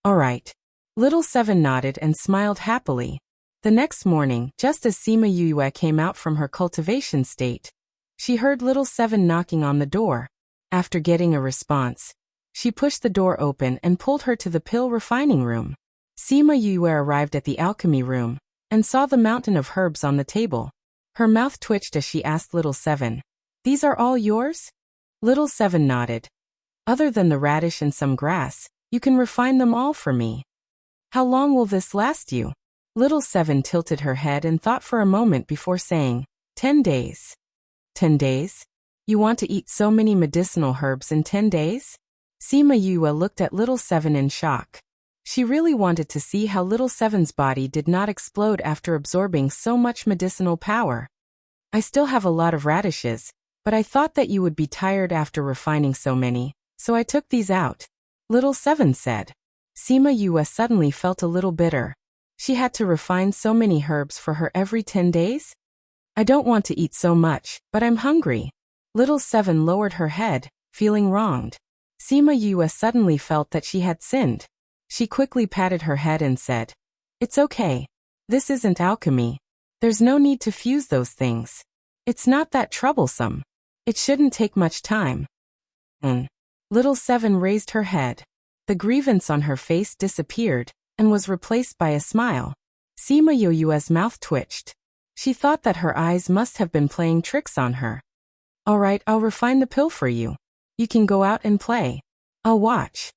All right. Little Seven nodded and smiled happily. The next morning, just as Sima Yue came out from her cultivation state, she heard Little Seven knocking on the door. After getting a response, she pushed the door open and pulled her to the pill refining room. Sima Yue arrived at the alchemy room and saw the mountain of herbs on the table. Her mouth twitched as she asked Little Seven, these are all yours? Little Seven nodded. Other than the radish and some grass, you can refine them all for me. How long will this last you? Little Seven tilted her head and thought for a moment before saying, 10 days. 10 days? You want to eat so many medicinal herbs in 10 days? Sima Yue looked at Little Seven in shock. She really wanted to see how Little Seven's body did not explode after absorbing so much medicinal power. I still have a lot of radishes, but I thought that you would be tired after refining so many, so I took these out, Little Seven said. Sima Yue suddenly felt a little bitter. She had to refine so many herbs for her every 10 days? I don't want to eat so much, but I'm hungry. Little Seven lowered her head, feeling wronged. Sima Yue suddenly felt that she had sinned. She quickly patted her head and said, It's okay. This isn't alchemy. There's no need to fuse those things. It's not that troublesome. It shouldn't take much time. Little Seven raised her head. The grievance on her face disappeared and was replaced by a smile. Sima Yue's mouth twitched. She thought that her eyes must have been playing tricks on her. All right, I'll refine the pill for you. You can go out and play. I'll watch.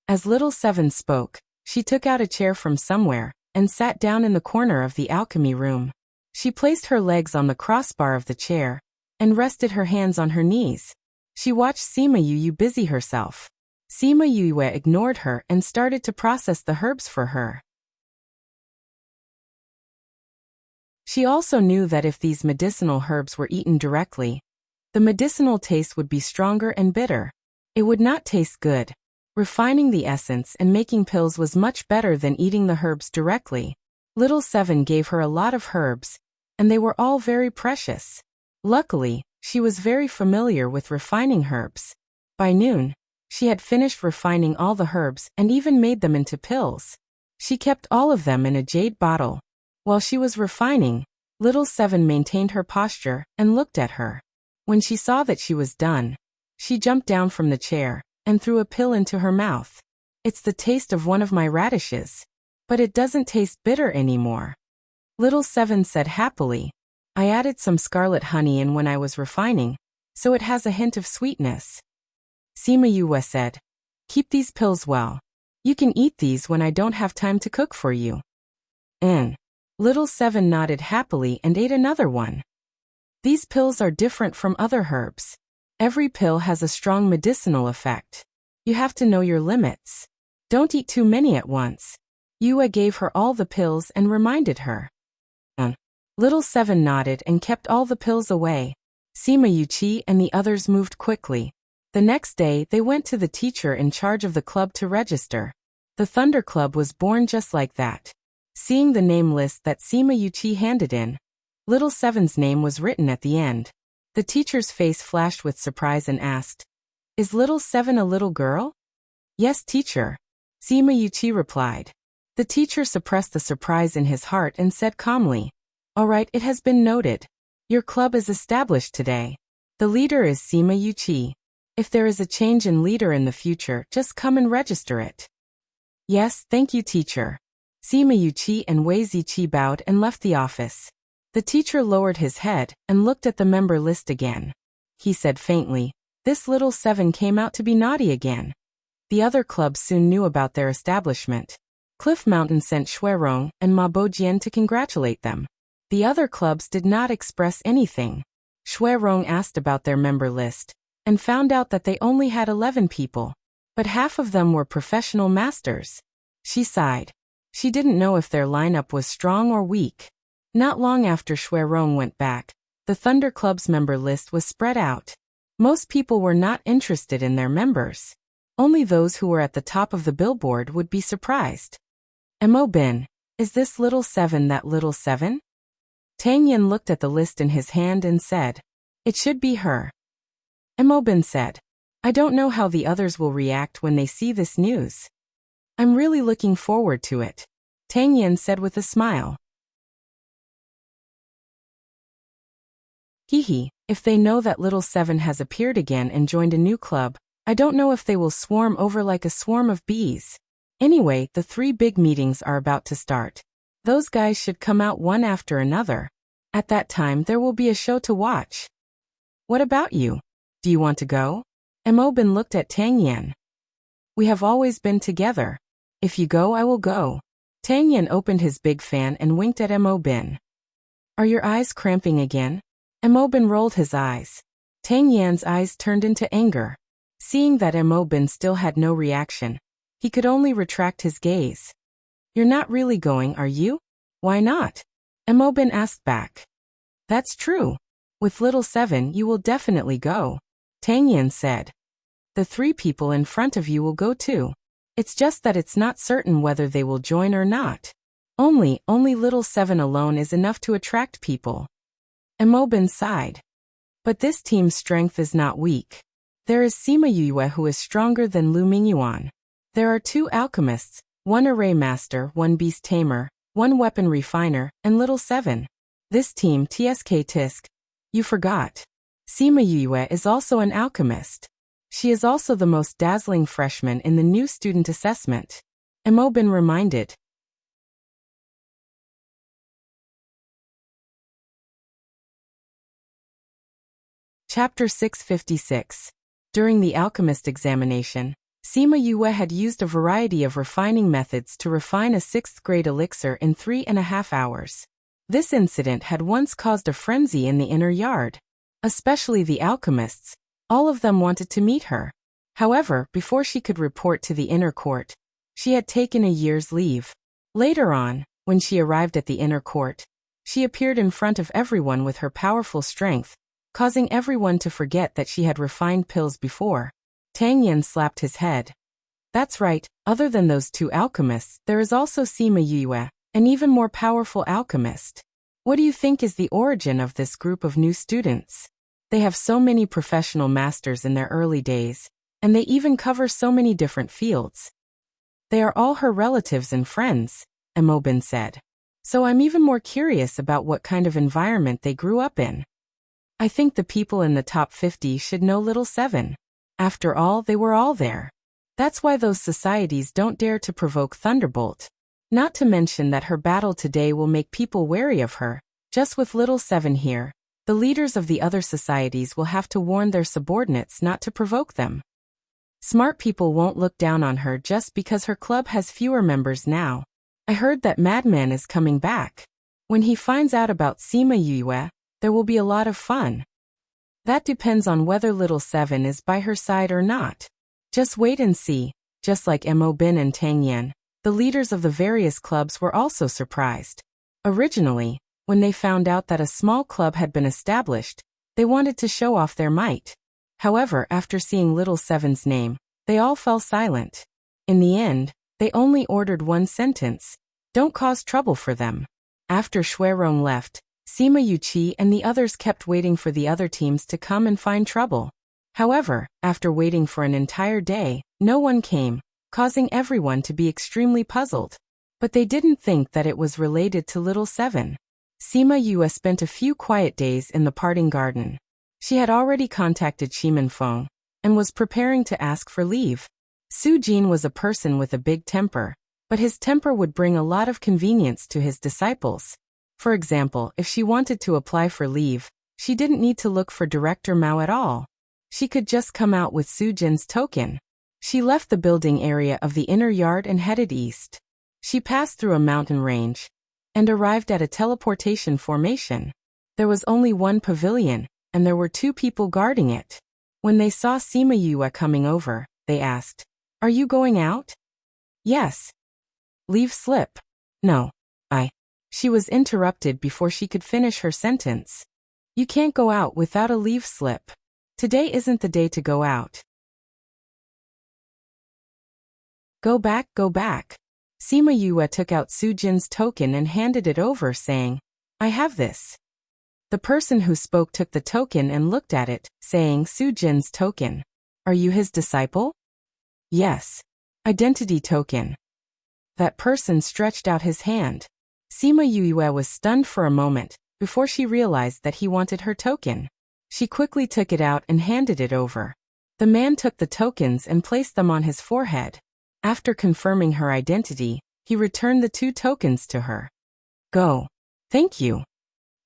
As Little Seven spoke, she took out a chair from somewhere and sat down in the corner of the alchemy room. She placed her legs on the crossbar of the chair and rested her hands on her knees. She watched Sima Yue busy herself. Sima Yue ignored her and started to process the herbs for her. She also knew that if these medicinal herbs were eaten directly, the medicinal taste would be stronger and bitter. It would not taste good. Refining the essence and making pills was much better than eating the herbs directly. Little Seven gave her a lot of herbs, and they were all very precious. Luckily, she was very familiar with refining herbs. By noon, she had finished refining all the herbs and even made them into pills. She kept all of them in a jade bottle. While she was refining, Little Seven maintained her posture and looked at her. When she saw that she was done, she jumped down from the chair and threw a pill into her mouth. It's the taste of one of my radishes. But it doesn't taste bitter anymore. Little Seven said happily. I added some scarlet honey in when I was refining, so it has a hint of sweetness. Sima Yue said, Keep these pills well. You can eat these when I don't have time to cook for you. Little Seven nodded happily and ate another one. These pills are different from other herbs. Every pill has a strong medicinal effect. You have to know your limits. Don't eat too many at once. Yue gave her all the pills and reminded her. Little Seven nodded and kept all the pills away. Sima Yue and the others moved quickly. The next day they went to the teacher in charge of the club to register. The Thunder Club was born just like that. Seeing the name list that Sima Yue handed in, Little Seven's name was written at the end. The teacher's face flashed with surprise and asked, Is Little Seven a little girl? Yes, teacher. Sima Yue replied. The teacher suppressed the surprise in his heart and said calmly, All right, it has been noted. Your club is established today. The leader is Sima Yue. If there is a change in leader in the future, just come and register it. Yes, thank you, teacher. Sima Yue and Wei Ziqi bowed and left the office. The teacher lowered his head and looked at the member list again. He said faintly, This Little Seven came out to be naughty again. The other clubs soon knew about their establishment. Cliff Mountain sent Shuirong and Ma Bojian to congratulate them. The other clubs did not express anything. Shuirong asked about their member list and found out that they only had 11 people, but half of them were professional masters. She sighed. She didn't know if their lineup was strong or weak. Not long after Shuirong went back, the Thunder Club's member list was spread out. Most people were not interested in their members. Only those who were at the top of the billboard would be surprised. Mo Bin, is this Little Seven that Little Seven? Tang Yin looked at the list in his hand and said, It should be her. Mo Bin said, I don't know how the others will react when they see this news. I'm really looking forward to it, Tang Yin said with a smile. Hehe, if they know that Little Seven has appeared again and joined a new club, I don't know if they will swarm over like a swarm of bees. Anyway, the 3 big meetings are about to start. Those guys should come out one after another. At that time there will be a show to watch. What about you? Do you want to go? Emobin looked at Tang Yan. We have always been together. If you go, I will go. Tang Yan opened his big fan and winked at Emobin. Are your eyes cramping again? Emobin rolled his eyes. Tang Yan's eyes turned into anger. Seeing that Emobin still had no reaction, he could only retract his gaze. You're not really going, are you? Why not? Emobin asked back. That's true. With little Seven you will definitely go, Tang Yan said. The 3 people in front of you will go too. It's just that it's not certain whether they will join or not. Only little Seven alone is enough to attract people. Emobin sighed. But this team's strength is not weak. There is Sima Yue who is stronger than Lu Mingyuan. There are 2 alchemists, 1 array master, 1 beast tamer, 1 weapon refiner, and little Seven. This team TSK Tisk. You forgot. Sima Yue is also an alchemist. She is also the most dazzling freshman in the new student assessment. Emobin reminded. Chapter 656. During the alchemist examination, Sima Yue had used a variety of refining methods to refine a 6th grade elixir in 3.5 hours. This incident had once caused a frenzy in the inner yard. Especially the alchemists, all of them wanted to meet her. However, before she could report to the inner court, she had taken a year's leave. Later on, when she arrived at the inner court, she appeared in front of everyone with her powerful strength, causing everyone to forget that she had refined pills before. Tang Yan slapped his head. That's right, other than those 2 alchemists, there is also Sima Yue, an even more powerful alchemist. What do you think is the origin of this group of new students? They have so many professional masters in their early days, and they even cover so many different fields. They are all her relatives and friends, Emobin said. So I'm even more curious about what kind of environment they grew up in. I think the people in the top 50 should know little Seven. After all, they were all there. That's why those societies don't dare to provoke Thunderbolt. Not to mention that her battle today will make people wary of her. Just with little Seven here, the leaders of the other societies will have to warn their subordinates not to provoke them. Smart people won't look down on her just because her club has fewer members now. I heard that Madman is coming back. When he finds out about Sima Yue, there will be a lot of fun. That depends on whether little Seven is by her side or not. Just wait and see. Just like Emobin and Tang Yan, the leaders of the various clubs were also surprised. Originally, when they found out that a small club had been established, they wanted to show off their might. However, after seeing little Seven's name, they all fell silent. In the end, they only ordered one sentence: don't cause trouble for them. After Shuirong left, Sima Yuqi and the others kept waiting for the other teams to come and find trouble. However, after waiting for an entire day, no one came, causing everyone to be extremely puzzled. But they didn't think that it was related to little Seven. Sima Yue spent a few quiet days in the parting garden. She had already contacted Shimen Feng and was preparing to ask for leave. Su Jin was a person with a big temper, but his temper would bring a lot of convenience to his disciples. For example, if she wanted to apply for leave, she didn't need to look for Director Mao at all. She could just come out with Su Jin's token. She left the building area of the inner yard and headed east. She passed through a mountain range and arrived at a teleportation formation. There was only one pavilion, and there were 2 people guarding it. When they saw Sima Yue coming over, they asked, "Are you going out?" "Yes." "Leave slip." "No. She was interrupted before she could finish her sentence. "You can't go out without a leave slip. Today isn't the day to go out." Go back, go back." Sima Yue took out Su Jin's token and handed it over, saying, "I have this." The person who spoke took the token and looked at it, saying, "Su Jin's token. Are you his disciple?" "Yes." "Identity token." That person stretched out his hand. Sima Yue was stunned for a moment, before she realized that he wanted her token. She quickly took it out and handed it over. The man took the tokens and placed them on his forehead. After confirming her identity, he returned the 2 tokens to her. "Go." "Thank you."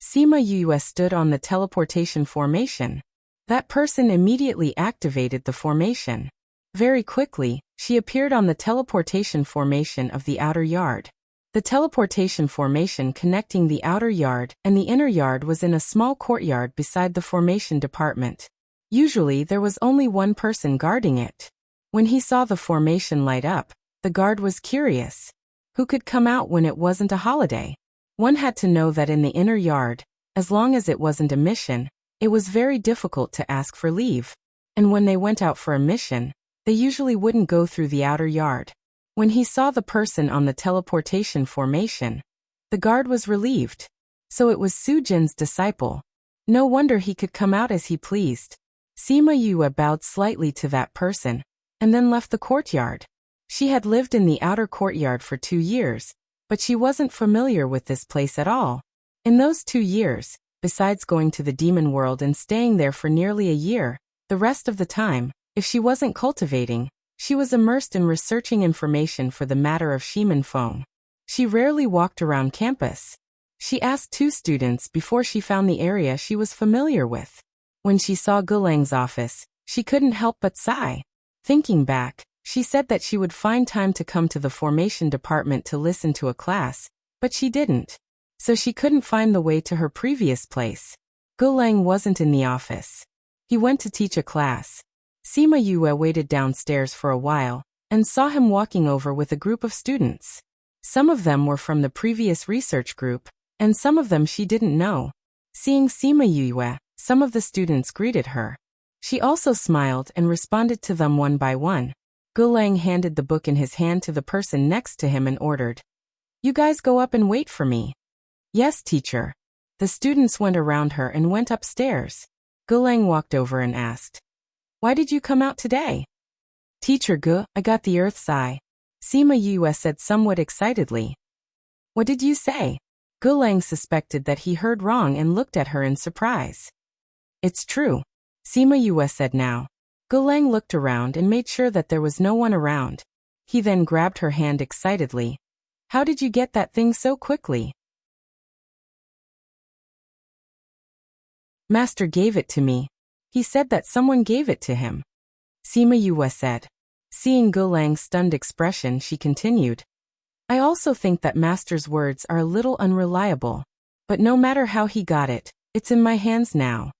Sima Yue stood on the teleportation formation. That person immediately activated the formation. Very quickly, she appeared on the teleportation formation of the outer yard. The teleportation formation connecting the outer yard and the inner yard was in a small courtyard beside the formation department. Usually there was only one person guarding it. When he saw the formation light up, the guard was curious. Who could come out when it wasn't a holiday? One had to know that in the inner yard, as long as it wasn't a mission, it was very difficult to ask for leave. And when they went out for a mission, they usually wouldn't go through the outer yard. When he saw the person on the teleportation formation, the guard was relieved. So it was Sujin's disciple. No wonder he could come out as he pleased. Sima Yue bowed slightly to that person, and then left the courtyard. She had lived in the outer courtyard for 2 years, but she wasn't familiar with this place at all. In those 2 years, besides going to the demon world and staying there for nearly a year, the rest of the time, if she wasn't cultivating, she was immersed in researching information for the matter of Shimen Feng. She rarely walked around campus. She asked 2 students before she found the area she was familiar with. When she saw Gulang's office, she couldn't help but sigh. Thinking back, she said that she would find time to come to the formation department to listen to a class, but she didn't. So she couldn't find the way to her previous place. Gulang wasn't in the office. He went to teach a class. Sima Yue waited downstairs for a while, and saw him walking over with a group of students. Some of them were from the previous research group, and some of them she didn't know. Seeing Sima Yue, some of the students greeted her. She also smiled and responded to them one by one. Gulang handed the book in his hand to the person next to him and ordered, "You guys go up and wait for me." "Yes, teacher." The students went around her and went upstairs. Gulang walked over and asked, "Why did you come out today?" "Teacher Gu, I got the earth's eye," Sima Yue said somewhat excitedly. "What did you say?" Gulang suspected that he heard wrong and looked at her in surprise. "It's true," Sima Yue said now. Gulang looked around and made sure that there was no one around. He then grabbed her hand excitedly. "How did you get that thing so quickly?" "Master gave it to me. He said that someone gave it to him," Sima Yue said. Seeing Gulang's stunned expression, she continued, "I also think that Master's words are a little unreliable. But no matter how he got it, it's in my hands now."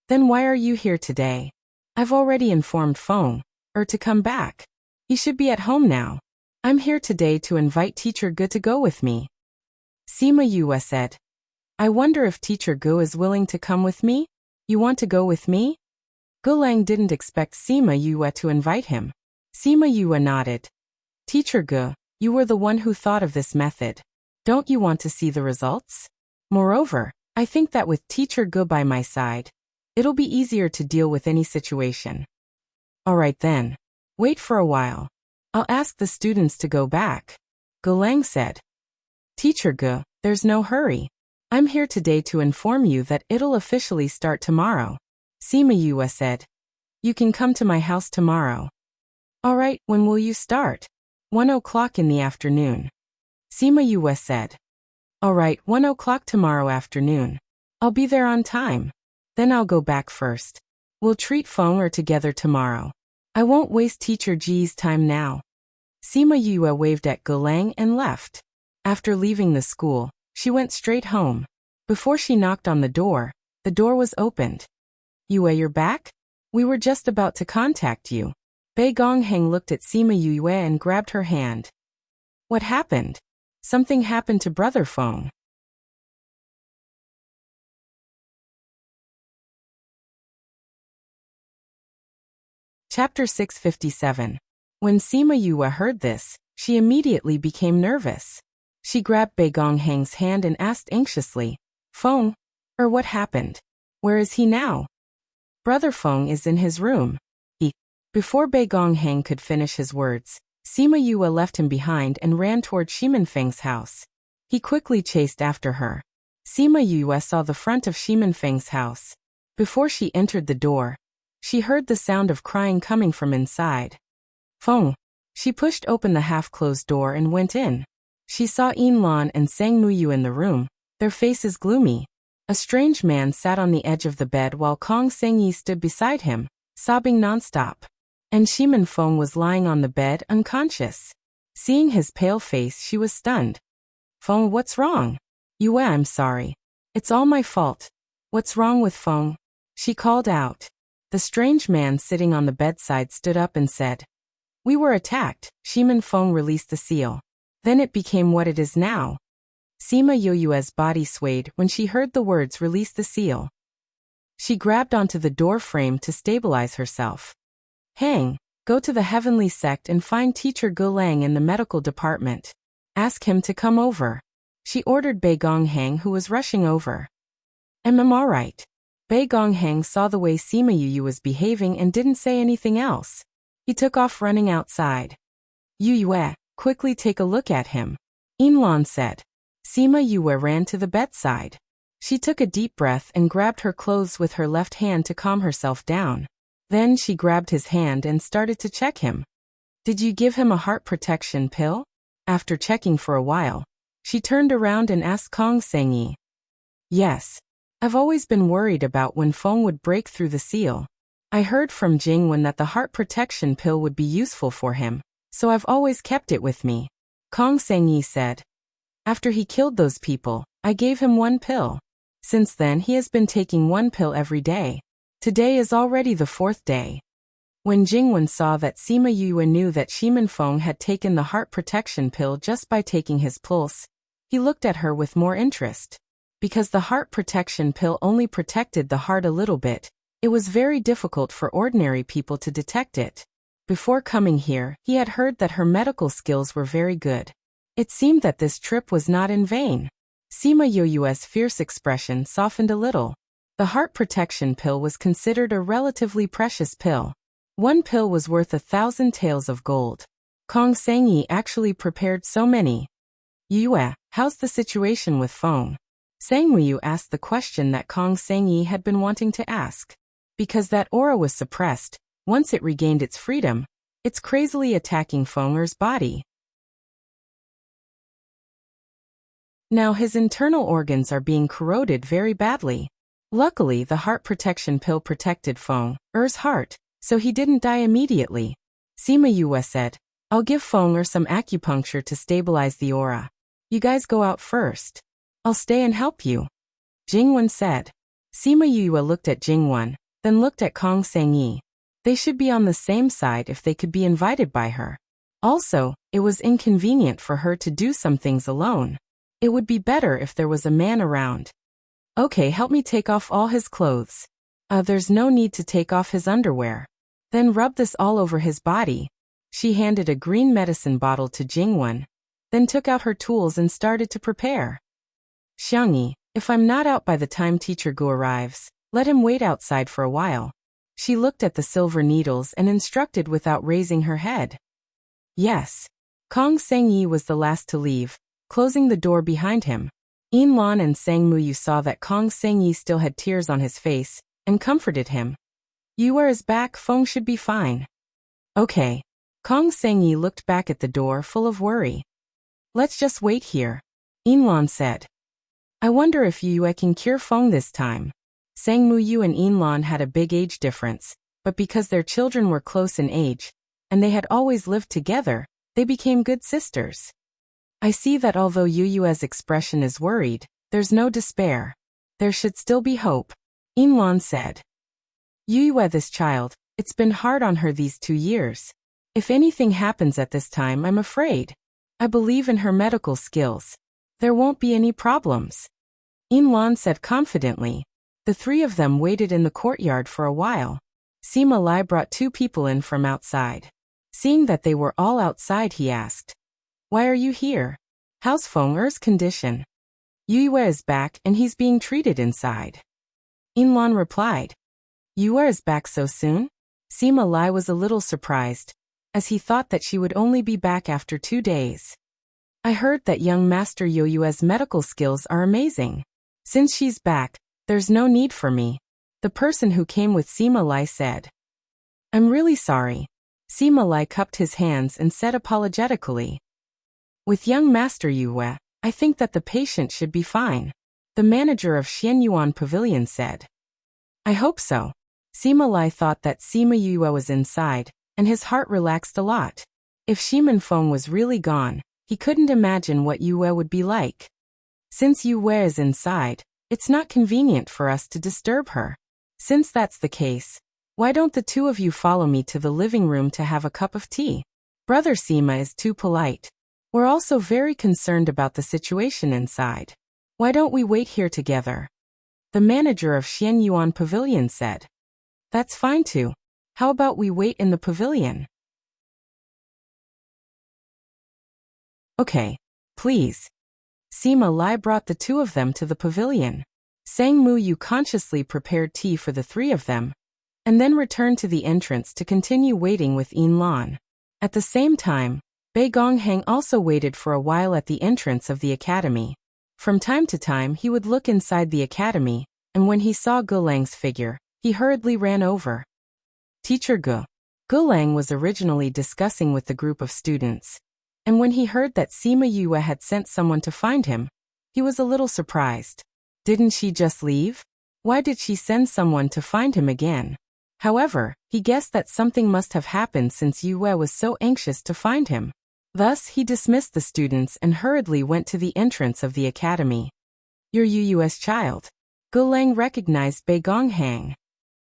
"Then why are you here today?" "I've already informed Feng, to come back. He should be at home now. I'm here today to invite Teacher Gu to go with me," Sima Yue said. "I wonder if Teacher Gu is willing to come with me? You want to go with me?" Gulang didn't expect Sima Yue to invite him. Sima Yue nodded. "Teacher Gu, you were the one who thought of this method. Don't you want to see the results? Moreover, I think that with Teacher Gu by my side, it'll be easier to deal with any situation." "All right then. Wait for a while. I'll ask the students to go back," Gulang said. "Teacher Gu, there's no hurry. I'm here today to inform you that it'll officially start tomorrow," Sima Yue said. "You can come to my house tomorrow." "All right, when will you start?" 1:00 in the afternoon. Sima Yue said. "All right, 1:00 tomorrow afternoon. I'll be there on time. Then I'll go back first. We'll treat Feng together tomorrow. I won't waste Teacher Ji's time now." Sima Yue waved at Gulang and left. After leaving the school, she went straight home. Before she knocked on the door was opened. "Yue, you're back? We were just about to contact you." Bei Gongheng looked at Sima Yue and grabbed her hand. "What happened?" "Something happened to Brother Feng." Chapter 657. When Sima Yue heard this, she immediately became nervous. She grabbed Bei Gongheng's hand and asked anxiously, "Feng? What happened? Where is he now?" "Brother Feng is in his room." Before Bei Gongheng could finish his words, Sima Yue left him behind and ran toward Shimen Feng's house. He quickly chased after her. Sima Yue saw the front of Shimen Feng's house. Before she entered the door, she heard the sound of crying coming from inside. "Feng." She pushed open the half-closed door and went in. She saw Yin Lan and Sang Muyu in the room, their faces gloomy. A strange man sat on the edge of the bed while Kong Sengyi stood beside him, sobbing nonstop. And Shimin Feng was lying on the bed, unconscious. Seeing his pale face, she was stunned. Feng, what's wrong? Yue, I'm sorry. It's all my fault. What's wrong with Feng? She called out. The strange man sitting on the bedside stood up and said, We were attacked. Shimin Feng released the seal. Then it became what it is now. Sima Yoyue's body swayed when she heard the words release the seal. She grabbed onto the door frame to stabilize herself. Hang, go to the heavenly sect and find teacher Gu Lang in the medical department. Ask him to come over. She ordered Bei Gonghang, who was rushing over. I'm alright. Bei Gonghang saw the way Sima Yuyu was behaving and didn't say anything else. He took off running outside. Yue, quickly take a look at him. Inlan said. Sima Yue ran to the bedside. She took a deep breath and grabbed her clothes with her left hand to calm herself down. Then she grabbed his hand and started to check him. Did you give him a heart protection pill? After checking for a while, she turned around and asked Kong Sengyi. Yes. I've always been worried about when Feng would break through the seal. I heard from Jingwen that the heart protection pill would be useful for him, so I've always kept it with me. Kong Sengyi said. After he killed those people, I gave him one pill. Since then he has been taking one pill every day. Today is already the 4th day. When Jingwen saw that Sima Yue knew that Shimin Feng had taken the heart protection pill just by taking his pulse, he looked at her with more interest. Because the heart protection pill only protected the heart a little bit, it was very difficult for ordinary people to detect it. Before coming here, he had heard that her medical skills were very good. It seemed that this trip was not in vain. Sima Yoyue's fierce expression softened a little. The heart protection pill was considered a relatively precious pill. One pill was worth 1,000 taels of gold. Kong Sengyi actually prepared so many. Yue, how's the situation with Feng? Sangmuyu asked the question that Kong Sengyi had been wanting to ask. Because that aura was suppressed, once it regained its freedom, it's crazily attacking Feng's body. Now his internal organs are being corroded very badly. Luckily, the heart protection pill protected Feng's heart, so he didn't die immediately. Sima Yue said, I'll give Feng some acupuncture to stabilize the aura. You guys go out first. I'll stay and help you. Jingwen said. Sima Yue looked at Jingwen, then looked at Kong Sengyi. They should be on the same side if they could be invited by her. Also, it was inconvenient for her to do some things alone. It would be better if there was a man around. Okay, help me take off all his clothes. There's no need to take off his underwear. Then rub this all over his body. She handed a green medicine bottle to Jingwen, then took out her tools and started to prepare. Xiangyi, if I'm not out by the time teacher Gu arrives, let him wait outside for a while. She looked at the silver needles and instructed without raising her head. Yes. Kong Sengyi was the last to leave, closing the door behind him. Inlan and Sangmuyu saw that Kong Sengyi still had tears on his face, and comforted him. Yue is back, Feng should be fine. Okay. Kong Sengyi looked back at the door full of worry. Let's just wait here. Inlan said. I wonder if Yue can cure Feng this time. Sangmuyu and Inlan had a big age difference, but because their children were close in age, and they had always lived together, they became good sisters. I see that although Yue's expression is worried, there's no despair. There should still be hope. Inlan said. Yue, this child, it's been hard on her these 2 years. If anything happens at this time, I'm afraid. I believe in her medical skills. There won't be any problems. Inlan said confidently. The 3 of them waited in the courtyard for a while. Sima Lai brought 2 people in from outside. Seeing that they were all outside, he asked, Why are you here? How's Feng's condition? Yue is back and he's being treated inside. Inlan replied. Yue is back so soon? Sima Lai was a little surprised, as he thought that she would only be back after 2 days. I heard that young Master Yue's medical skills are amazing. Since she's back, there's no need for me. The person who came with Sima Lai said. I'm really sorry. Sima Lai cupped his hands and said apologetically. With young Master Yue, I think that the patient should be fine. The manager of Xianyuan Pavilion said. I hope so. Sima Lai thought that Sima Yue was inside, and his heart relaxed a lot. If Shimin Feng was really gone, he couldn't imagine what Yue would be like. Since Yue is inside, it's not convenient for us to disturb her. Since that's the case, why don't the two of you follow me to the living room to have a cup of tea? Brother Sima is too polite. We're also very concerned about the situation inside. Why don't we wait here together? The manager of Xianyuan Pavilion said. That's fine too. How about we wait in the pavilion? Okay, please. Sima Lai brought the two of them to the pavilion. Sang Mu Yu consciously prepared tea for the three of them, and then returned to the entrance to continue waiting with Yin Lan. At the same time, Bei Gongheng also waited for a while at the entrance of the academy. From time to time he would look inside the academy, and when he saw Gulang's figure, he hurriedly ran over. Teacher Gu. Gulang was originally discussing with the group of students, and when he heard that Sima Yue had sent someone to find him, he was a little surprised. Didn't she just leave? Why did she send someone to find him again? However, he guessed that something must have happened since Yue was so anxious to find him. Thus, he dismissed the students and hurriedly went to the entrance of the academy. You're Yu's child. Gulang recognized Bei Gongheng.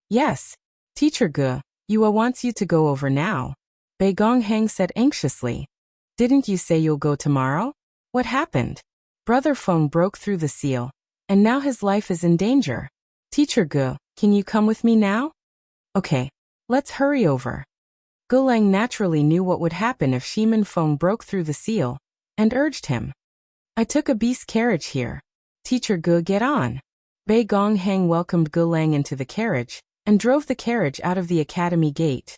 Yes. Teacher Gu, Yue wants you to go over now. Bei Gongheng said anxiously. Didn't you say you'll go tomorrow? What happened? Brother Feng broke through the seal, and now his life is in danger. Teacher Gu, can you come with me now? Okay, let's hurry over. Gulang naturally knew what would happen if Shimin Feng broke through the seal, and urged him. I took a beast carriage here. Teacher Gu, get on. Bei Gongheng welcomed Gulang into the carriage, and drove the carriage out of the academy gate.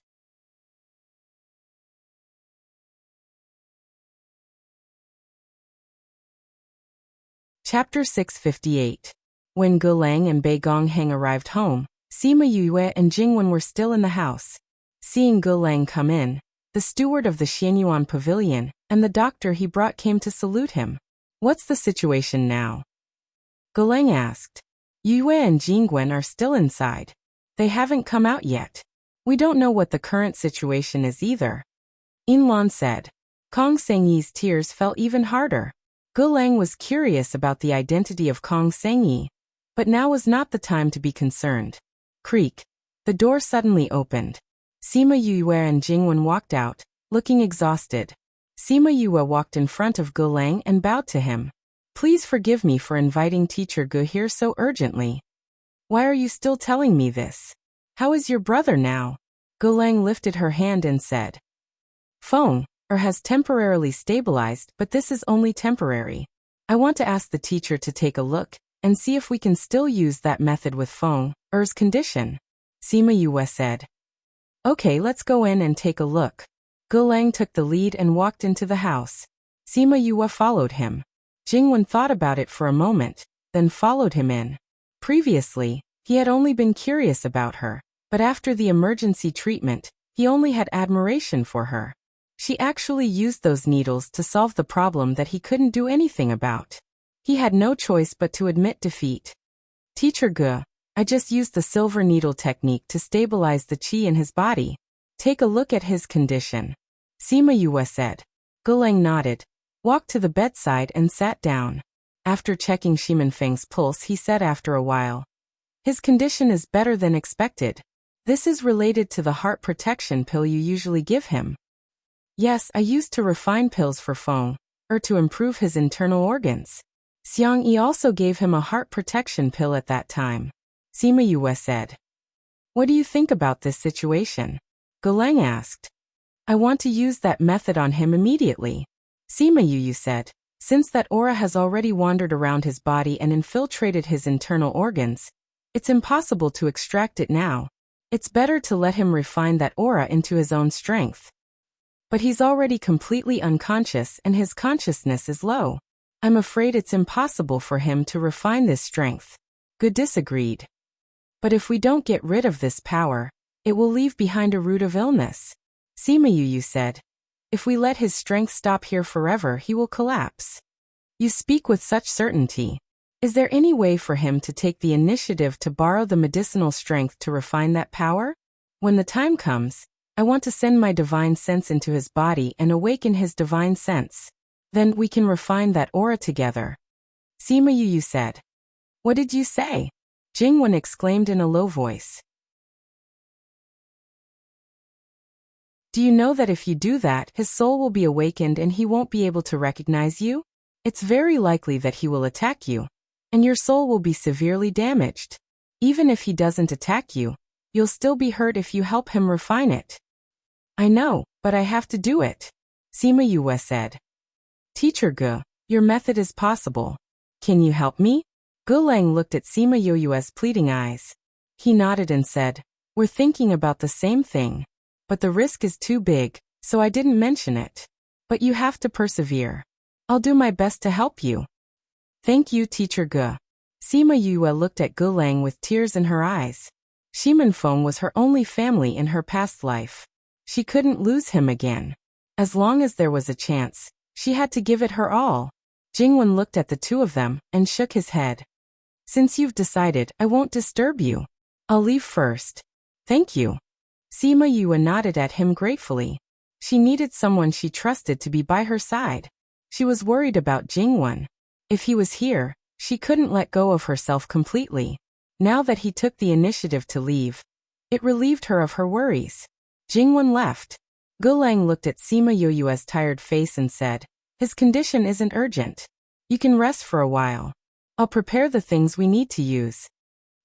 Chapter 658. When Gulang and Bei Gongheng arrived home, Sima Yue and Jingwen were still in the house. Seeing Gulang come in, the steward of the Xianyuan Pavilion and the doctor he brought came to salute him. What's the situation now? Gulang asked. Yue and Jingwen are still inside. They haven't come out yet. We don't know what the current situation is either. Yinlan said. Kong Sengyi's tears fell even harder. Gulang was curious about the identity of Kong Sengyi, but now was not the time to be concerned. Creak. The door suddenly opened. Sima Yue and Jingwen walked out, looking exhausted. Sima Yue walked in front of Gulang and bowed to him. Please forgive me for inviting Teacher Gu here so urgently. Why are you still telling me this? How is your brother now? Gulang lifted her hand and said. Feng, has temporarily stabilized, but this is only temporary. I want to ask the teacher to take a look and see if we can still use that method with Feng's condition. Sima Yue said. Okay, let's go in and take a look. Gulang took the lead and walked into the house. Sima Yue followed him. Jingwen thought about it for a moment, then followed him in. Previously, he had only been curious about her, but after the emergency treatment, he only had admiration for her. She actually used those needles to solve the problem that he couldn't do anything about. He had no choice but to admit defeat. Teacher Gu, I just used the silver needle technique to stabilize the qi in his body. Take a look at his condition. Sima Yue said. Gulang nodded, walked to the bedside and sat down. After checking Shimin Feng's pulse, he said after a while. His condition is better than expected. This is related to the heart protection pill you usually give him. Yes, I used to refine pills for Feng, to improve his internal organs. Xiang Yi also gave him a heart protection pill at that time. Sima Yue said. What do you think about this situation? Gulang asked. I want to use that method on him immediately. Sima Yue said. Since that aura has already wandered around his body and infiltrated his internal organs, it's impossible to extract it now. It's better to let him refine that aura into his own strength. But he's already completely unconscious and his consciousness is low. I'm afraid it's impossible for him to refine this strength. Gu disagreed. But if we don't get rid of this power, it will leave behind a root of illness. Sima Yue said. If we let his strength stop here forever, he will collapse. You speak with such certainty. Is there any way for him to take the initiative to borrow the medicinal strength to refine that power? When the time comes, I want to send my divine sense into his body and awaken his divine sense. Then we can refine that aura together. Sima Yu said. What did you say? Jingwen exclaimed in a low voice. Do you know that if you do that, his soul will be awakened and he won't be able to recognize you? It's very likely that he will attack you, and your soul will be severely damaged. Even if he doesn't attack you, you'll still be hurt if you help him refine it. I know, but I have to do it, Sima Yu said. Teacher Ge, your method is possible. Can you help me? Ge Lang looked at Sima Yu's pleading eyes. He nodded and said, We're thinking about the same thing. But the risk is too big, so I didn't mention it. But you have to persevere. I'll do my best to help you. Thank you, Teacher Ge. Sima Yu looked at Ge Lang with tears in her eyes. Shimenfeng was her only family in her past life. She couldn't lose him again. As long as there was a chance, she had to give it her all. Jingwen looked at the two of them and shook his head. Since you've decided, I won't disturb you. I'll leave first. Thank you. Sima Yu nodded at him gratefully. She needed someone she trusted to be by her side. She was worried about Jingwen. If he was here, she couldn't let go of herself completely. Now that he took the initiative to leave, it relieved her of her worries. Jingwen left. Ge Lang looked at Sima Yu's tired face and said, His condition isn't urgent. You can rest for a while. I'll prepare the things we need to use.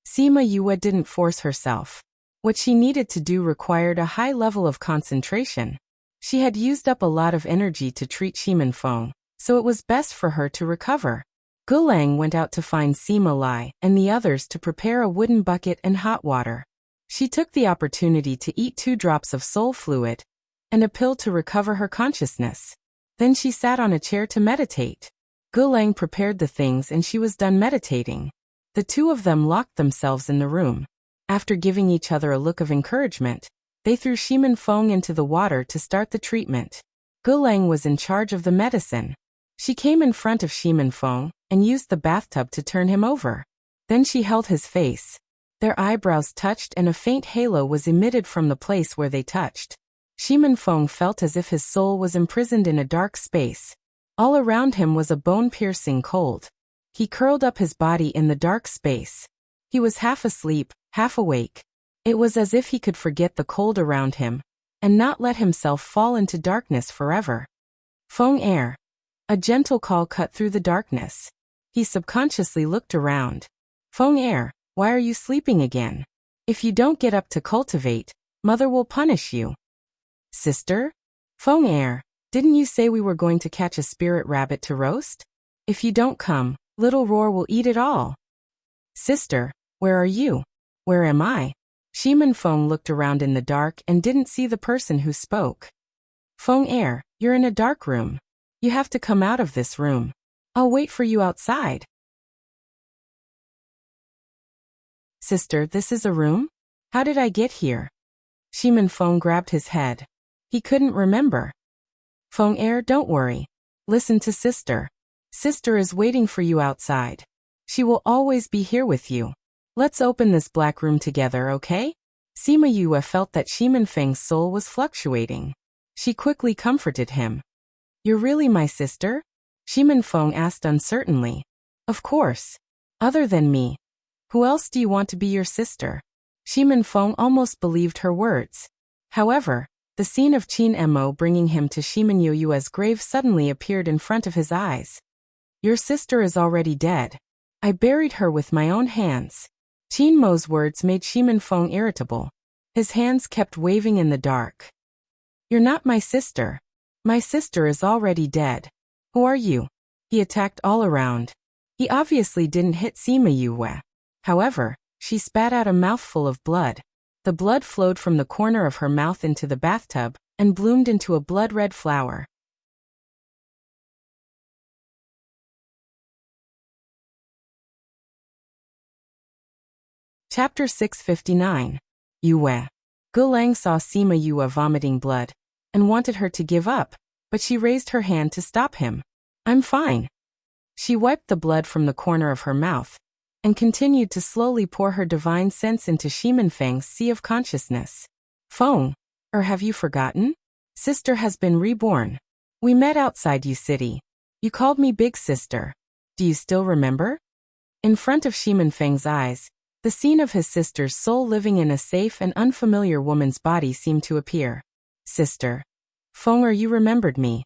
Sima Yu didn't force herself. What she needed to do required a high level of concentration. She had used up a lot of energy to treat Shimenfeng, so it was best for her to recover. Ge Lang went out to find Sima Lai and the others to prepare a wooden bucket and hot water. She took the opportunity to eat 2 drops of soul fluid and a pill to recover her consciousness. Then she sat on a chair to meditate. Ge Lang prepared the things and she was done meditating. The two of them locked themselves in the room. After giving each other a look of encouragement, they threw Shimenfeng into the water to start the treatment. Ge Lang was in charge of the medicine. She came in front of Shimenfeng and used the bathtub to turn him over. Then she held his face. Their eyebrows touched and a faint halo was emitted from the place where they touched. Shimenfeng felt as if his soul was imprisoned in a dark space. All around him was a bone-piercing cold. He curled up his body in the dark space. He was half asleep, half awake. It was as if he could forget the cold around him and not let himself fall into darkness forever. Feng Er. A gentle call cut through the darkness. He subconsciously looked around. Feng Er, why are you sleeping again? If you don't get up to cultivate, Mother will punish you. Sister? Feng Er, didn't you say we were going to catch a spirit rabbit to roast? If you don't come, Little Roar will eat it all. Sister, where are you? Where am I? Shimenfeng looked around in the dark and didn't see the person who spoke. Feng Er, you're in a dark room. You have to come out of this room. I'll wait for you outside. Sister, this is a room? How did I get here? Shimenfeng grabbed his head. He couldn't remember. Feng Er, don't worry. Listen to Sister. Sister is waiting for you outside. She will always be here with you. Let's open this black room together, okay? Sima Yu felt that Shimenfeng's soul was fluctuating. She quickly comforted him. You're really my sister? Shimenfeng asked uncertainly. Of course. Other than me. Who else do you want to be your sister? Shimenfeng almost believed her words. However, the scene of Qin Mo bringing him to Shimen Yu's grave suddenly appeared in front of his eyes. Your sister is already dead. I buried her with my own hands. Qin Mo's words made Shimenfeng irritable. His hands kept waving in the dark. You're not my sister. My sister is already dead. Who are you? He attacked all around. He obviously didn't hit Sima Yu. However, she spat out a mouthful of blood. The blood flowed from the corner of her mouth into the bathtub and bloomed into a blood-red flower. Chapter 659. Yue. Ge Lang saw Sima Yu vomiting blood and wanted her to give up, but she raised her hand to stop him. I'm fine. She wiped the blood from the corner of her mouth and continued to slowly pour her divine sense into Shimenfeng's sea of consciousness. Feng, or have you forgotten? Sister has been reborn. We met outside you city. You called me big sister. Do you still remember? In front of Shimenfeng's eyes, the scene of his sister's soul living in a safe and unfamiliar woman's body seemed to appear. Sister. Feng, you remembered me.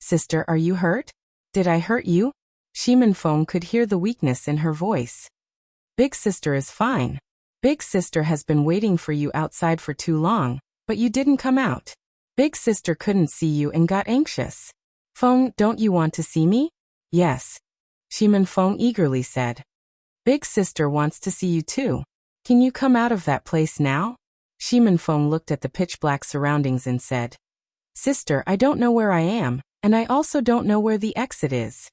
Sister, are you hurt? Did I hurt you? Shimenfeng could hear the weakness in her voice. Big sister is fine. Big sister has been waiting for you outside for too long, but you didn't come out. Big sister couldn't see you and got anxious. Feng, don't you want to see me? Yes. Shimenfeng eagerly said. Big sister wants to see you too. Can you come out of that place now? Shimenfeng looked at the pitch-black surroundings and said, Sister, I don't know where I am, and I also don't know where the exit is.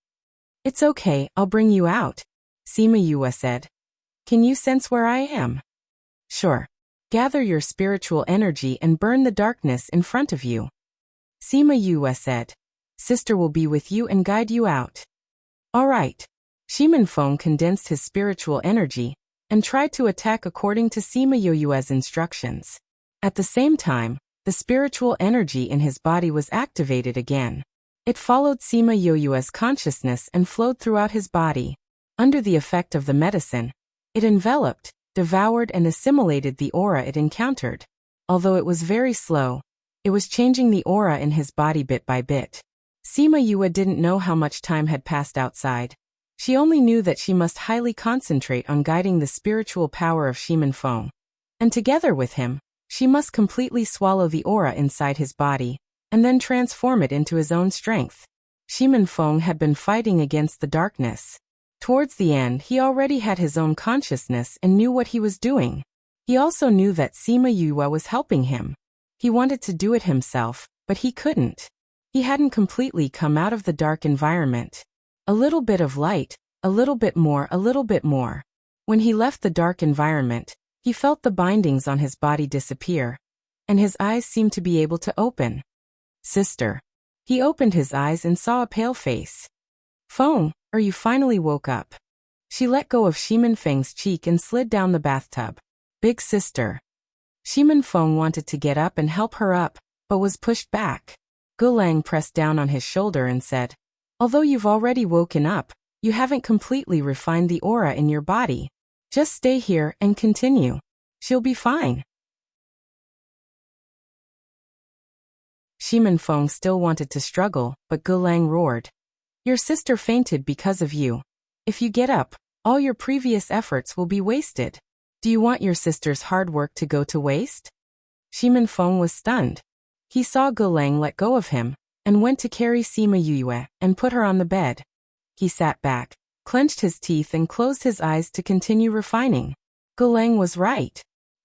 It's okay, I'll bring you out, Sima Yue said. Can you sense where I am? Sure. Gather your spiritual energy and burn the darkness in front of you. Sima Yue said. Sister will be with you and guide you out. All right. Shimenfeng condensed his spiritual energy and tried to attack according to Sima Yue's instructions. At the same time, the spiritual energy in his body was activated again. It followed Sima Yue's consciousness and flowed throughout his body. Under the effect of the medicine, it enveloped, devoured and assimilated the aura it encountered. Although it was very slow, it was changing the aura in his body bit by bit. Sima Yue didn't know how much time had passed outside. She only knew that she must highly concentrate on guiding the spiritual power of Shimenfeng. And together with him, she must completely swallow the aura inside his body, and then transform it into his own strength. Shimenfeng had been fighting against the darkness. Towards the end, he already had his own consciousness and knew what he was doing. He also knew that Sima Yue was helping him. He wanted to do it himself, but he couldn't. He hadn't completely come out of the dark environment. A little bit of light, a little bit more, a little bit more. When he left the dark environment, he felt the bindings on his body disappear, and his eyes seemed to be able to open. Sister. He opened his eyes and saw a pale face. Feng, you finally woke up. She let go of Shimenfeng's cheek and slid down the bathtub. Big sister. Shimenfeng wanted to get up and help her up, but was pushed back. Gulang pressed down on his shoulder and said, Although you've already woken up, you haven't completely refined the aura in your body. Just stay here and continue. She'll be fine. Shimenfeng still wanted to struggle, but Gulang roared. Your sister fainted because of you. If you get up, all your previous efforts will be wasted. Do you want your sister's hard work to go to waste? Shimenfeng was stunned. He saw Gulang let go of him, and went to carry Sima Yue and put her on the bed. He sat back, clenched his teeth and closed his eyes to continue refining. Gulang was right.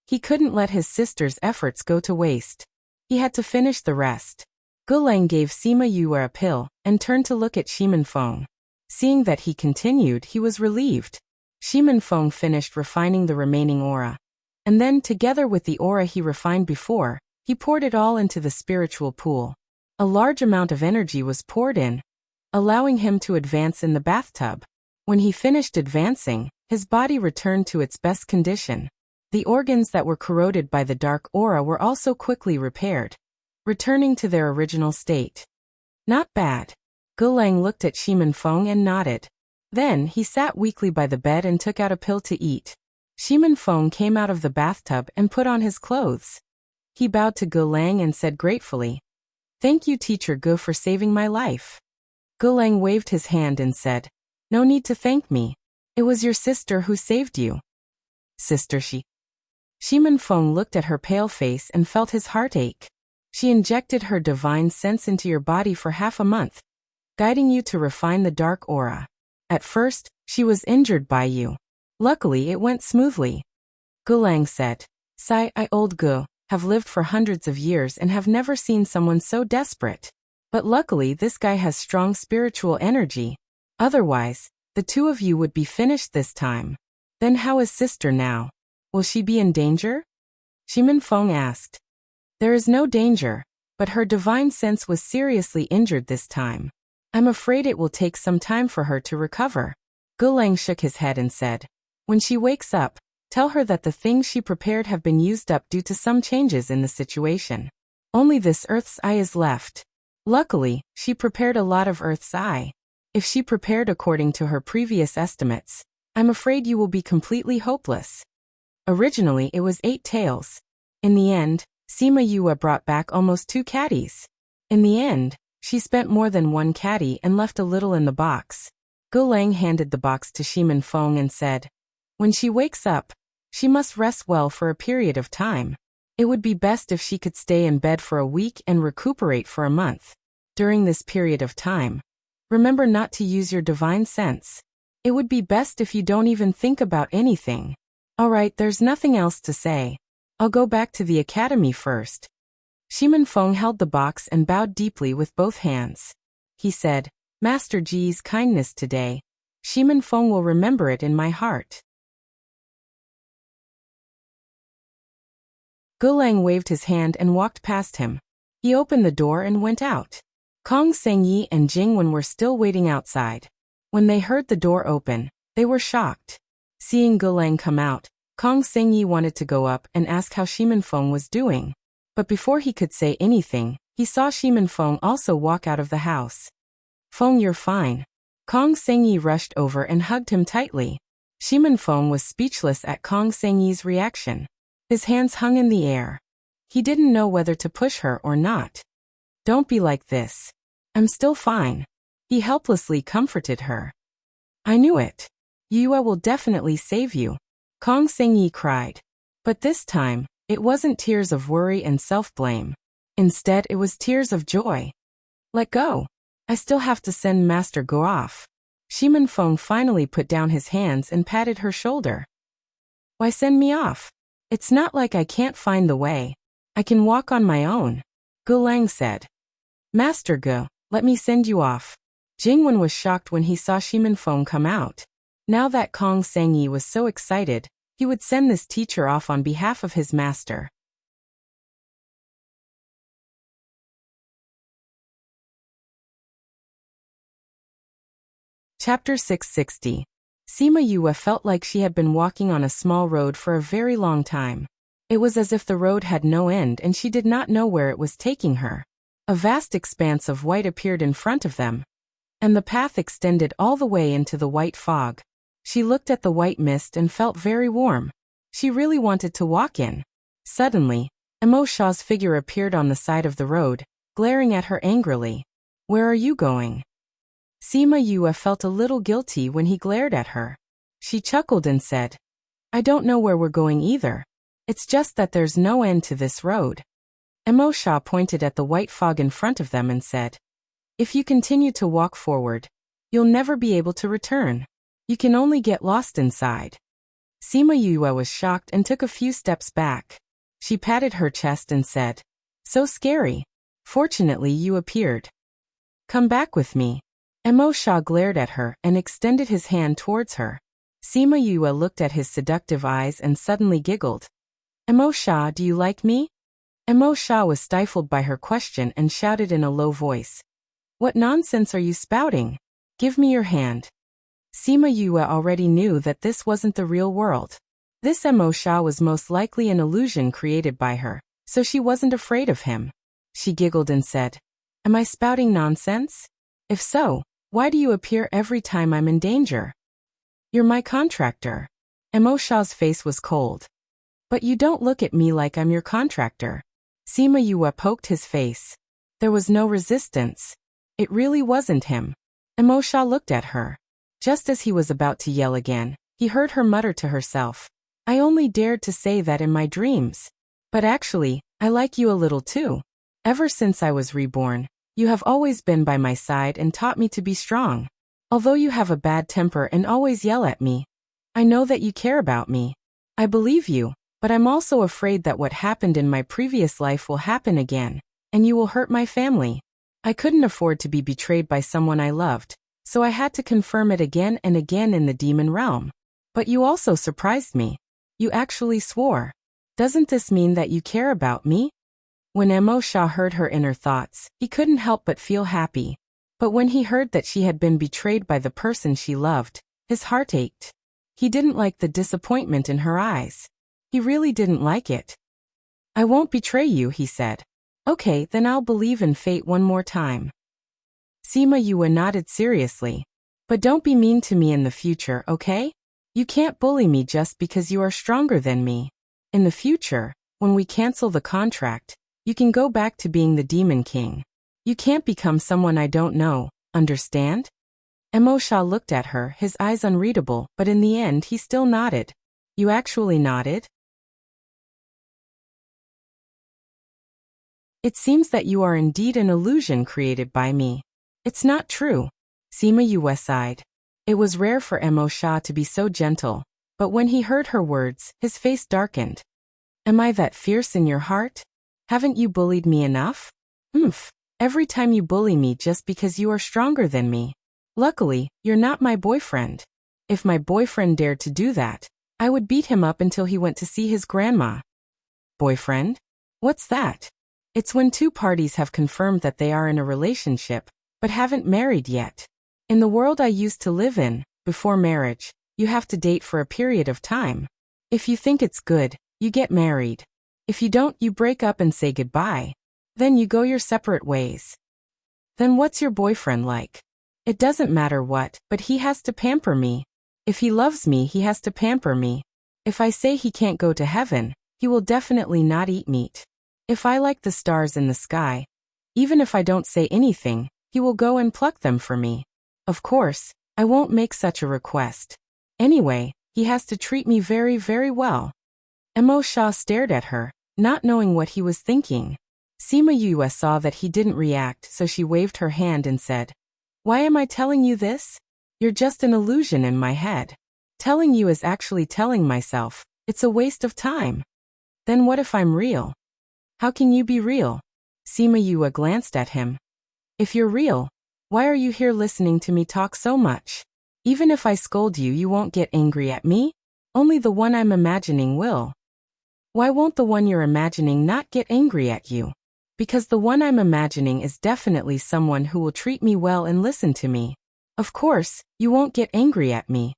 He couldn't let his sister's efforts go to waste. He had to finish the rest. Gulang gave Sima Yue a pill and turned to look at Shimenfeng. Seeing that he continued, he was relieved. Shimenfeng finished refining the remaining aura. And then, together with the aura he refined before, he poured it all into the spiritual pool. A large amount of energy was poured in, allowing him to advance in the bathtub. When he finished advancing, his body returned to its best condition. The organs that were corroded by the dark aura were also quickly repaired, returning to their original state. Not bad. Gulang looked at Shimenfeng and nodded. Then, he sat weakly by the bed and took out a pill to eat. Shimenfeng came out of the bathtub and put on his clothes. He bowed to Gulang and said gratefully, Thank you, Teacher Gu, for saving my life. Gulang waved his hand and said, No need to thank me. It was your sister who saved you. Sister Shimenfeng looked at her pale face and felt his heart ache. She injected her divine sense into your body for half a month, guiding you to refine the dark aura. At first, she was injured by you. Luckily, it went smoothly. Gulang said, I, old Gu, have lived for hundreds of years and have never seen someone so desperate. But luckily, this guy has strong spiritual energy. Otherwise, the two of you would be finished this time. Then how is sister now? Will she be in danger? Shimenfeng asked. There is no danger, but her divine sense was seriously injured this time. I'm afraid it will take some time for her to recover. Gulang shook his head and said, when she wakes up, tell her that the things she prepared have been used up due to some changes in the situation. Only this Earth's Eye is left. Luckily, she prepared a lot of Earth's Eye. If she prepared according to her previous estimates, I'm afraid you will be completely hopeless. Originally it was 8 tails. In the end, Sima Yue brought back almost 2 caddies. In the end, she spent more than 1 caddy and left a little in the box. Gulang handed the box to Shimin Feng and said, when she wakes up, she must rest well for a period of time. It would be best if she could stay in bed for a week and recuperate for a month. During this period of time, remember not to use your divine sense. It would be best if you don't even think about anything. Alright, there's nothing else to say. I'll go back to the academy first. Shimin Feng held the box and bowed deeply with both hands. He said, Master Ji's kindness today. Shimin Feng will remember it in my heart. Gulang waved his hand and walked past him. He opened the door and went out. Kong Sengyi and Jingwen were still waiting outside. When they heard the door open, they were shocked. Seeing Gulang come out, Kong Sengyi wanted to go up and ask how Shimin Feng was doing. But before he could say anything, he saw Shimin Feng also walk out of the house. Feng, you're fine. Kong Sengyi rushed over and hugged him tightly. Shimin Feng was speechless at Kong Sengyi's reaction. His hands hung in the air. He didn't know whether to push her or not. Don't be like this. I'm still fine. He helplessly comforted her. I knew it. Yue will definitely save you. Kong Sengyi cried. But this time, it wasn't tears of worry and self-blame. Instead, it was tears of joy. Let go. I still have to send Master Go off. Shimin Feng finally put down his hands and patted her shoulder. Why send me off? It's not like I can't find the way. I can walk on my own. Gulang said. Master Ge, let me send you off. Jingwen was shocked when he saw Shimin Feng come out. Now that Kong Sengyi was so excited, he would send this teacher off on behalf of his master. Chapter 660. Sima Yue felt like she had been walking on a small road for a very long time. It was as if the road had no end and she did not know where it was taking her. A vast expanse of white appeared in front of them, and the path extended all the way into the white fog. She looked at the white mist and felt very warm. She really wanted to walk in. Suddenly, Emo Shaw's figure appeared on the side of the road, glaring at her angrily. Where are you going? Sima Yue felt a little guilty when he glared at her. She chuckled and said, I don't know where we're going either. It's just that there's no end to this road. Emo Shaw pointed at the white fog in front of them and said, if you continue to walk forward, you'll never be able to return. You can only get lost inside. Sima Yue was shocked and took a few steps back. She patted her chest and said, so scary. Fortunately you appeared. Come back with me. Emo Shaw glared at her and extended his hand towards her. Sima Yue looked at his seductive eyes and suddenly giggled. Emo Shaw, do you like me? Emo Shaw was stifled by her question and shouted in a low voice. What nonsense are you spouting? Give me your hand. Sima Yue already knew that this wasn't the real world. This Emo Shaw was most likely an illusion created by her, so she wasn't afraid of him. She giggled and said, am I spouting nonsense? If so, why do you appear every time I'm in danger? You're my contractor. Emo Shaw's face was cold. But you don't look at me like I'm your contractor. Sima Yue poked his face. There was no resistance. It really wasn't him. Emo Shaw looked at her. Just as he was about to yell again, he heard her mutter to herself. I only dared to say that in my dreams. But actually, I like you a little too. Ever since I was reborn, you have always been by my side and taught me to be strong. Although you have a bad temper and always yell at me, I know that you care about me. I believe you, but I'm also afraid that what happened in my previous life will happen again, and you will hurt my family. I couldn't afford to be betrayed by someone I loved, so I had to confirm it again and again in the demon realm. But you also surprised me. You actually swore. Doesn't this mean that you care about me? When Emo Shaw heard her inner thoughts, he couldn't help but feel happy. But when he heard that she had been betrayed by the person she loved, his heart ached. He didn't like the disappointment in her eyes. He really didn't like it. "I won't betray you," he said. "Okay, then I'll believe in fate one more time." Sima Yue nodded seriously. "But don't be mean to me in the future, okay? You can't bully me just because you are stronger than me. In the future, when we cancel the contract, you can go back to being the Demon King. You can't become someone I don't know, understand?" Emo Sha looked at her, his eyes unreadable, but in the end he still nodded. "You actually nodded?" "It seems that you are indeed an illusion created by me." "It's not true." Sima Yue sighed. It was rare for Emo Sha to be so gentle, but when he heard her words, his face darkened. "Am I that fierce in your heart? Haven't you bullied me enough?" "Humph. Every time you bully me just because you are stronger than me. Luckily, you're not my boyfriend. If my boyfriend dared to do that, I would beat him up until he went to see his grandma." "Boyfriend? What's that?" "It's when two parties have confirmed that they are in a relationship, but haven't married yet. In the world I used to live in, before marriage, you have to date for a period of time. If you think it's good, you get married. If you don't, you break up and say goodbye. Then you go your separate ways." "Then what's your boyfriend like?" "It doesn't matter what, but he has to pamper me. If he loves me, he has to pamper me. If I say he can't go to heaven, he will definitely not eat meat. If I like the stars in the sky, even if I don't say anything, he will go and pluck them for me. Of course, I won't make such a request. Anyway, he has to treat me very, very well." Emo Sha stared at her, not knowing what he was thinking. Sima Yue saw that he didn't react, so she waved her hand and said, "Why am I telling you this? You're just an illusion in my head. Telling you is actually telling myself. It's a waste of time. Then what if I'm real?" "How can you be real?" Sima Yue glanced at him. "If you're real, why are you here listening to me talk so much? Even if I scold you, you won't get angry at me? Only the one I'm imagining will." "Why won't the one you're imagining not get angry at you?" "Because the one I'm imagining is definitely someone who will treat me well and listen to me. Of course, you won't get angry at me."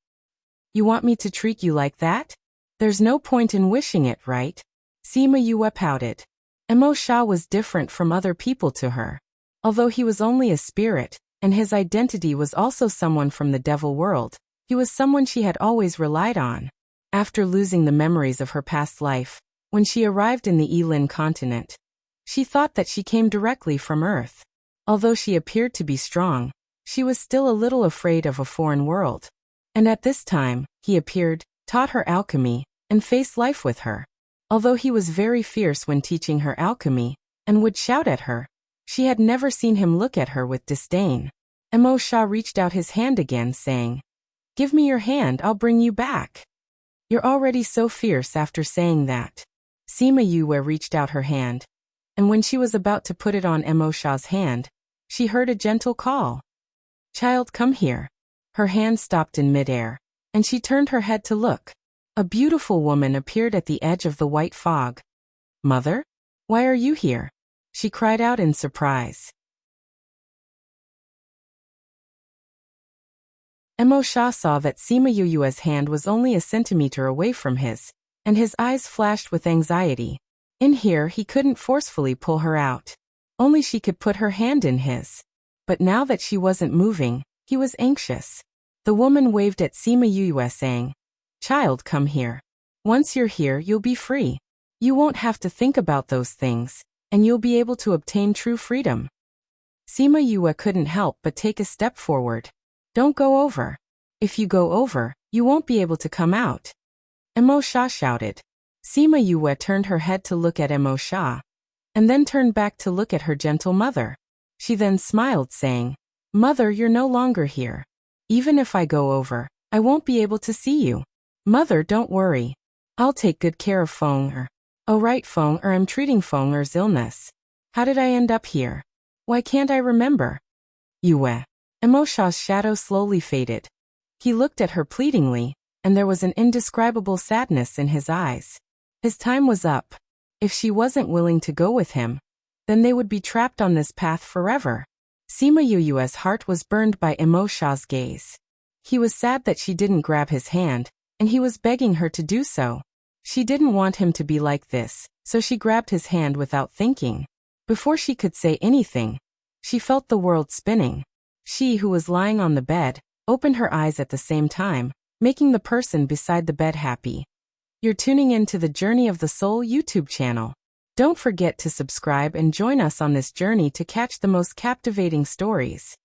"You want me to treat you like that? There's no point in wishing it, right?" Sima Yue pouted. Emo Sha was different from other people to her. Although he was only a spirit, and his identity was also someone from the devil world, he was someone she had always relied on. After losing the memories of her past life, when she arrived in the Elin continent, she thought that she came directly from Earth. Although she appeared to be strong, she was still a little afraid of a foreign world. And at this time, he appeared, taught her alchemy, and faced life with her. Although he was very fierce when teaching her alchemy, and would shout at her, she had never seen him look at her with disdain. Emo Sha reached out his hand again, saying, "Give me your hand, I'll bring you back." "You're already so fierce after saying that." Sima Yue reached out her hand, and when she was about to put it on Emo Sha's hand, she heard a gentle call. "Child, come here." Her hand stopped in midair, and she turned her head to look. A beautiful woman appeared at the edge of the white fog. "Mother? Why are you here?" she cried out in surprise. Emo Sha saw that Sima Yue's hand was only a centimeter away from his, and his eyes flashed with anxiety. In here he couldn't forcefully pull her out. Only she could put her hand in his. But now that she wasn't moving, he was anxious. The woman waved at Sima Yue saying, "Child, come here. Once you're here, you'll be free. You won't have to think about those things, and you'll be able to obtain true freedom." Sima Yue couldn't help but take a step forward. "Don't go over. If you go over, you won't be able to come out." Emo Sha shouted. Sima Yue turned her head to look at Emo Sha, and then turned back to look at her gentle mother. She then smiled, saying, "Mother, you're no longer here. Even if I go over, I won't be able to see you. Mother, don't worry. I'll take good care of Feng. Oh right, Feng, I'm treating Feng's illness. How did I end up here? Why can't I remember?" "Yue." Emo Sha's shadow slowly faded. He looked at her pleadingly, and there was an indescribable sadness in his eyes. His time was up. If she wasn't willing to go with him, then they would be trapped on this path forever. Sima Yuyue's heart was burned by Imosha's gaze. He was sad that she didn't grab his hand, and he was begging her to do so. She didn't want him to be like this, so she grabbed his hand without thinking. Before she could say anything, she felt the world spinning. She, who was lying on the bed, opened her eyes at the same time, making the person beside the bed happy. You're tuning in to the Journey of the Soul YouTube channel. Don't forget to subscribe and join us on this journey to catch the most captivating stories.